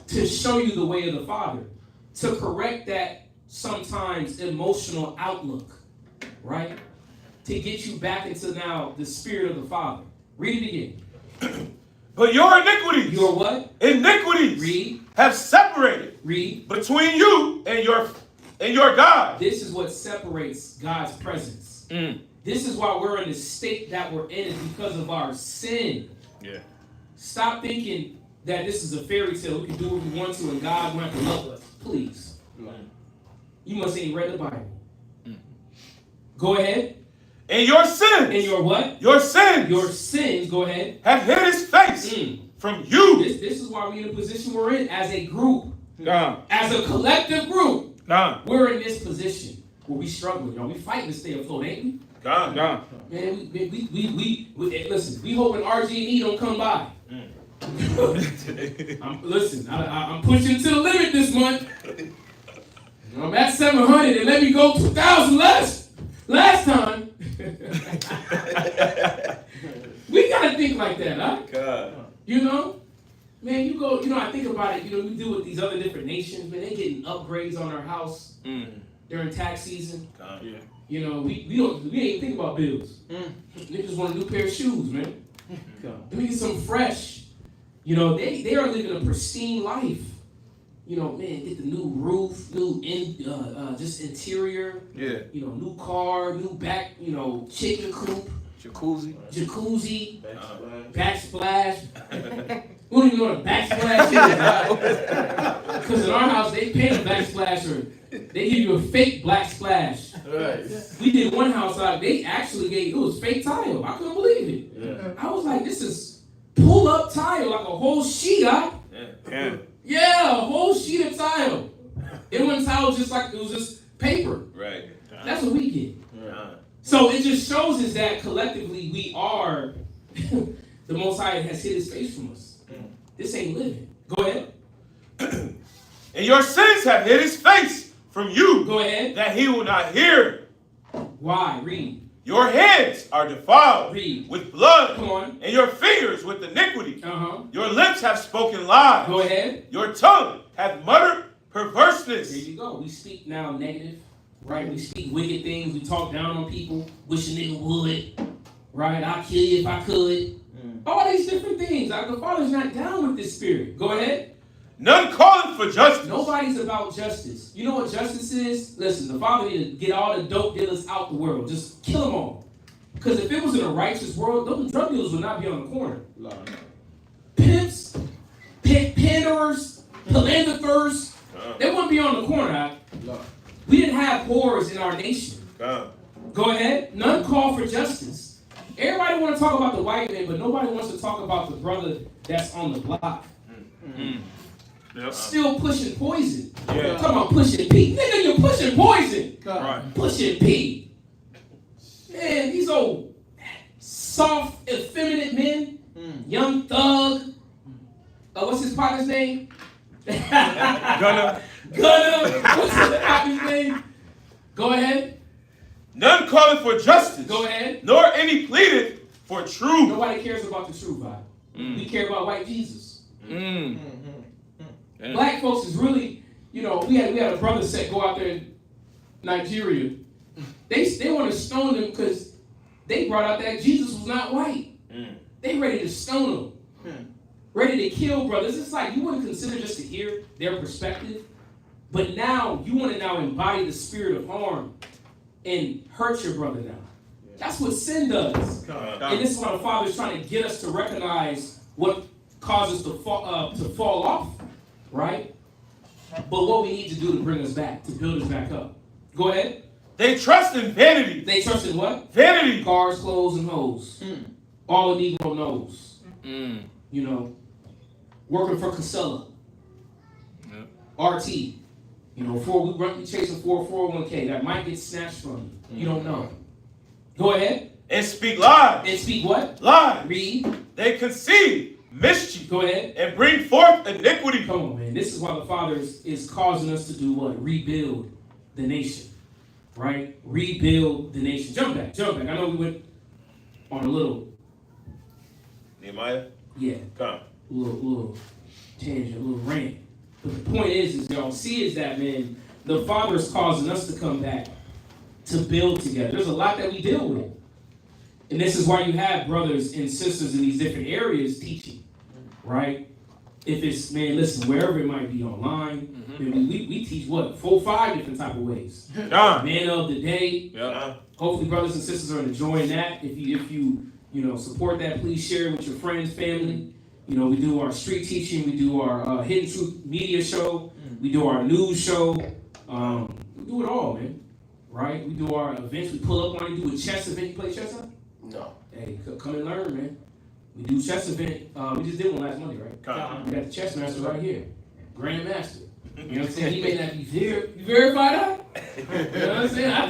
S1: to show you the way of the Father, to correct that sometimes emotional outlook, right? To get you back into now the spirit of the Father. Read it again.
S4: But your iniquities.
S1: Your what?
S4: Iniquities.
S1: Read.
S4: Have separated.
S1: Read.
S4: Between you and your God.
S1: This is what separates God's presence. This is why we're in the state that we're in, is because of our sin.
S4: Yeah.
S1: Stop thinking that this is a fairy tale. We can do what we want to and God won't have to love us. Please. You must ain't read the Bible. Go ahead.
S4: And your sins.
S1: And your what?
S4: Your sins.
S1: Your sins, go ahead.
S4: Have hid his face from you.
S1: This is why we're in the position we're in as a group. As a collective group. We're in this position where we struggling. Y'all. We fighting to stay afloat, ain't we? Man, we listen, we hoping RG&E don't come by. I'm pushing to the limit this month. I'm at 700 and let me go 2,000 last time. We gotta think like that, huh?
S4: God.
S1: You know? Man, I think about it, we deal with these other different nations, man, they getting upgrades on our house during tax season.
S4: God. Yeah.
S1: We ain't even think about bills. Niggas want a new pair of shoes, man. Let me get some fresh. They are living a pristine life. Man, get the new roof, new just interior. Yeah. New car, new back, chicken coop. Jacuzzi. Backsplash. We don't even know what a backsplash is. Because in our house, they paint a backsplash or they give you a fake black splash. Right. We did one house out, they actually it was fake tile. I couldn't believe it. Yeah. I was like, this is pull-up tile, like a whole sheet up. Yeah, a whole sheet of tile. It wasn't tile just like, it was just paper. Right. That's what we get. Yeah. So it just shows us that collectively we are, the Most High has hid his face from us. This ain't living. Go ahead.
S4: And your sins have hid his face from you.
S1: Go ahead.
S4: That he will not hear.
S1: Why? Read.
S4: Your hands are defiled.
S1: Read.
S4: With blood.
S1: Come on.
S4: And your fingers with iniquity.
S1: Uh-huh.
S4: Your lips have spoken lies.
S1: Go ahead.
S4: Your tongue hath muttered perverseness.
S1: There you go. We speak now negative. Right? We speak wicked things. We talk down on people. Wish a nigga would. Right? I'll kill you if I could. All these different things. The Father's not down with this spirit. Go ahead.
S4: None calling for justice.
S1: Nobody's about justice. You know what justice is? Listen, the Father need to get all the dope dealers out the world. Just kill them all. Because if it was in a righteous world, those drug dealers would not be on the corner. Pimps, panderers, philanthropers, they wouldn't be on the corner. We didn't have whores in our nation. Go ahead. None call for justice. Everybody want to talk about the white man, but nobody wants to talk about the brother that's on the block. Yep. Still pushing poison. Yeah. Talking about pushing P. Nigga, you're pushing poison. Right. Pushing P. Man, these old soft, effeminate men. Young Thug. What's his partner's name? Gunner. What's his partner's name? Go ahead.
S4: None calling for justice.
S1: Go ahead.
S4: Nor any pleaded for truth.
S1: Nobody cares about the truth, Bible. We care about white Jesus. Black folks is really, we had a brother set go out there in Nigeria. They want to stone them because they brought out that Jesus was not white. They ready to stone him. Ready to kill brothers. It's like you wouldn't consider just to hear their perspective. But now you want to now embody the spirit of harm and hurt your brother now. That's what sin does. And this is why the Father is trying to get us to recognize what causes to fall off, right? But what we need to do to bring us back, to build us back up. Go ahead.
S4: They trust in vanity.
S1: They trust in what?
S4: Vanity.
S1: Cars, clothes, and hoes. All a Negro knows. Working for Casella. RT. We chasing for a 401k that might get snatched from you. You don't know. Go ahead.
S4: And speak lies.
S1: And speak what?
S4: Lies.
S1: Read.
S4: They conceive mischief.
S1: Go ahead.
S4: And bring forth iniquity.
S1: Come on, man. This is why the Father is causing us to do what? Rebuild the nation. Right? Rebuild the nation. Jump back. I know we went on a little.
S4: Nehemiah?
S1: Yeah.
S4: Come.
S1: Little tangent, a little rant. But the point is y'all see is that, man, the Father is causing us to come back to build together. There's a lot that we deal with. And this is why you have brothers and sisters in these different areas teaching, right? If it's, man, listen, wherever it might be online, we teach what? 4-5 different type of ways. Man of the day.
S4: Yeah.
S1: Hopefully brothers and sisters are enjoying that. If you support that, please share it with your friends, family. You know, we do our street teaching, we do our Hidden Truth media show, we do our news show. We do it all, man. Right? We do our events, we pull up on you, do a chess event. You play chess, huh?
S6: No.
S1: Hey, come and learn, man. We do chess event. We just did one last Monday, right? We got the chess master right here, Grand Master. You know what I'm saying? He may not be you verified out. You know what I'm saying? I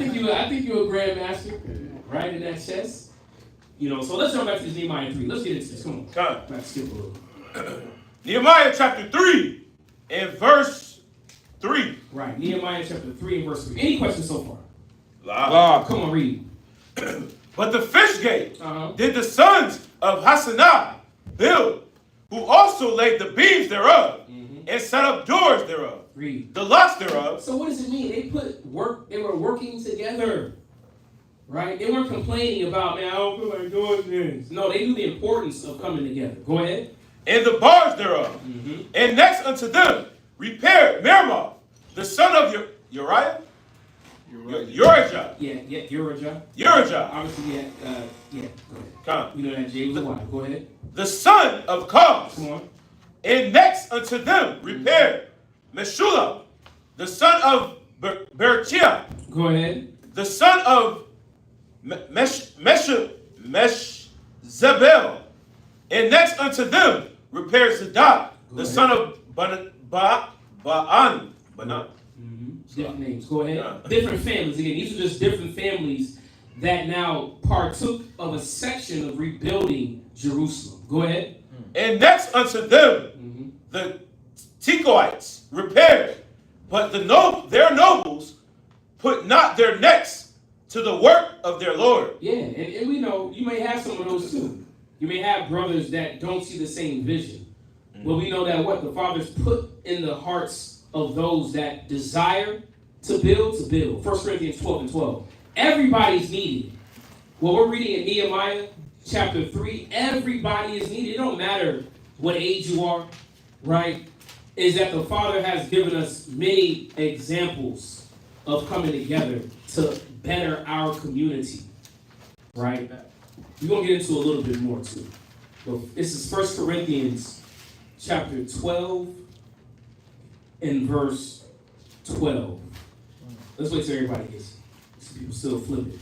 S1: think you're a Grand Master, right, in that chess. You know, so let's jump back to this Nehemiah 3. Let's get into this. Come on. Let's skip a little.
S4: Nehemiah chapter 3 and verse 3.
S1: Right. Nehemiah chapter 3 and verse 3. Any questions so far?
S4: Come
S1: on, read.
S4: But the fish gate did the sons of Hassanah build, who also laid the beams thereof, and set up doors thereof.
S1: Read.
S4: The locks thereof.
S1: So what does it mean? They were working together. Right? They weren't complaining about, man, I don't feel like doing this. No, they knew the importance of coming together. Go ahead.
S4: And the bars thereof. And next unto them repaired Meremoth, the son of Uriah. Urijah.
S1: Yeah, Urijah. Obviously, yeah. Go ahead.
S4: Come.
S1: You know that Jay was a wife. Go ahead.
S4: The son of Cos.
S1: Come on.
S4: And next unto them repaired Meshullam, the son of Berechiah.
S1: Go ahead.
S4: The son of Meshzabel. And next unto them repaired Zadok, the son of Ba'an.
S1: Different names. Go ahead. Different families. Again, these are just different families that now partook of a section of rebuilding Jerusalem. Go ahead.
S4: And next unto them the Tekoites repaired, but their nobles put not their necks to the work of their Lord.
S1: Yeah, and we know you may have some of those too. You may have brothers that don't see the same vision. But we know that what the Father's put in the hearts of those that desire to build. 1 Corinthians 12 and 12. Everybody's needed. What we're reading in Nehemiah chapter 3, everybody is needed. It don't matter what age you are, right? Is that the Father has given us many examples of coming together to better our community, right? We're going to get into a little bit more too. But this is 1 Corinthians chapter 12 and verse 12. Let's wait till everybody gets it. Some people still flip it.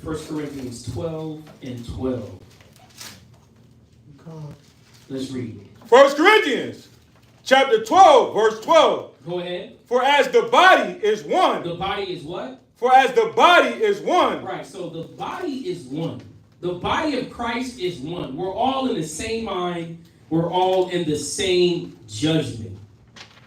S1: 1 Corinthians 12 and 12. Let's read.
S5: 1 Corinthians chapter 12, verse 12.
S1: Go ahead.
S5: For as the body is one.
S1: The body is what?
S5: For as the body is one.
S1: Right, so the body is one. The body of Christ is one. We're all in the same mind. We're all in the same judgment.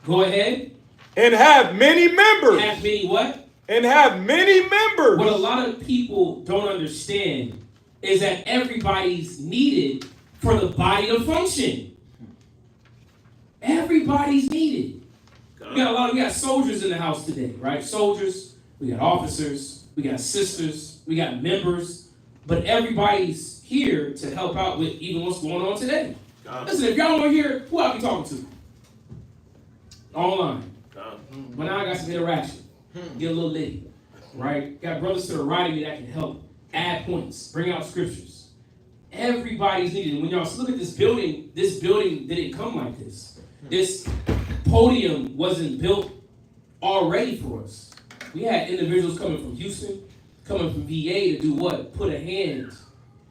S1: Go ahead.
S5: And have many members.
S1: Have many what?
S5: And have many members.
S1: What a lot of people don't understand is that everybody's needed for the body to function. Everybody's needed. We got soldiers in the house today, right? Soldiers, we got officers, we got sisters, we got members, but everybody's here to help out with even what's going on today. Listen, if y'all weren't here, who I'll be talking to? Online. But now I got some interaction. Get a little litty, right? Got brothers to the right of me that can help add points, bring out scriptures. Everybody's needed. And when y'all look at this building didn't come like this. This podium wasn't built already for us. We had individuals coming from Houston, coming from VA to do what? Put a hand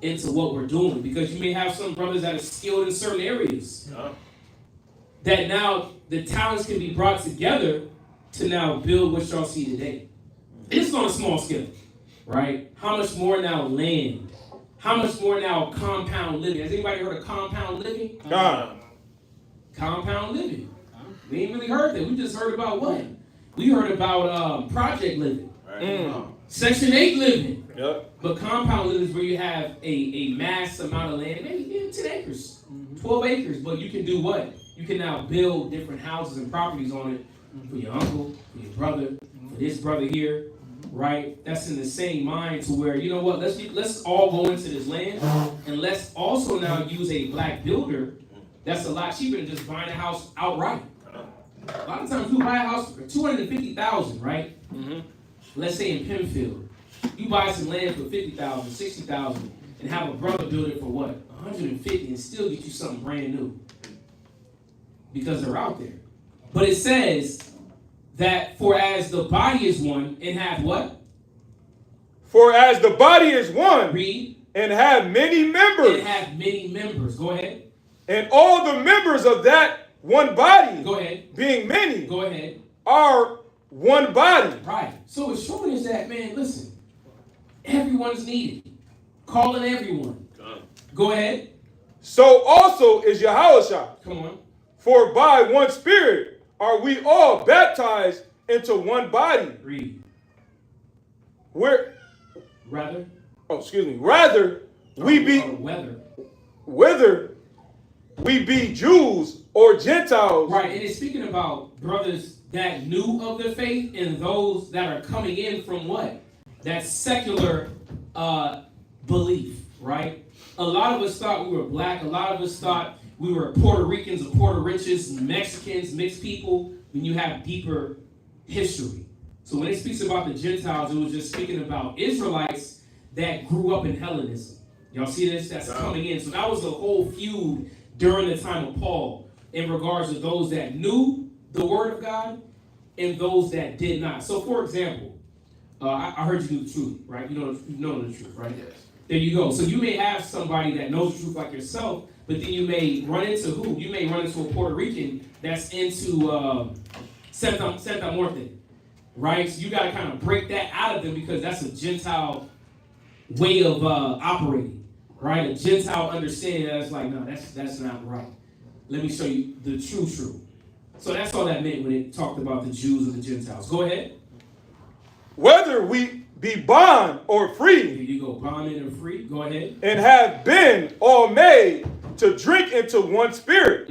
S1: into what we're doing. Because you may have some brothers that are skilled in certain areas. That now the talents can be brought together to now build what y'all see today. This is on a small scale. right? How much more now land? How much more now compound living? Has anybody heard of compound living? Compound living. We ain't really heard that. We just heard about what? We heard about project living. Section 8 living.
S5: Yep.
S1: But compound living is where you have a mass amount of land, maybe 10 acres, 12 acres, but you can do what? You can now build different houses and properties on it for your uncle, for your brother, for this brother here, right? That's in the same mind to where, you know what, let's all go into this land, and let's also now use a black builder. That's a lot cheaper than just buying a house outright. A lot of times you buy a house for $250,000, right? Let's say in Penfield. You buy some land for $50,000, $60,000, and have a brother build it for what? $150,000 and still get you something brand new. Because they're out there. But it says that for as the body is one and hath what?
S5: For as the body is one.
S1: Read.
S5: And have many members.
S1: And have many members. Go ahead.
S5: And all the members of that one body.
S1: Go ahead.
S5: Being many.
S1: Go ahead.
S5: Are one body.
S1: Right. So it's showing us that, man, listen. Everyone's needed. Calling everyone. Go ahead.
S5: So also is Yahushua.
S1: Come on.
S5: For by one Spirit are we all baptized into one body.
S1: Read.
S5: Rather, we be whether we be Jews or Gentiles.
S1: Right, and it's speaking about brothers that knew of the faith and those that are coming in from what? That secular belief, right? A lot of us thought we were black. A lot of us thought we were Puerto Ricans or Puerto Riches, Mexicans, mixed people, when you have deeper history. So when it speaks about the Gentiles, it was just speaking about Israelites that grew up in Hellenism. Y'all see this? That's coming in. So that was the whole feud during the time of Paul in regards to those that knew the word of God and those that did not. So for example, I heard you knew the truth, right? You know the truth, right? Yes. There you go. So you may have somebody that knows the truth like yourself, but then you may run into who? You may run into a Puerto Rican that's into Santa Muerte, right? So you got to kind of break that out of them because that's a Gentile way of operating, right? A Gentile understanding that's like, no, that's not right. Let me show you the true truth. So that's all that meant when it talked about the Jews and the Gentiles. Go ahead.
S5: Whether we be bond or free.
S1: Here you go, bond and free. Go ahead.
S5: And have been all made to drink into one spirit.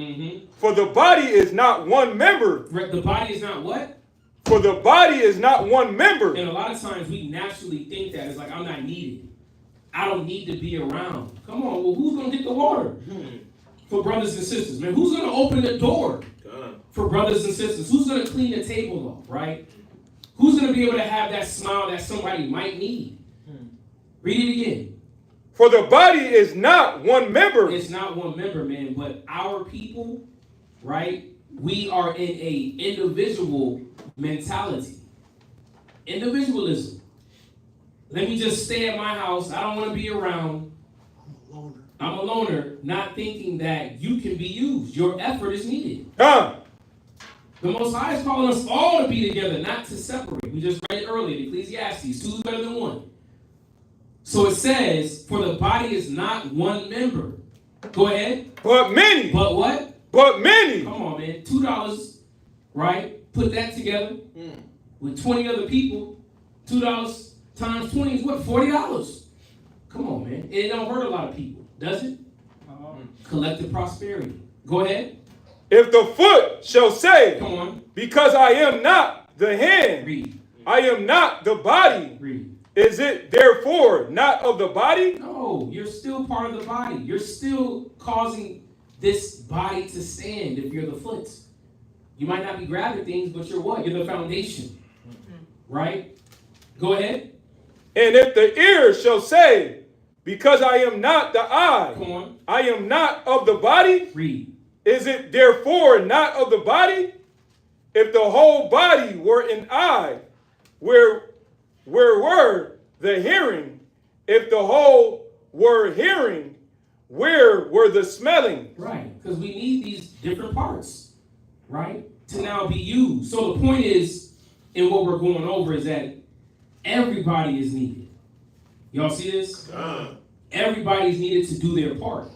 S5: For the body is not one member.
S1: The body is not what?
S5: For the body is not one member.
S1: And a lot of times we naturally think that it's like, I'm not needed. I don't need to be around. Come on, well, who's going to get the water? For brothers and sisters, man. Who's going to open the door for brothers and sisters? Who's going to clean the table off, right? Who's going to be able to have that smile that somebody might need? Read it again.
S5: For the body is not one member.
S1: It's not one member, man, but our people, right? We are in a individual mentality. Individualism. Let me just stay at my house. I don't want to be around. I'm a loner, not thinking that you can be used. Your effort is needed. The Most High is calling us all to be together, not to separate. We just read it earlier in Ecclesiastes. 2 is better than 1. So it says, for the body is not one member. Go ahead.
S5: But many.
S1: But what?
S5: But many.
S1: Come on, man. $2, right? Put that together with 20 other people. $2 times 20 is what? $40. Come on, man. It don't hurt a lot of people, does it? Collective prosperity. Go ahead.
S5: If the foot shall say,
S1: come on,
S5: because I am not the hand,
S1: read.
S5: I am not the body,
S1: read.
S5: Is it therefore not of the body?
S1: No, you're still part of the body. You're still causing this body to stand if you're the foot. You might not be grabbing things, but you're what? You're the foundation. Right? Go ahead.
S5: And if the ear shall say, because I am not the eye,
S1: come on,
S5: I am not of the body,
S1: read.
S5: Is it therefore not of the body? If the whole body were an eye, where were the hearing? If the whole were hearing, where were the smelling?
S1: Right, because we need these different parts, right, to now be used. So the point is, in what we're going over is that everybody is needed. Y'all see this? Everybody's needed to do their part.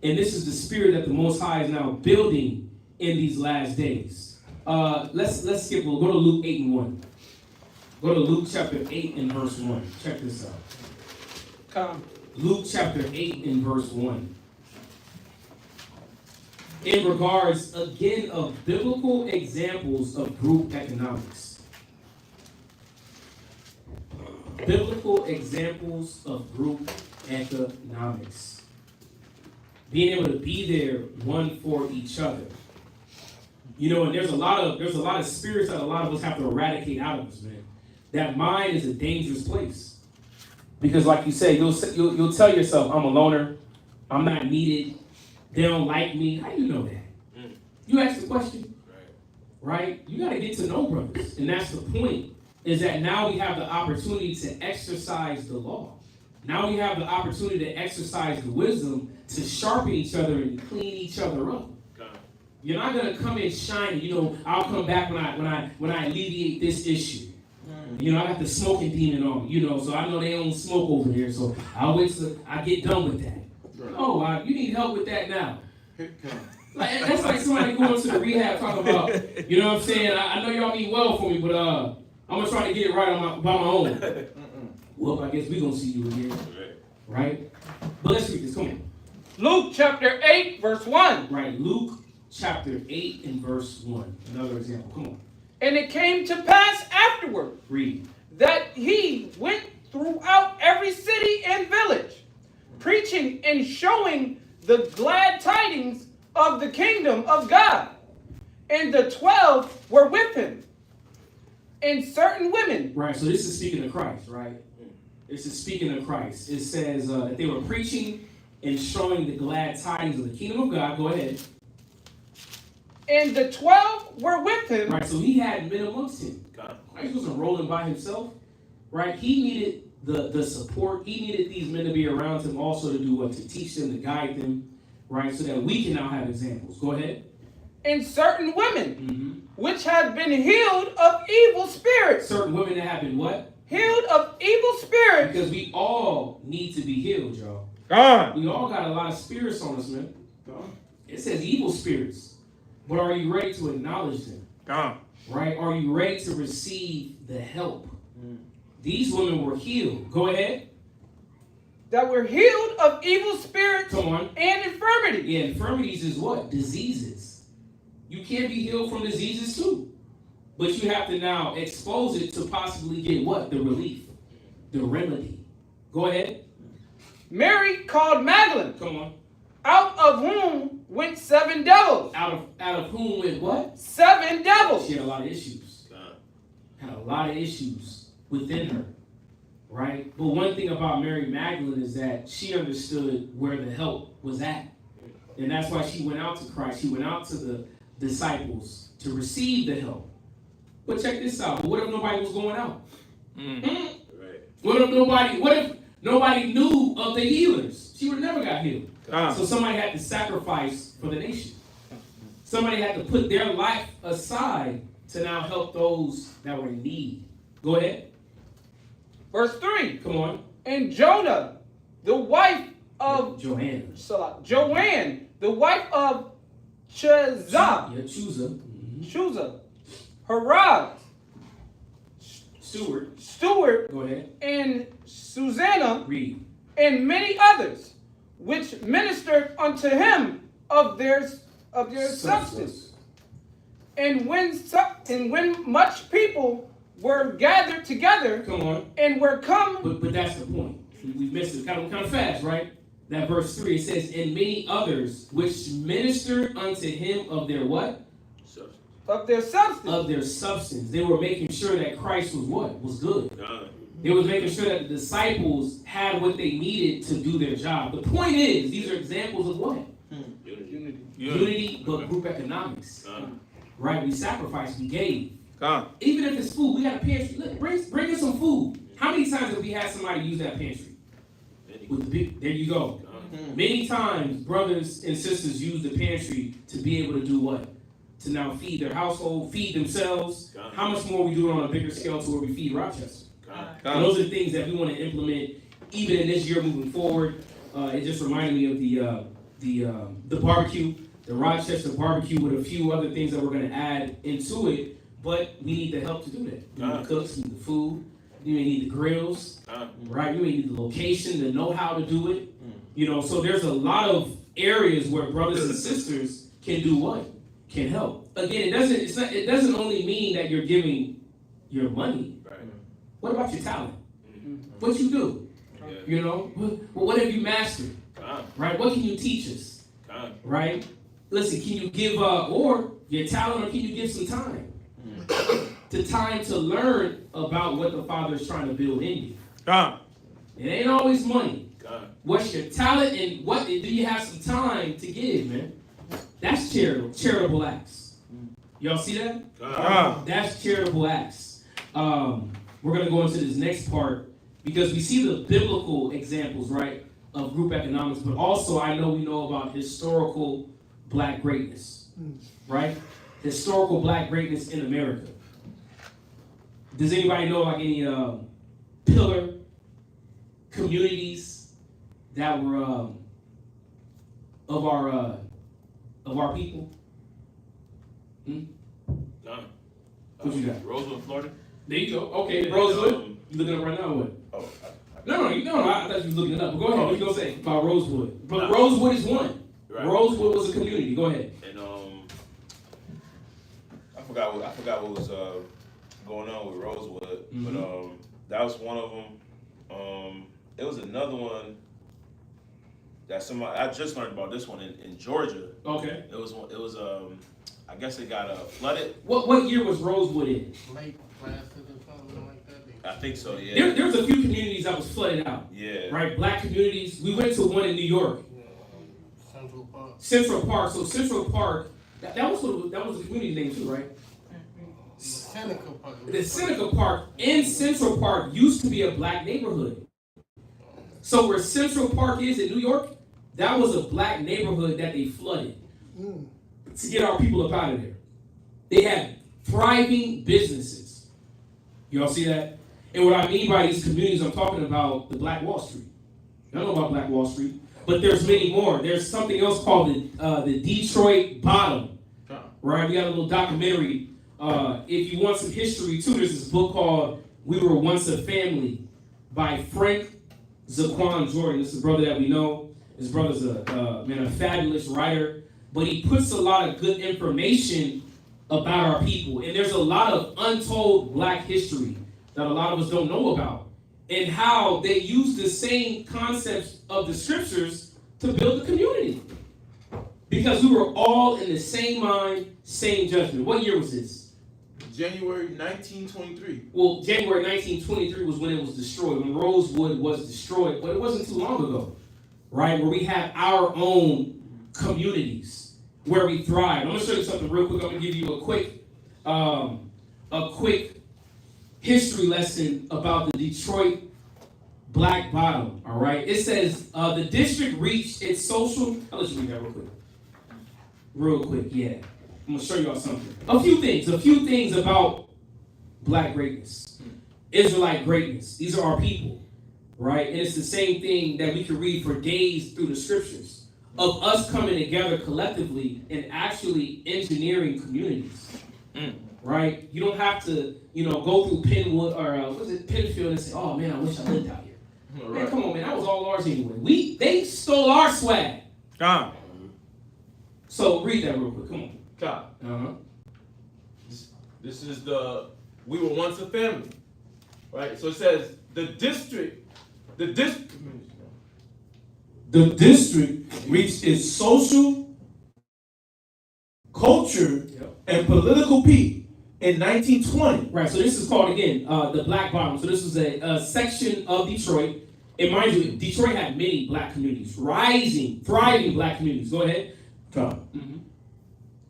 S1: And this is the spirit that the Most High is now building in these last days. Let's skip. We'll go to Luke 8 and 1. Go to Luke chapter 8 and verse 1. Check this out.
S3: Come.
S1: Luke chapter 8 and verse 1. In regards, again, of biblical examples of group economics. Biblical examples of group economics. Being able to be there one for each other. You know, and there's a lot of spirits that a lot of us have to eradicate out of us, man. That mind is a dangerous place. Because like you said, you'll tell yourself, I'm a loner, I'm not needed, they don't like me. How do you know that? You ask the question, right? You got to get to know brothers. And that's the point, is that now we have the opportunity to exercise the law. Now we have the opportunity to exercise the wisdom to sharpen each other and clean each other up. You're not going to come in shining. You know, I'll come back when I alleviate this issue. You know, I got the smoking demon on me, you know, so I know they don't smoke over there, so I'll wait till I get done with that. Right. Oh, you need help with that now. That's like somebody going to the rehab talking about, you know what I'm saying, I know y'all mean well for me, but I'm going to try to get it right by my own. Well, I guess we're going to see you again, right? But let's read this, come on.
S3: Luke chapter 8, verse 1.
S1: Right, Luke chapter 8 and verse 1. Another example, come on.
S3: And it came to pass afterward
S1: Read.
S3: that he went throughout every city and village, preaching and showing the glad tidings of the kingdom of God. And the 12 were with him, and certain women.
S1: Right, so this is speaking of Christ, right? This is speaking of Christ. It says that they were preaching and showing the glad tidings of the kingdom of God. Go ahead.
S3: And the 12 were with him.
S1: Right, so he had men amongst him. He wasn't rolling by himself, right? He needed the support. He needed these men to be around him also to do what? To teach them, to guide them, right? So that we can now have examples. Go ahead.
S3: And certain women, which had been healed of evil spirits.
S1: Certain women that have been what?
S3: Healed of evil spirits.
S1: Because we all need to be healed, y'all. We all got a lot of spirits on us, man. It says evil spirits. But are you ready to acknowledge them? Right? Are you ready to receive the help? These women were healed. Go ahead.
S3: That were healed of evil spirits.
S1: Come on.
S3: And infirmities.
S1: Yeah, infirmities is what? Diseases. You can be healed from diseases too. But you have to now expose it to possibly get what? The relief. The remedy. Go ahead.
S3: Mary called Magdalene.
S1: Come on.
S3: Out of whom went 7 devils.
S1: Out of whom went what?
S3: 7 devils.
S1: She had a lot of issues. Had a lot of issues within her. Right? But one thing about Mary Magdalene is that she understood where the help was at. And that's why she went out to Christ. She went out to the disciples to receive the help. But check this out. What if nobody was going out? What if nobody knew of the healers? She would never got healed. So somebody had to sacrifice for the nation. Somebody had to put their life aside to now help those that were in need. Go ahead.
S3: Verse 3.
S1: Come on.
S3: And Jonah, the wife of
S1: Joanne,
S3: the wife of Chuza, Herod, Stewart,
S1: go ahead.
S3: And Susanna,
S1: Read.
S3: And many others, which ministered unto him of their substance. And when much people were gathered together,
S1: come on,
S3: and were come.
S1: But that's the point. We missed it kind of fast, right? That verse 3, it says, and many others which ministered unto him of their what?
S3: Of their substance.
S1: Of their substance. They were making sure that Christ was what? Was good. They was making sure that the disciples had what they needed to do their job. The point is, these are examples of what? Unity, but group economics. Right? We sacrificed, we gave. Even if it's food, we got a pantry. Look, bring in some food. How many times have we had somebody use that pantry? There you go. Many times, brothers and sisters use the pantry to be able to do what? To now feed their household, feed themselves. How much more we do it on a bigger scale to where we feed Rochester? And those are the things that we want to implement even in this year moving forward. It just reminded me of the barbecue, the Rochester barbecue, with a few other things that we're going to add into it. But we need the help to do that. We need the cooks, we need the food. You may need the grills, right? You may need the location, the know-how to do it. You know, so there's a lot of areas where brothers and sisters can do what? Can help. Again, it doesn't only mean that you're giving your money. Right. What about your talent? What you do? Yeah. You know, what have you mastered? Right? What can you teach us? Right? Listen, can you give or your talent, or can you give some time? Time to learn about what the Father is trying to build in you. It ain't always money. What's your talent, and what do you have some time to give, man? That's charitable acts. Y'all see that? That's charitable acts. We're going to go into this next part because we see the biblical examples, right, of group economics, but also I know we know about historical black greatness, right? Historical black greatness in America. Does anybody know like any pillar communities that were of our people?
S4: No.
S1: What you got?
S4: Rosewood, Florida.
S1: There you go. Okay, Rosewood. You looking up right now? Or what?
S4: Oh.
S1: No. I thought you were looking it up. But go ahead. What you gonna say about Rosewood? But Rosewood is one. Right. Rosewood was a community. Go ahead.
S4: And I forgot what was going on with Rosewood, but that was one of them. There was another one that I just learned about this one in Georgia.
S1: Okay.
S4: It was I guess it got flooded.
S1: What year was Rosewood in?
S8: Late Placid or something like that.
S4: I think so. Yeah.
S1: There's a few communities that was flooded out.
S4: Yeah.
S1: Right. Black communities. We went to one in New York.
S8: Central Park.
S1: Central Park. So Central Park. That was the community name too, right?
S8: Seneca Park.
S1: The Seneca Park in Central Park used to be a black neighborhood. So where Central Park is in New York, that was a black neighborhood that they flooded to get our people up out of there. They had thriving businesses. Y'all see that? And what I mean by these communities, I'm talking about the Black Wall Street. Y'all know about Black Wall Street, but there's many more. There's something else called the Detroit Bottom. Right? We got a little documentary. If you want some history too, there's this book called We Were Once a Family by Frank Zaquan Jordan. This is a brother that we know. His brother's a fabulous writer, but he puts a lot of good information about our people. And there's a lot of untold black history that a lot of us don't know about, and how they use the same concepts of the scriptures to build a community. Because we were all in the same mind, same judgment. What year was this?
S6: January 1923.
S1: Well, January 1923 was when it was destroyed, when Rosewood was destroyed, but it wasn't too long ago, right? Where we have our own communities where we thrive. I'm gonna show you something real quick. I'm gonna give you a quick history lesson about the Detroit Black Bottom. All right, it says the district reached its social. I'll let you read that real quick. Yeah. I'm gonna show y'all something. A few things about black greatness, Israelite greatness. These are our people, right? And it's the same thing that we can read for days through the scriptures of us coming together collectively and actually engineering communities, right? You don't have to, go through Penwood or Penfield and say, "Oh man, I wish I lived out here." Man, come on, man, that was all ours anyway. They stole our swag. So read that real quick. Come on.
S6: This is we were once a family, right? So it says the district reached its social, culture, and political peak in 1920.
S1: Right. So this is called again the Black Bottom. So this was a section of Detroit. And mind you, Detroit had many black communities, thriving black communities. Go ahead.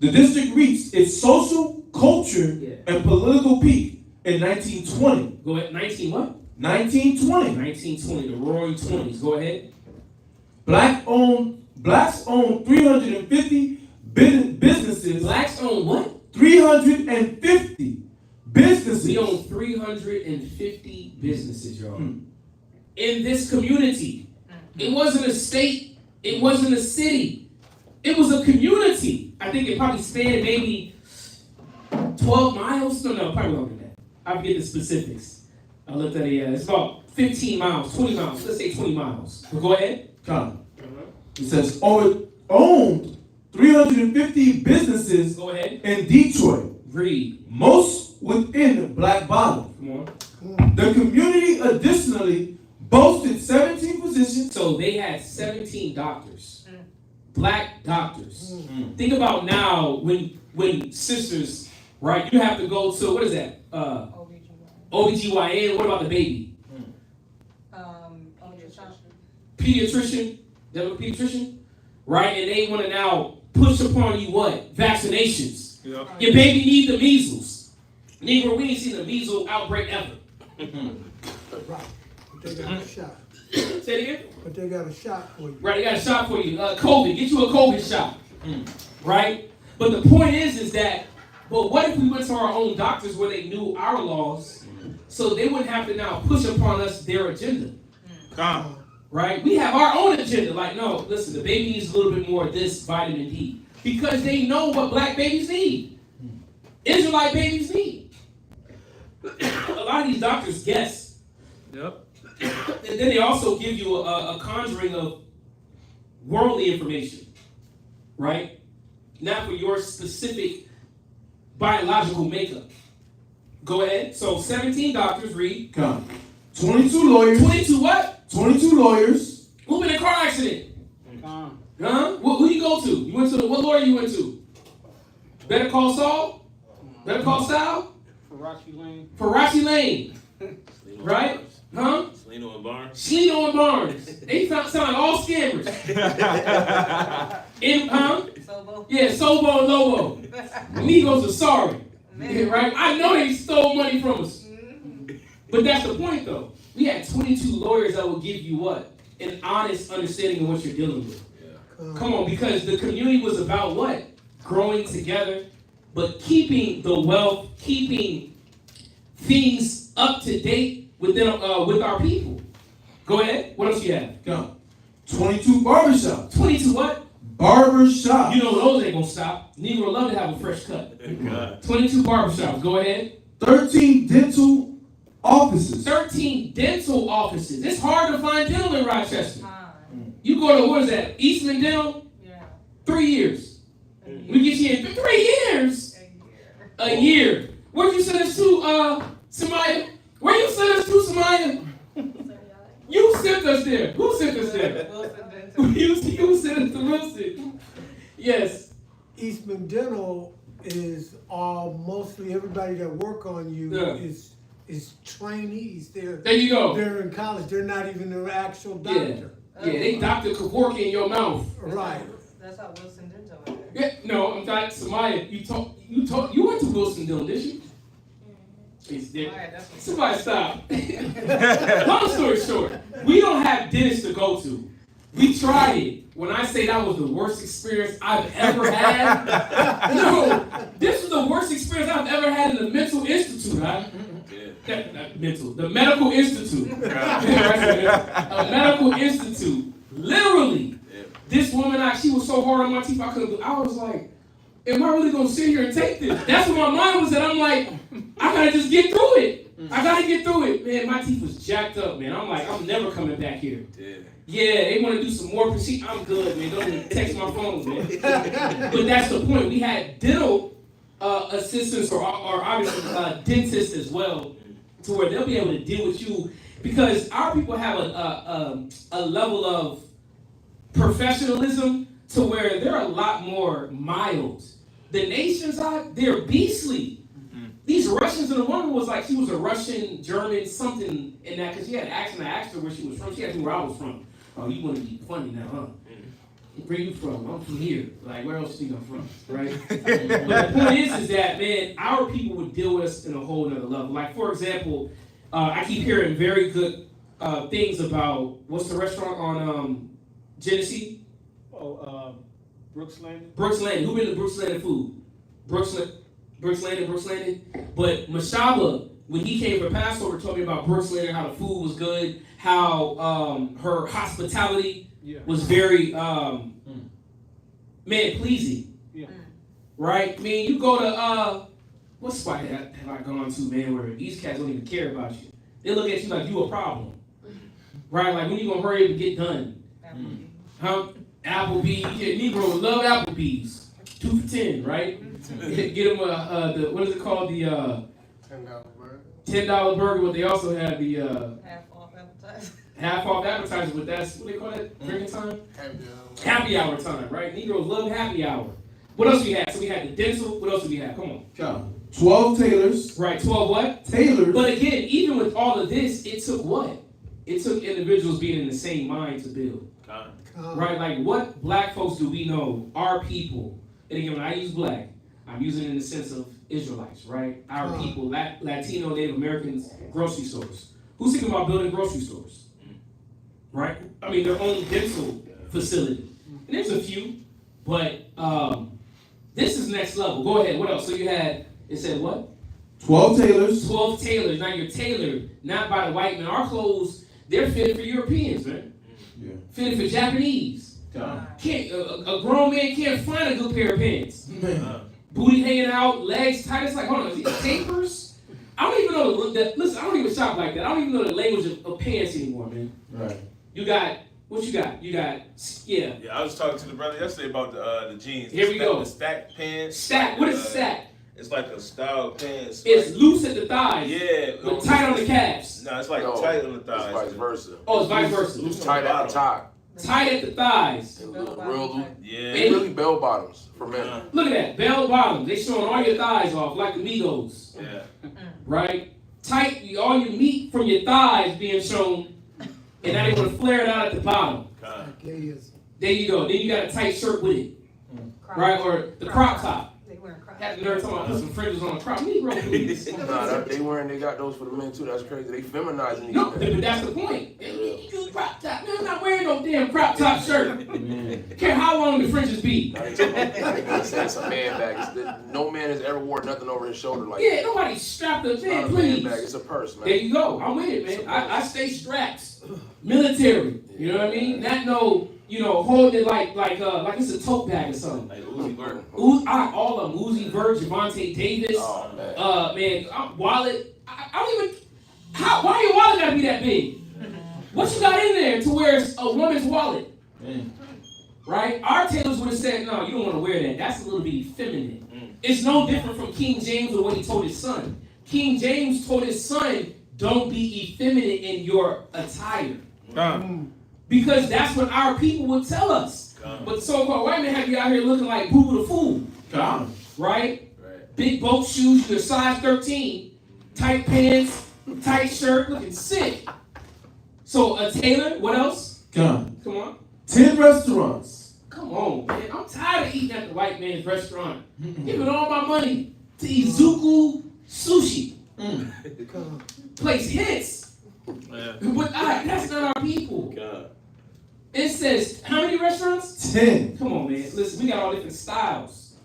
S6: The district reached its social, culture, and political peak in 1920.
S1: Go ahead. 19 what?
S6: 1920.
S1: 1920, the roaring 20s. Go ahead.
S6: Blacks own 350 businesses.
S1: Blacks own what?
S6: 350 businesses.
S1: We own 350 businesses, y'all. in this community. It wasn't a state. It wasn't a city. It was a community. I think it probably spanned maybe 12 miles. No, probably longer than that. I forget the specifics. I looked at it. It's about 15 miles, 20 miles. Let's say 20 miles. But go ahead.
S6: Come. It says, owned 350 businesses
S1: Go ahead.
S6: in Detroit,
S1: Read.
S6: most within Black Bottom.
S1: Come on.
S6: The community additionally boasted 17 physicians.
S1: So they had 17 doctors. Black doctors. Think about now when sisters, right, you have to go to, what is that? OBGYN. What about the baby? Pediatrician. That was a pediatrician? Right? And they want to now push upon you what? Vaccinations.
S2: Yep.
S1: Your baby need the measles. Negro, we ain't seen a measles outbreak ever.
S7: Right. But they got a shot.
S1: Say it again?
S7: But they got a shot for you.
S1: Right, they got a shot for you. COVID, get you a COVID shot. Right? But the point is that, but what if we went to our own doctors where they knew our laws, so they wouldn't have to now push upon us their agenda?
S2: Come.
S1: Right? We have our own agenda. Like, no, listen, the baby needs a little bit more of this vitamin D. Because they know what black babies need. Israelite babies need. A lot of these doctors guess.
S2: Yep.
S1: And then they also give you a conjuring of worldly information. Right? Not for your specific biological makeup. Go ahead. So 17 doctors, read.
S6: Come. 22 lawyers.
S1: 22 what?
S6: 22 lawyers.
S1: Who been in a car accident? Huh? Who you go to? You went to what lawyer you went to? Better Call Saul? Better Call Saul? Farashi Lane. Right? Huh?
S4: Seleno and Barnes.
S1: Seleno and Barnes. They sound like all scammers. Huh?
S10: S.O.W.
S1: Yeah, S.O.W. and Lobo. Amigos are sorry. Right? I know they stole money from us. But that's the point though. We had 22 lawyers that will give you what? An honest understanding of what you're dealing with. Come on, because the community was about what? Growing together, but keeping the wealth, keeping things up to date with our people. Go ahead. What else you have?
S6: Come. 22 barbershops.
S1: 22 what?
S6: Barbershops.
S1: You know those ain't gonna stop. Negro love to have a fresh cut. 22 barbershops. Go ahead.
S6: 13 dental offices.
S1: 13 dental offices. It's hard to find dental in Rochester. You go to, what is that, Eastman Dental?
S10: Yeah.
S1: 3 years. We get you in 3 years. A year. Where'd you send us to, Samaya? Where you sent us to, Samaya? You sent us there. Who sent us there? You sent us to Wilson. Yes.
S7: Eastman Dental is mostly everybody that work on you is trainees.
S1: There you go.
S7: They're in college. They're not even an actual doctor.
S1: Yeah, they Dr. Kavorka in your mouth.
S7: Right.
S10: That's how Wilson Dental is.
S1: Yeah, no, I'm not. Samaya, you went to Wilson Dental, didn't you? Somebody stop. Long story short, we don't have dentists to go to. We tried it. When I say that was the worst experience I've ever had, no, this was the worst experience I've ever had in the mental institute, right? The medical institute. A medical institute. Literally. This woman, she was so hard on my teeth, I was like, am I really gonna sit here and take this? That's where my mind was at. I'm like, I gotta just get through it. I gotta get through it. Man, my teeth was jacked up, man. I'm like, I'm never coming back here. Yeah, they want to do some more procedures. I'm good, man. Don't even text my phone, man. But that's the point. We had dental assistants or obviously dentists as well, to where they'll be able to deal with you, because our people have a level of professionalism to where they're a lot more mild. The nations they're beastly. These Russians, and the woman was like, she was a Russian, German, something in that, because she had an accent. I asked her where she was from. She asked me where I was from. Oh, you want to be funny now, huh? Where you from? I'm from here. Like, where else do you think I'm from, right? But the point is that, man, our people would deal with us in a whole nother level. Like, for example, I keep hearing very good things about, what's the restaurant on Genesee?
S3: Brooks Landing.
S1: Brooks Landing. Who been to Brooks Landing food? Brooks Landing. Brooks Landing. But Mashaba, when he came for Passover, told me about Brooks Landing, how the food was good, how her hospitality was very man pleasing.
S3: Yeah.
S1: Right? I mean, you go to what spot have I gone to, man, where these cats don't even care about you. They look at you like you a problem. Right? Like, when you gonna hurry up and get done? Huh? Applebee's. Yeah, Negroes love Applebee's. 2 for $10, right? Get them what is it called? The
S8: $10 burger.
S1: $10 burger, but they also have the
S10: Half off advertising.
S1: half off advertising, but that's what they call it? Drinking time?
S8: Happy hour.
S1: Happy hour time, right? Negroes love happy hour. What else we had? So we had the dental. What else do we have? Come on.
S6: 12 tailors.
S1: Right, 12 what?
S6: Tailors.
S1: But again, even with all of this, it took what? It took individuals being in the same mind to build. Right? Like, what black folks do we know? Our people. And again, when I use black, I'm using it in the sense of Israelites, right? Our people, Latino, Native Americans, grocery stores. Who's thinking about building grocery stores? Right? I mean, their own dental facility. And there's a few, but this is next level. Go ahead. What else? So you had, it said what?
S6: 12 tailors.
S1: 12 tailors. Now you're tailored not by the white man. Our clothes, they're fitted for Europeans, man.
S6: Yeah.
S1: Fitted for Japanese. Can't a grown man can't find a good pair of pants. Booty hanging out, legs tight. It's like, hold on, is these tapers? I don't even know listen, I don't even shop like that. I don't even know the language of pants anymore, man.
S6: Right.
S1: You got, what you got? You got, yeah.
S4: Yeah, I was talking to the brother yesterday about the jeans.
S1: Here we go.
S4: The stack pants.
S1: Stack, what is stack?
S4: It's like a style pants.
S1: It's loose at the thighs.
S4: Yeah.
S1: But tight on the calves.
S4: No, it's like tight on the thighs.
S9: It's vice versa.
S1: Oh, it's vice versa.
S9: It's tight at the top.
S1: Tight at the thighs.
S9: Real,
S4: yeah.
S9: they really bell bottoms for men.
S1: Look at that, bell bottoms. They showing all your thighs off like the Migos.
S4: Yeah.
S1: Right? Tight, all your meat from your thighs being shown, and now they want to flare it out at the bottom. There you go. Then you got a tight shirt with it. Right? Or the crop top.
S10: They wearing crop.
S1: Had the nerve talking about put some fringes on a crop. Negro, please.
S9: They got those for the men too. That's crazy. They feminizing these
S1: No,
S9: men.
S1: but that's the point. You crop top. Man, I'm not wearing no damn crop top shirt. Care how long the fringes be.
S9: Now they talking about it's a man bag. No man has ever worn nothing over his shoulder like
S1: Yeah, nobody strapped up.
S9: It's not
S1: Man,
S9: a
S1: please.
S9: man bag. It's a purse, man.
S1: There you go. I'm with it, man. I stay strapped. Military. You know what I mean? Not no, holding it like it's a tote bag or something.
S4: Like Uzi Vert.
S1: All of them. Uzi Vert, Javante Davis.
S9: Oh, man.
S1: Wallet. I don't even. Why your wallet gotta be that big? What you got in there to where it's a woman's wallet? Right? Our tailors would have said, no, you don't want to wear that. That's a little bit effeminate. It's no different from King James or what he told his son. King James told his son, don't be effeminate in your attire. Because that's what our people would tell us. But so-called white men have you out here looking like Boo the Fool. Right? Big boat shoes, your size 13. Tight pants, tight shirt, looking sick. So a tailor, what else? Come on.
S6: 10 restaurants.
S1: Come on, man. I'm tired of eating at the white man's restaurant. Giving all my money to Izuku Sushi. Place hits. But that's not our people. It says, how many restaurants?
S6: 10.
S1: Come on, man. Listen, we got all different styles.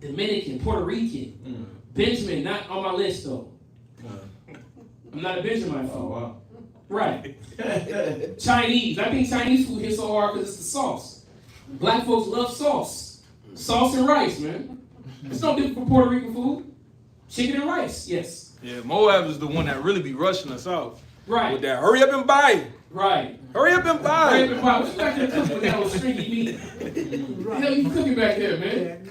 S1: Dominican, Puerto Rican. Benjamin, not on my list, though. I'm not a Benjamin fan.
S6: Oh, wow.
S1: Right. Chinese. I think Chinese food hits so hard because it's the sauce. Black folks love sauce. Sauce and rice, man. It's no different from Puerto Rican food. Chicken and rice, yes.
S5: Yeah, Moab is the one that really be rushing us out.
S1: Right.
S5: With that, hurry up and buy it.
S1: Right.
S5: Hurry up and buy it.
S1: What you back there cooking with that old stringy meat? What the hell you cooking back there, man?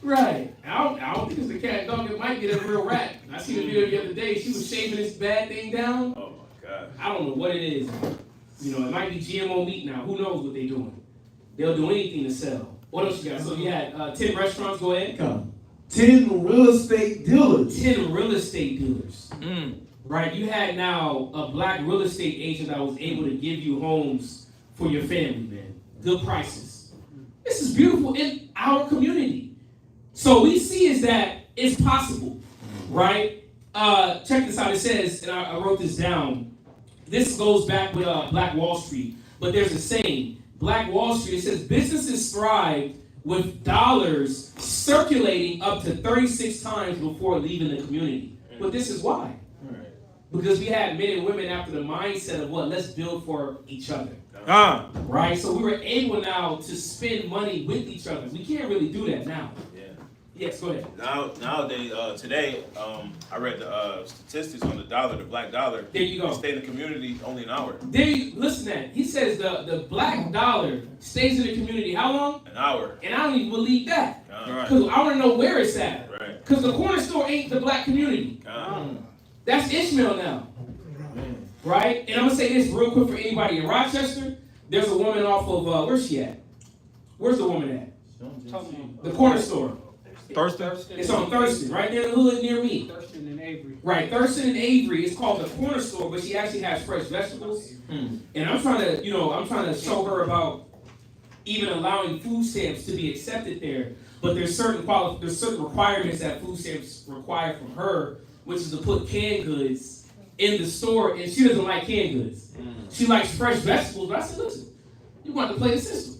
S1: Right. I don't think it's the cat dog. It might be a real rat. I seen a video the other day. She was shaving this bad thing down.
S4: Oh my God.
S1: I don't know what it is. It might be GMO meat now. Who knows what they're doing? They'll do anything to sell. What else you got? So you had 10 restaurants. Go ahead.
S6: 10 real estate dealers.
S1: 10 real estate dealers. Right. You had now a black real estate agent that was able to give you homes for your family, man. Good prices. This is beautiful in our community. So we see is that it's possible, right? Check this out. It says, and I wrote this down. This goes back with Black Wall Street, but there's a saying. Black Wall Street, it says businesses thrive with dollars circulating up to 36 times before leaving the community. But this is why. Because we had men and women after the mindset of what? Let's build for each other. Right? So we were able now to spend money with each other. We can't really do that now.
S4: Yeah.
S1: Yes, go ahead.
S4: Nowadays, today, I read the statistics on the dollar, the black dollar.
S1: There you go.
S4: It stayed in the community only an hour.
S1: Listen to that. He says the black dollar stays in the community how long?
S4: An hour.
S1: And I don't even believe that.
S4: Right.
S1: Because I want to know where it's at.
S4: Right.
S1: Because the corner store ain't the black community. That's Ishmael now. Right? And I'm going to say this real quick for anybody in Rochester. There's a woman off of, where's she at? Where's the woman at? The corner store.
S5: Thurston?
S1: It's on Thurston, right there in the hood near me.
S3: Thurston and Avery.
S1: Right, Thurston and Avery. It's called the corner store, but she actually has fresh vegetables. And I'm trying to show her about even allowing food stamps to be accepted there. But there's certain requirements that food stamps require from her, which is to put canned goods in the store, and she doesn't like canned goods. She likes fresh vegetables, but I said, listen, you're going to have to play the system.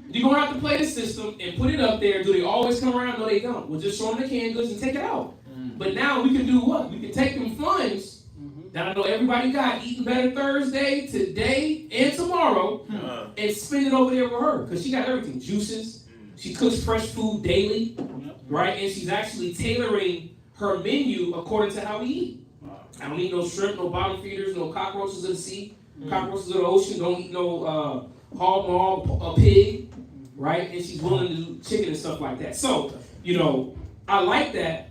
S1: You're going to have to play the system and put it up there. Do they always come around? No, they don't. We'll just show them the canned goods and take it out. But now we can do what? We can take them funds that I know everybody got, Eating Better Thursday, today, and tomorrow, and spend it over there with her. Because she got everything. Juices. She cooks fresh food daily, right? And she's actually tailoring her menu according to how we eat. I don't eat no shrimp, no bottom feeders, no cockroaches of the sea, cockroaches of the ocean. Don't eat no hog maw, a pig, right? And she's willing to do chicken and stuff like that. So, I like that.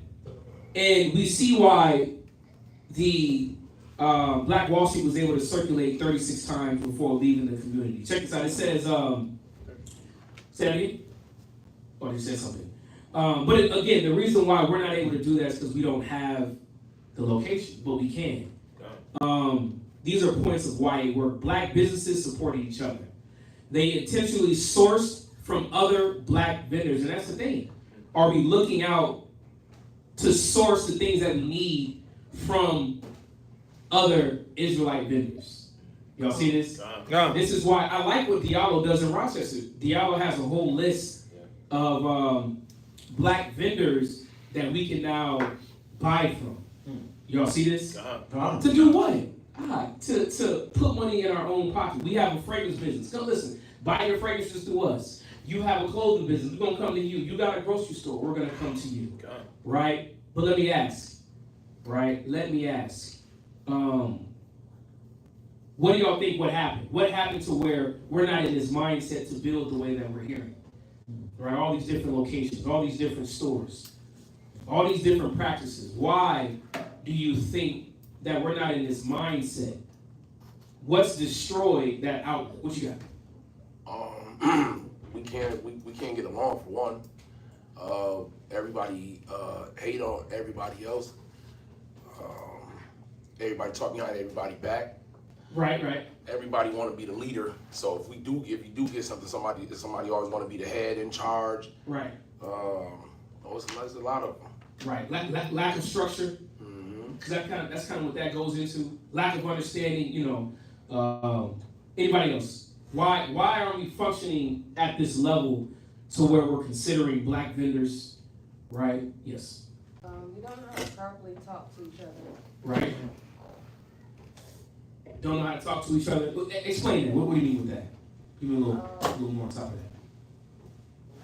S1: And we see why the Black Wall Street was able to circulate 36 times before leaving the community. Check this out. It says, say that again? Or did you say something? But again, the reason why we're not able to do that is because we don't have the location, but we can. These are points of why it worked. Black businesses supporting each other. They intentionally sourced from other black vendors, and that's the thing. Are we looking out to source the things that we need from other Israelite vendors? Y'all see this? This is why I like what Diallo does in Rochester. Diallo has a whole list of black vendors that we can now buy from. Y'all see this? To do what? To put money in our own pocket. We have a fragrance business. Come listen, buy your fragrances through us. You have a clothing business. We're going to come to you. You got a grocery store. We're going to come to you. Right? But let me ask. Right? Let me ask. What do y'all think what happened? What happened to where we're not in this mindset to build the way that we're hearing? Right? All these different locations, all these different stores, all these different practices. Why do you think that we're not in this mindset? What's destroyed that outlet? What you got?
S9: We can't get along for one. Everybody hate on everybody else. Everybody talking behind everybody back.
S1: Right.
S9: Everybody want to be the leader. So if you do get something, somebody always want to be the head in charge.
S1: Right.
S9: There's a lot of them.
S1: Right. Lack of structure. Because that's kind of what that goes into. Lack of understanding. Anybody else? Why aren't we functioning at this level to where we're considering black vendors? Right. Yes.
S10: We don't know how to properly talk to each other.
S1: Right. Don't know how to talk to each other. Explain that. What do you mean with that? Give me a little more on top of that.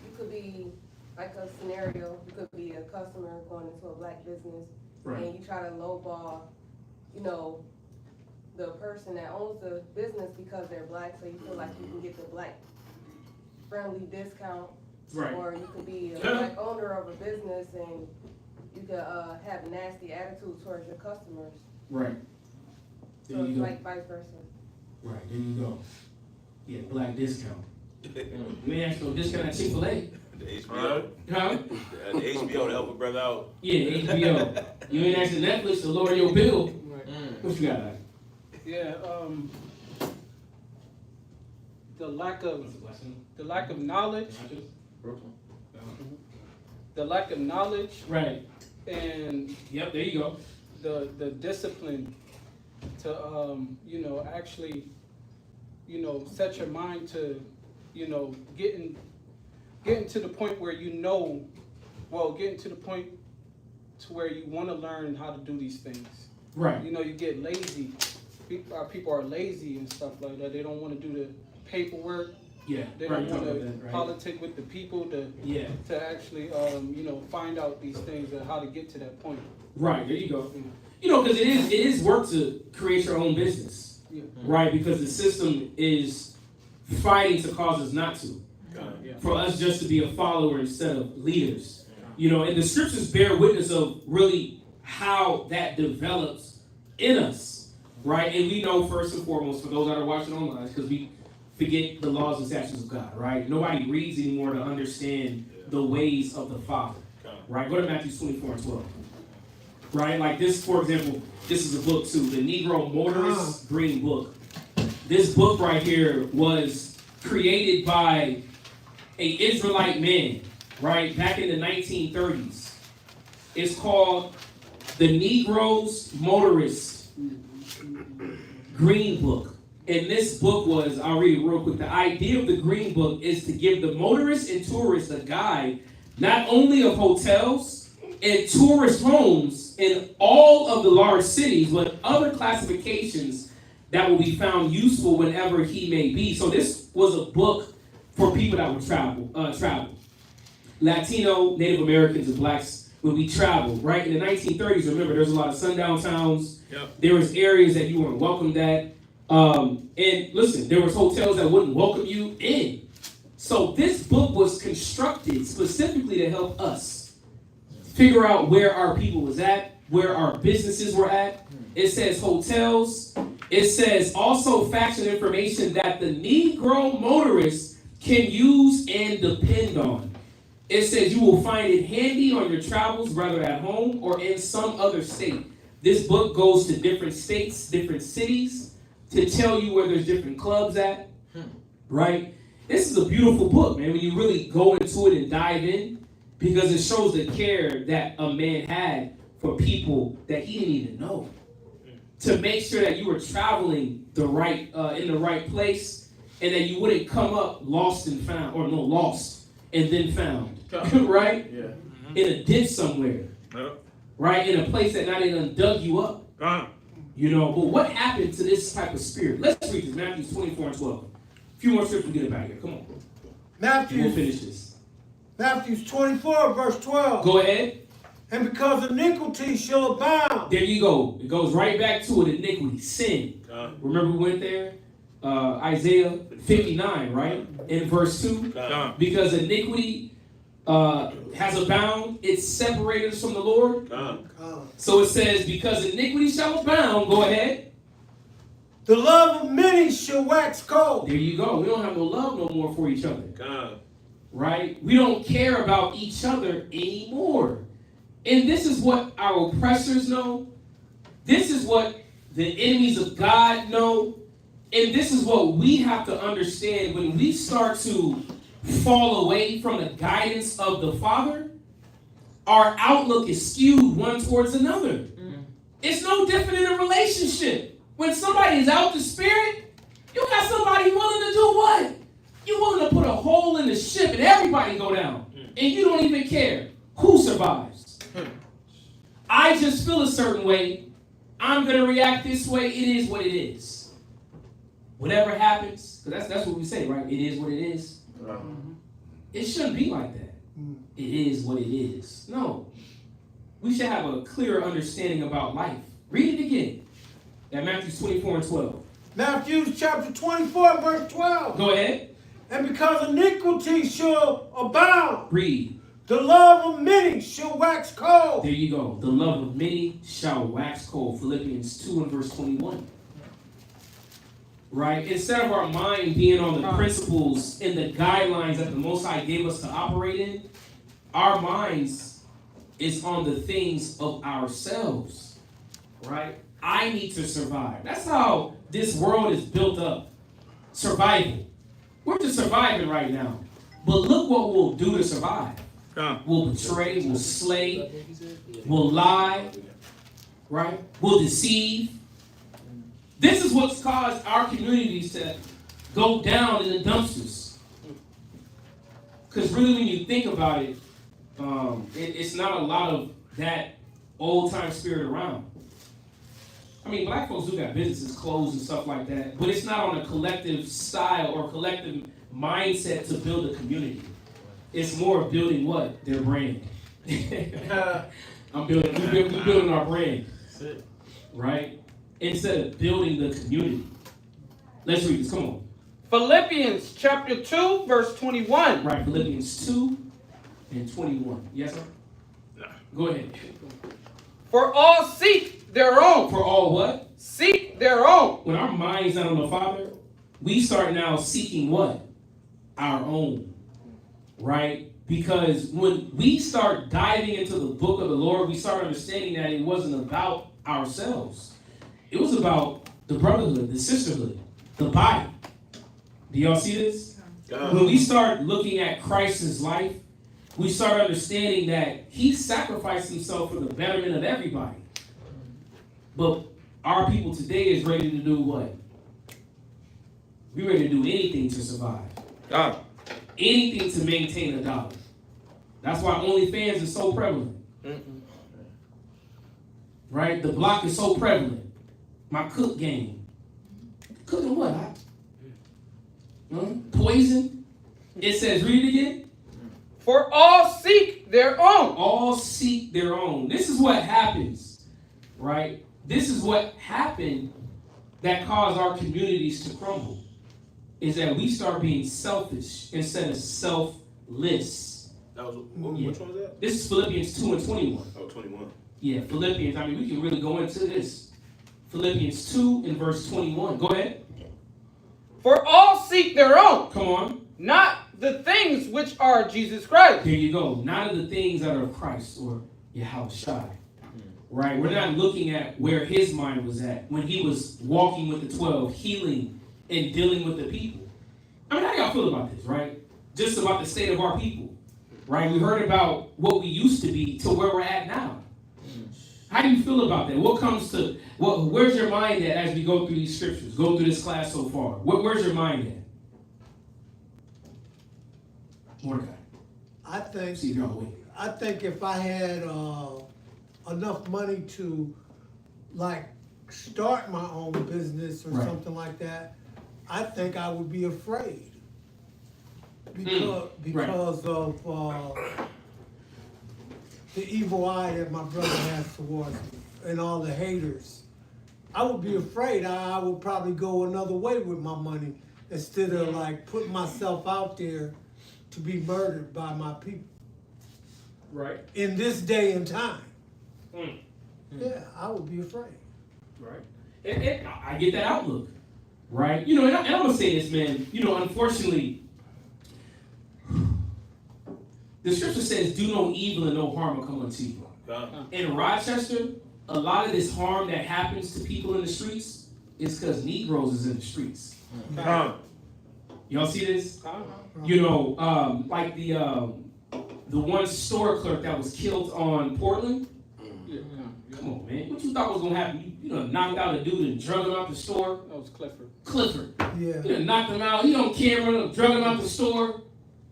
S10: You could be like a scenario. You could be a customer going into a black business,
S1: right,
S10: and you try to lowball, the person that owns the business because they're black, so you feel like you can get the black friendly discount.
S1: Right.
S10: Or you could be a black owner of a business and you could have a nasty attitude towards your customers.
S1: Right.
S10: So it's like vice versa.
S1: Right, there you go. Yeah, black discount. You ain't ask no discount at Chick-fil-A.
S4: The HBO.
S1: Huh?
S4: The HBO to help a brother out.
S1: Yeah, HBO. You ain't asking Netflix to lower your bill. What you got, like?
S3: Yeah, the lack of knowledge. The lack of knowledge.
S1: Right.
S3: And
S1: yep, there you go.
S3: The discipline to actually set your mind to getting getting to the point where getting to the point to where you want to learn how to do these things.
S1: Right.
S3: You know, you get lazy. People are lazy and stuff like that. They don't want to do the paperwork.
S1: Yeah.
S3: They
S1: right.
S3: don't want to
S1: Right.
S3: politic with the people to actually find out these things and how to get to that point.
S1: Right. There you go. You know, because it is work to create your own business.
S3: Yeah.
S1: Right. Because the system is fighting to cause us not to. For us just to be a follower instead of leaders. You know, and the scriptures bear witness of really how that develops in us, right? And we know first and foremost, for those that are watching online, because we forget the laws and statutes of God, right? Nobody reads anymore to understand the ways of the Father, right? Go to Matthew 24:12, right? Like this, for example, this is a book too, the Negro Motorist Green Book. This book right here was created by an Israelite man, right, back in the 1930s. It's called the Negro's Motorist Green Book. And this book was, I'll read it real quick. The idea of the Green Book is to give the motorists and tourists a guide, not only of hotels and tourist homes in all of the large cities, but other classifications that will be found useful whenever he may be. So this was a book for people that would travel. Latino, Native Americans, and blacks when we traveled, right? In the 1930s, remember, there's a lot of sundown towns. Yep. There was areas that you weren't welcomed at. And listen, there was hotels that wouldn't welcome you in. So this book was constructed specifically to help us figure out where our people was at, where our businesses were at. It says hotels. It says also facts and information that the Negro motorist can use and depend on. It says you will find it handy on your travels, whether at home or in some other state. This book goes to different states, different cities, to tell you where there's different clubs at, right? This is a beautiful book, man, when you really go into it and dive in, because it shows the care that a man had for people that he didn't even know, to make sure that you were traveling in the right place, and that you wouldn't come up lost and then found, right? Yeah. In a ditch somewhere, right? In a place that not even dug you up. You know, but what happened to this type of spirit? Let's read this, Matthew 24:12. A few more scriptures to get about here. Come on. We'll finish this.
S7: Matthew 24, verse 12.
S1: Go ahead.
S7: And because iniquity shall abound.
S1: There you go. It goes right back to it, iniquity, sin. Remember we went there? Isaiah 59, right? In verse 2. Because iniquity has abound, it separated us from the Lord. So it says, because iniquity shall abound, go ahead.
S7: The love of many shall wax cold.
S1: There you go. We don't have no love no more for each other. Right? We don't care about each other anymore. And this is what our oppressors know. This is what the enemies of God know. And this is what we have to understand when we start to fall away from the guidance of the Father. Our outlook is skewed one towards another. It's no different in a relationship. When somebody is out the spirit, you got somebody willing to do what? You willing to put a hole in the ship and everybody go down. And you don't even care who survives. I just feel a certain way. I'm going to react this way. It is what it is. Whatever happens, because that's what we say, right? It is what it is. It shouldn't be like that. It is what it is. No. We should have a clearer understanding about life. Read it again. At Matthew 24:12.
S7: Matthew chapter 24, verse 12.
S1: Go ahead.
S7: And because iniquity shall abound.
S1: Read.
S7: The love of many shall wax cold.
S1: There you go. The love of many shall wax cold. Philippians 2 and verse 21. Right? Instead of our mind being on the principles and the guidelines that the Most High gave us to operate in, our minds is on the things of ourselves. Right? I need to survive. That's how this world is built up. Survival. We're just surviving right now. But look what we'll do to survive. We'll betray, we'll slay, we'll lie, right? We'll deceive. This is what's caused our communities to go down in the dumpsters. Because really, when you think about it, it's not a lot of that old time spirit around. I mean, black folks do got businesses, clothes and stuff like that, but it's not on a collective style or collective mindset to build a community. It's more of building what? Their brand. We're building our brand, right? Instead of building the community. Let's read this, come on.
S3: Philippians chapter 2, verse 21.
S1: Right, Philippians 2 and 21. Yes, sir?
S2: No.
S1: Go ahead.
S3: For all seek their own.
S1: For all what?
S3: Seek their own.
S1: When our mind's not on the Father, we start now seeking what? Our own. Right? Because when we start diving into the book of the Lord, we start understanding that it wasn't about ourselves. It was about the brotherhood, the sisterhood, the body. Do y'all see this? When we start looking at Christ's life, we start understanding that he sacrificed himself for the betterment of everybody. But our people today is ready to do what? We're ready to do anything to survive. Anything to maintain a dollar. That's why OnlyFans is so prevalent. Right? The block is so prevalent. My cook game. Cooking what? Poison? It says, read it again.
S3: For all seek their own.
S1: All seek their own. This is what happens, right? This is what happened that caused our communities to crumble. Is that we start being selfish instead of selfless.
S4: That was, which one was that?
S1: This is Philippians 2 and 21.
S4: Oh, 21.
S1: Yeah, Philippians. I mean, we can really go into this. Philippians 2 and verse 21. Go ahead.
S3: For all seek their own.
S1: Come on.
S3: Not the things which are Jesus Christ.
S1: There you go. Not of the things that are of Christ or Yahushua. Right? We're not looking at where his mind was at when he was walking with the 12, healing and dealing with the people. I mean, how y'all feel about this, right? Just about the state of our people, right? We heard about what we used to be to where we're at now. How do you feel about that? What comes to, where's your mind at as we go through these scriptures, go through this class so far? Where's your mind at? Mordecai.
S7: I think,
S1: See if y'all wait.
S7: I think if I had enough money to like start my own business or
S1: Right.
S7: something like that, I think I would be afraid because of the evil eye that my brother has towards me and all the haters. I would be afraid. I would probably go another way with my money instead of like putting myself out there to be murdered by my people.
S1: Right.
S7: In this day and time. Yeah, I would be afraid.
S1: Right. And I get that outlook. Right? You know, and I'm going to say this, man. You know, unfortunately, the scripture says, do no evil and no harm will come unto you. In Rochester, a lot of this harm that happens to people in the streets is because Negroes is in the streets. Y'all see this? You know, like the one store clerk that was killed on Portland. Come on, man. What you thought was going to happen? You know, knocked out a dude and drug him out the store.
S3: That was Clifford.
S1: Clifford.
S7: Yeah.
S1: You know, knocked him out. He on camera, drug him out the store.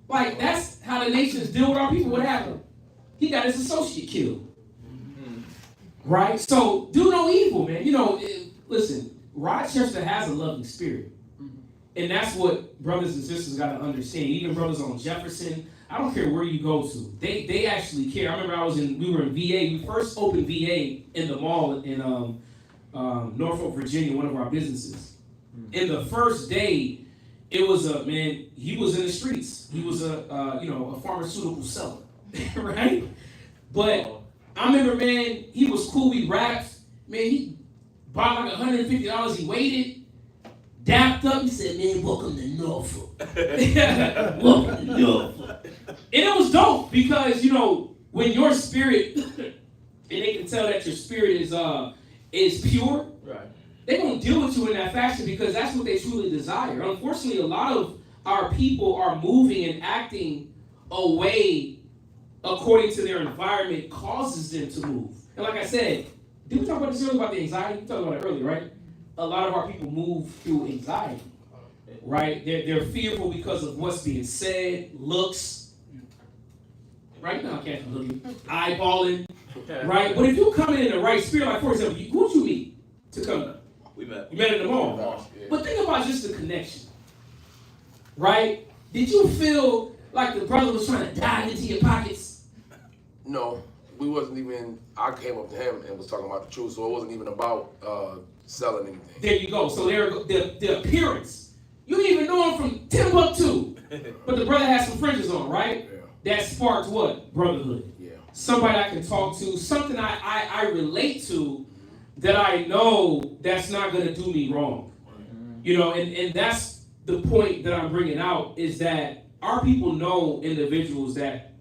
S1: Like, that's how the nations deal with our people. What happened? He got his associate killed. Right? So, do no evil, man. You know, listen, Rochester has a loving spirit. And that's what brothers and sisters got to understand. Even brothers on Jefferson, I don't care where you go to. They actually care. I remember we were in VA. We first opened VA in the mall in Norfolk, Virginia, one of our businesses. And the first day, it was he was in the streets. He was a pharmaceutical seller, right? But I remember, man, he was cool. We rapped. Man, he bought like $150. He waited, dapped up. He said, man, welcome to Norfolk. Welcome to Norfolk. And it was dope because, you know, when your spirit, and they can tell that your spirit is pure,
S2: Right.
S1: they're going to deal with you in that fashion because that's what they truly desire. Unfortunately, a lot of our people are moving and acting away according to their environment causes them to move. And like I said, did we talk about this earlier about the anxiety? We talked about it earlier, right? A lot of our people move through anxiety, right? They're fearful because of what's being said, looks, right? You know, I can't look at eyeballing, right? But if you come in the right spirit, like for example, who'd you meet to come?
S4: We met.
S1: You met in the mall. But think about just the connection, right? Did you feel like the brother was trying to dive into your pockets?
S9: No, we wasn't even. I came up to him and was talking about the truth, so it wasn't even about selling anything.
S1: There you go. So there, the appearance. You didn't even know him from Timbuktu, but the brother had some fringes on, right?
S9: Yeah.
S1: That sparked what? Brotherhood.
S9: Yeah.
S1: Somebody I can talk to, something I relate to that I know that's not going to do me wrong. You know, and that's the point that I'm bringing out is that our people know individuals that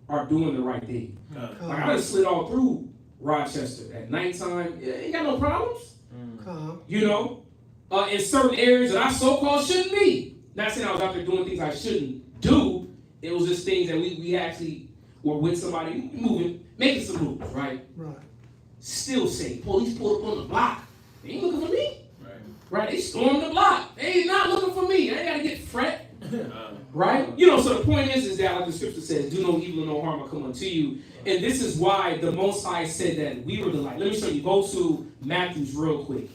S1: are doing the right thing. Like I just slid all through Rochester at nighttime. Yeah, ain't got no problems. You know, in certain areas that I so-called shouldn't be. Not saying I was out there doing things I shouldn't do. It was just things that we actually were with somebody moving, making some moves, right?
S7: Right.
S1: Still say, police pulled up on the block. They ain't looking for me. Right? They stormed the block. They ain't not looking for me. I ain't got to get fret. Right? You know, so the point is that like the scripture says, do no evil and no harm will come unto you. And this is why the Most High said that we were the light. Let me show you. Go to Matthew's real quick.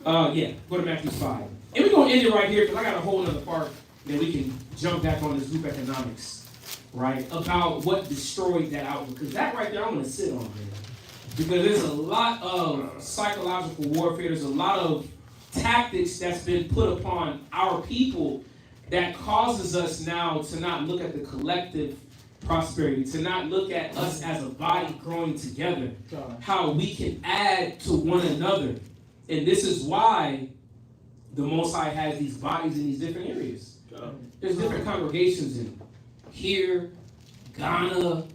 S1: Yeah, go to Matthew 5. And we're going to end it right here because I got a whole other part that we can jump back on this group economics, right? About what destroyed that outlook. Because that right there, I'm going to sit on, man. Because there's a lot of psychological warfare. There's a lot of tactics that's been put upon our people that causes us now to not look at the collective prosperity, to not look at us as a body growing together, how we can add to one another. And this is why the Most High has these bodies in these different areas. There's different congregations in here, Ghana,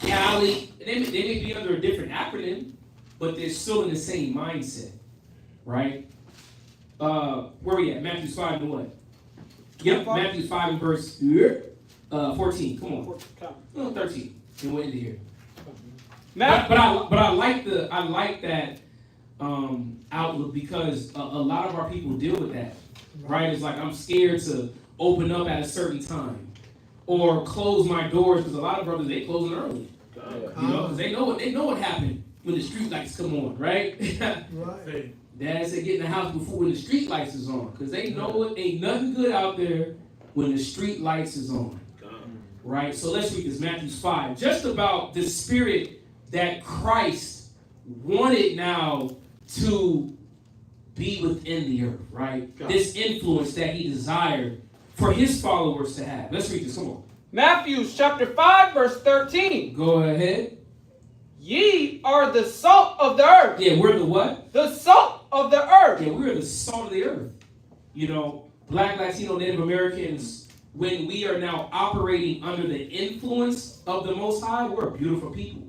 S1: Cali. They may be under a different acronym, but they're still in the same mindset, right? Where we at? Matthew 5 and what? Yep, Matthew 5 and verse 14. Come on. 13. And we'll end it here. But I like that outlook because a lot of our people deal with that, right? It's like I'm scared to open up at a certain time or close my doors because a lot of brothers they closing early, you know, because they know what happened when the street lights come on, right?
S7: Right.
S1: Dad said get in the house before when the street lights is on because they know it ain't nothing good out there when the street lights is on, right? So let's read this Matthew 5, just about the spirit that Christ wanted now to be within the earth, right? This influence that he desired for his followers to have. Let's read this, come on.
S3: Matthew chapter 5, verse 13.
S1: Go ahead.
S3: Ye are the salt of the earth.
S1: Yeah, we're the what?
S3: The salt of the earth.
S1: Yeah, we're the salt of the earth. You know, Black, Latino, Native Americans, when we are now operating under the influence of the Most High, we're a beautiful people.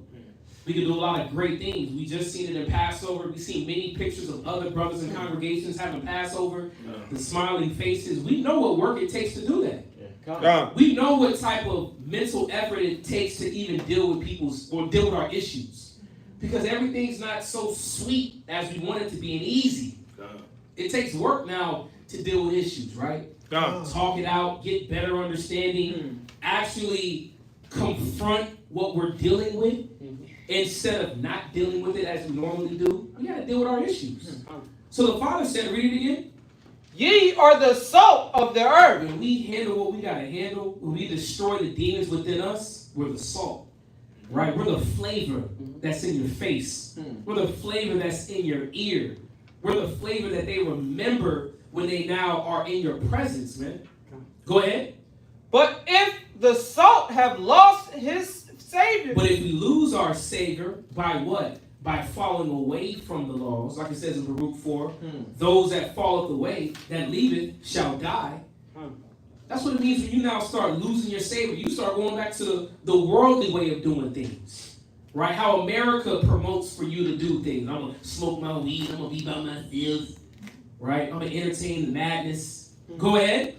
S1: We can do a lot of great things. We just seen it in Passover. We've seen many pictures of other brothers and congregations having Passover, the smiling faces. We know what work it takes to do that. We know what type of mental effort it takes to even deal with people's or deal with our issues. Because everything's not so sweet as we want it to be and easy. It takes work now to deal with issues, right? Talk it out, get better understanding, actually confront what we're dealing with. Instead of not dealing with it as we normally do, we got to deal with our issues. So the Father said, read it again.
S3: Ye are the salt of the earth.
S1: When we handle what we got to handle, when we destroy the demons within us, we're the salt, right? We're the flavor that's in your face. We're the flavor that's in your ear. We're the flavor that they remember when they now are in your presence, man. Go ahead.
S3: But if the salt have lost his Savior.
S1: But if we lose our Savior, by what? By falling away from the laws, like it says in Baruch 4, those that falleth away, that leaveth, shall die. That's what it means when you now start losing your Savior. You start going back to the worldly way of doing things, right? How America promotes for you to do things. I'm going to smoke my weed. I'm going to be by myself, right? I'm going to entertain the madness. Go ahead.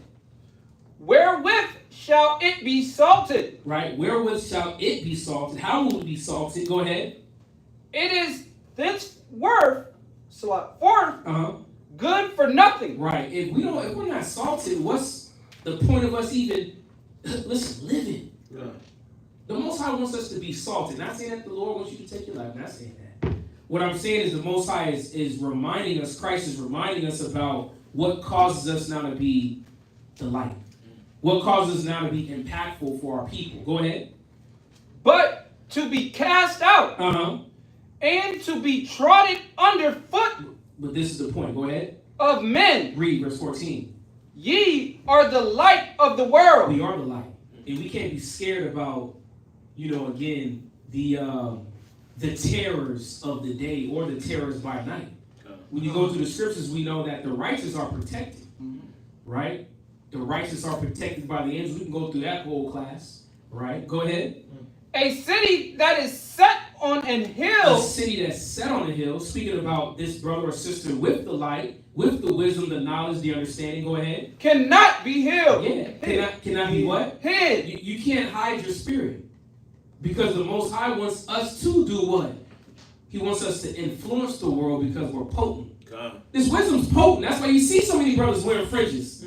S3: Wherewith shall it be salted?
S1: Right. Wherewith shall it be salted? How will it be salted? Go ahead.
S3: It is this worth good for nothing.
S1: Right. If we're not salted, what's the point of us even living? The Most High wants us to be salted. Not saying that the Lord wants you to take your life. Not saying that. What I'm saying is the Most High is reminding us, Christ is reminding us about what causes us now to be the light. What causes us now to be impactful for our people. Go ahead.
S3: But to be cast out and to be trodden underfoot
S1: But this is the point. Go ahead.
S3: of men.
S1: Read verse 14.
S3: Ye are the light of the world.
S1: We are the light. And we can't be scared about, again, the terrors of the day or the terrors by night. When you go through the scriptures, we know that the righteous are protected, right? The righteous are protected by the angels. We can go through that whole class, right? Go ahead.
S3: A city that is set on an hill.
S1: A city that's set on a hill, speaking about this brother or sister with the light, with the wisdom, the knowledge, the understanding. Go ahead.
S3: Cannot be hid.
S1: Yeah. Cannot be what?
S3: Hid.
S1: You can't hide your spirit. Because the Most High wants us to do what? He wants us to influence the world because we're potent. This wisdom's potent. That's why you see so many brothers wearing fringes.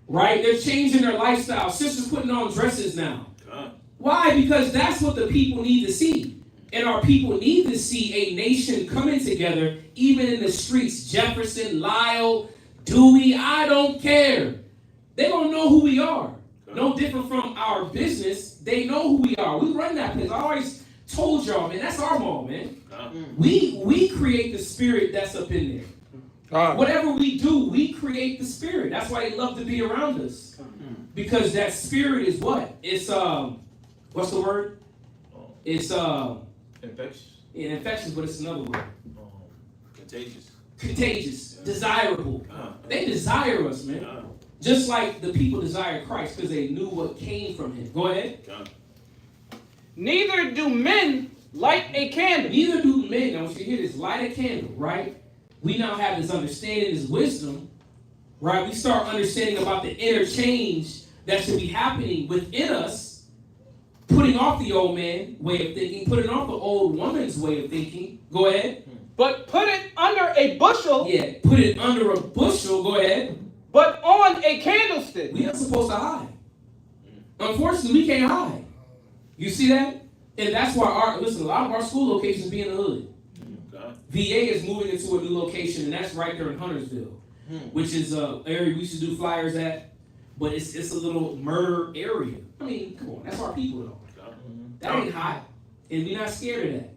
S1: Right? They're changing their lifestyle. Sisters putting on dresses now. Why? Because that's what the people need to see. And our people need to see a nation coming together, even in the streets. Jefferson, Lyle, Dewey, I don't care. They don't know who we are. No different from our business. They know who we are. We run that place. I always told y'all, man, that's our mall, man. We create the spirit that's up in there. Whatever we do, we create the spirit. That's why they love to be around us. Because that spirit is what? It's, what's the word? It's,
S2: infectious.
S1: Infectious, but it's another word.
S4: Contagious.
S1: Contagious. Desirable. They desire us, man. Just like the people desire Christ because they knew what came from him. Go ahead.
S3: Neither do men light a candle.
S1: Neither do men. I want you to hear this. Light a candle, right? We now have this understanding, this wisdom, right? We start understanding about the interchange that should be happening within us, putting off the old man way of thinking, putting off the old woman's way of thinking. Go ahead.
S3: But put it under a bushel.
S1: Yeah, put it under a bushel. Go ahead.
S3: But on a candlestick.
S1: We're not supposed to hide. Unfortunately, we can't hide. You see that? And that's why a lot of our school locations be in the hood. VA is moving into a new location, and that's right there in Huntersville, which is an area we used to do flyers at, but it's a little murder area. I mean, come on, that's our people, though. That ain't hot, and we're not scared of that.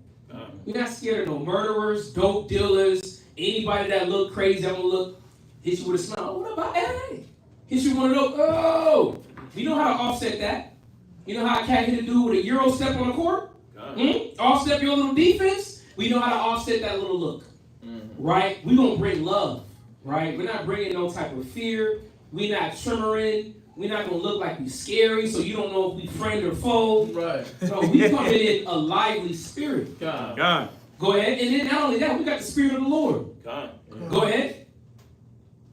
S1: We're not scared of no murderers, dope dealers, anybody that look crazy. I'm gonna look, hit you with a smile. Oh, what about LA? Hit you with one of those. Oh, we know how to offset that. You know how a cat hit a dude with a Euro step on the court? Offset your little defense. We know how to offset that little look, right? We're going to bring love, right? We're not bringing no type of fear. We're not tremoring. We're not going to look like we're scary, so you don't know if we friend or foe.
S2: Right.
S1: So we come in a lively spirit.
S5: God.
S1: Go ahead. And then not only that, we got the spirit of the Lord. Go ahead.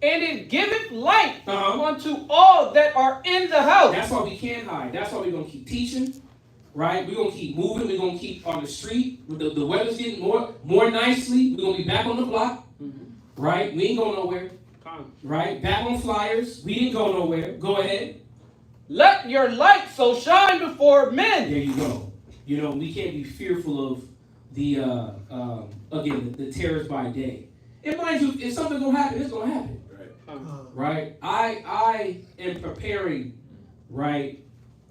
S3: And it giveth light unto all that are in the house.
S1: That's why we can't hide. That's why we're going to keep teaching. Right? We're going to keep moving. We're going to keep on the street. The weather's getting more nicely. We're going to be back on the block. Right? We ain't going nowhere. Right? Back on flyers. We didn't go nowhere. Go ahead.
S3: Let your light so shine before men.
S1: There you go. We can't be fearful of the, again, the terrors by day. And mind you, if something's going to happen, it's going to happen. Right? I am preparing, right,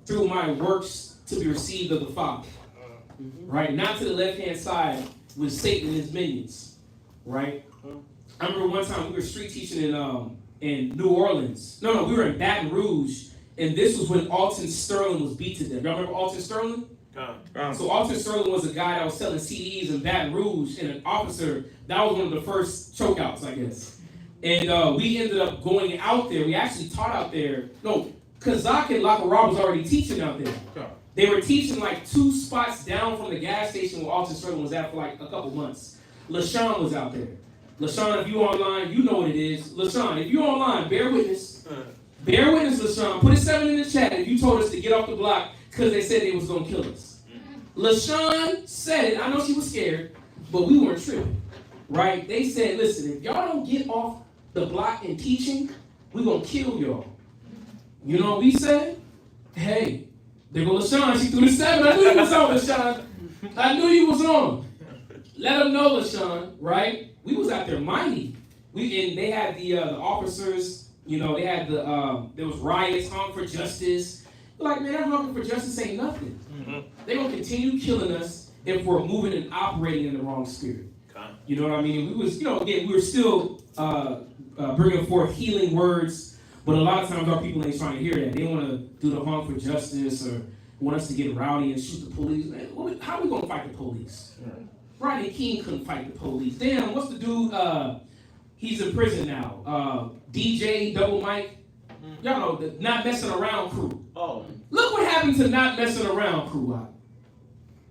S1: through my works to be received of the Father, right? Not to the left-hand side with Satan and his minions, right? I remember one time we were street teaching in New Orleans. No, we were in Baton Rouge, and this was when Alton Sterling was beat to death. Y'all remember Alton Sterling? So Alton Sterling was a guy that was selling CDs in Baton Rouge, and an officer, that was one of the first chokeouts, I guess. And we ended up going out there. We actually taught out there. No, Kazak and Lacroix was already teaching out there. They were teaching like 2 spots down from the gas station where Alton Sterling was at for like a couple months. LaShawn was out there. LaShawn, if you online, you know what it is. LaShawn, if you online, bear witness. Bear witness, LaShawn. Put a 7 in the chat if you told us to get off the block because they said they was going to kill us. LaShawn said it. I know she was scared, but we weren't tripping. Right? They said, listen, if y'all don't get off the block in teaching, we're going to kill y'all. You know what we said? Hey, There go LaShawn. She threw the 7. I knew you was on, LaShawn. I knew you was on. Let them know, LaShawn, right? We was out there mighty. And they had the officers, you know, they had there was riots, hunger for justice. We're like, man, that hunger for justice ain't nothing. Mm-hmm. They're going to continue killing us if we're moving and operating in the wrong spirit. Okay. You know what I mean? We was, you know, again, we were still bringing forth healing words, but a lot of times our people ain't trying to hear that. They want to do the hunger for justice or want us to get rowdy and shoot the police. Man, how are we going to fight the police? Right. Rodney King couldn't fight the police. Damn, what's the dude? He's in prison now. DJ Double Mike. Y'all know the Not Messing Around crew. Oh. Look what happened to Not Messing Around crew.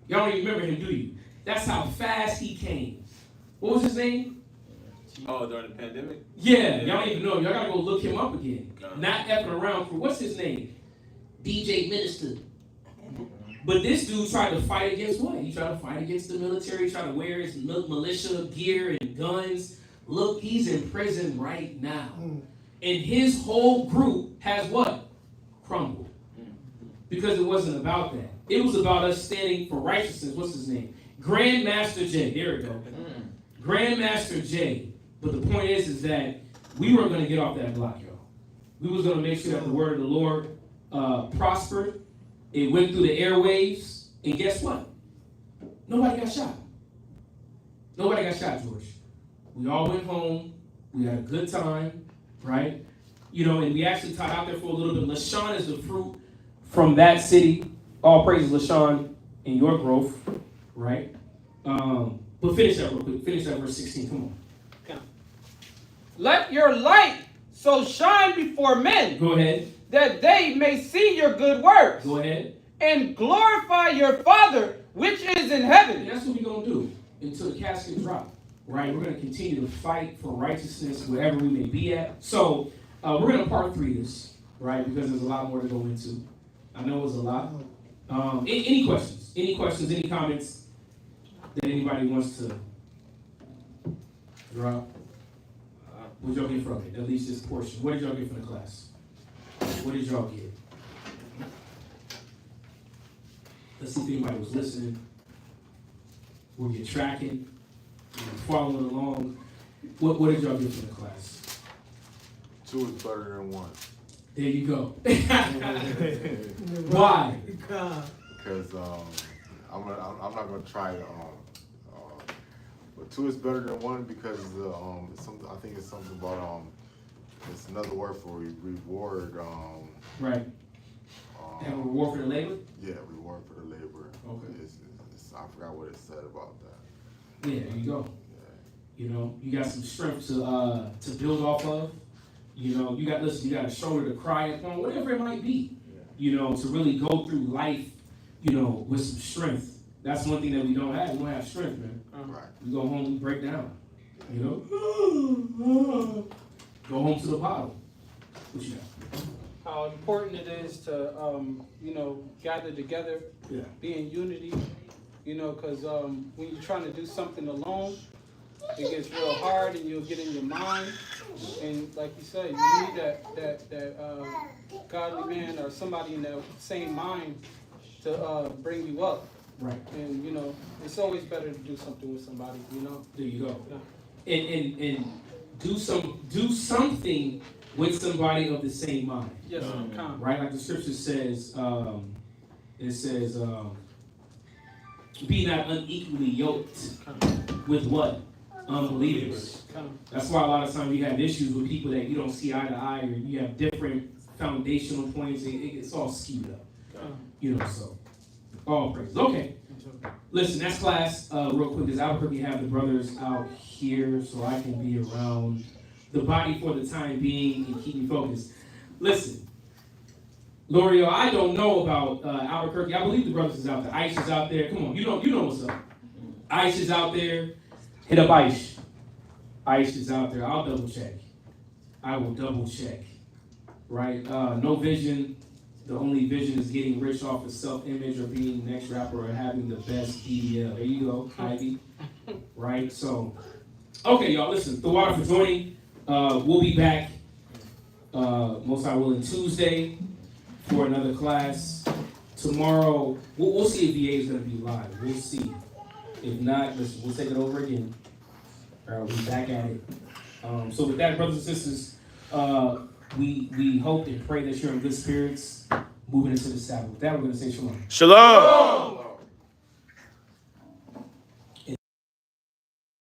S1: Y'all don't even remember him, do you? That's how fast he came. What was his name?
S4: Oh, during the pandemic?
S1: Yeah, y'all don't even know him. Y'all gotta go look him up again. Not Effing Around crew. What's his name? DJ Minister. But this dude tried to fight against what? He tried to fight against the military. He tried to wear his militia gear and guns. Look, he's in prison right now. And his whole group has what? Crumbled. Because it wasn't about that. It was about us standing for righteousness. What's his name? Grandmaster J. There we go. Grandmaster J. But the point is that we weren't going to get off that block, y'all. We was going to make sure that the word of the Lord prospered. It went through the airwaves. And guess what? Nobody got shot. Nobody got shot, George. We all went home. We had a good time, right? You know, and we actually taught out there for a little bit. LaShawn is the fruit from that city. All praises, LaShawn, in your growth, right? But finish that real quick. Finish that verse 16. Come on.
S3: Okay. Let your light so shine before men.
S1: Go ahead.
S3: That they may see your good works.
S1: Go ahead.
S3: And glorify your Father which is in heaven.
S1: And that's what we're going to do until the casket drops. Right, we're going to continue to fight for righteousness wherever we may be at. So we're going to part 3 this, right, because there's a lot more to go into. I know it's a lot. Any questions? Any questions? Any comments that anybody wants to drop? What did y'all get from it? At least this portion. What did y'all get from the class? What did y'all get? Let's see if anybody was listening. Were you tracking? Following along, what did y'all get from the class?
S11: 2 is better than 1.
S1: There you go. Why?
S11: Because I'm not gonna try to. But 2 is better than 1 because I think it's something about it's another word for reward.
S1: Right. And reward for the labor.
S11: Yeah, reward for the labor.
S1: Okay.
S11: I forgot what it said about that.
S1: Yeah, there you go. You know, you got some strength to build off of. You know, you got a shoulder to cry upon, whatever it might be. You know, to really go through life, you know, with some strength. That's one thing that we don't have. We don't have strength, man.
S11: Right.
S1: We go home, we break down. You know, go home to the bottle. What you got?
S3: How important it is to you know, gather together, be in unity. You know, because when you're trying to do something alone, it gets real hard and you'll get in your mind. And like you said, you need that godly man or somebody in that same mind to bring you up.
S1: Right.
S3: And, you know, it's always better to do something with somebody, you know?
S1: There you go.
S3: Yeah.
S1: And do something with somebody of the same mind.
S3: Yes,
S1: right? Like the scripture says, it says, be not unequally yoked with what? Unbelievers. That's why a lot of times you have issues with people that you don't see eye to eye, or you have different foundational points. It's all skewed up. You know, so all praise. Okay. Listen, that's class. Real quick, because Albuquerque have the brothers out here, so I can be around the body for the time being and keep me focused. Listen. L'Oreal, I don't know about Albuquerque. I believe the brothers is out there. Ice is out there. Come on, you know what's up. Ice is out there. Hit up Ice. Ice is out there. I'll double check. I will double check. Right? No vision. The only vision is getting rich off of self-image or being the next rapper or having the best DDL. There you go, Ivy. Right? So, okay, y'all, listen. The water for joining. We'll be back, most I will, on Tuesday for another class. Tomorrow, we'll see if VA is going to be live. We'll see. If not, listen, we'll take it over again. We'll be back at it. So with that, brothers and sisters, we hope and pray that you're in good spirits moving into the Sabbath. With that, we're going to say shalom.
S4: Shalom.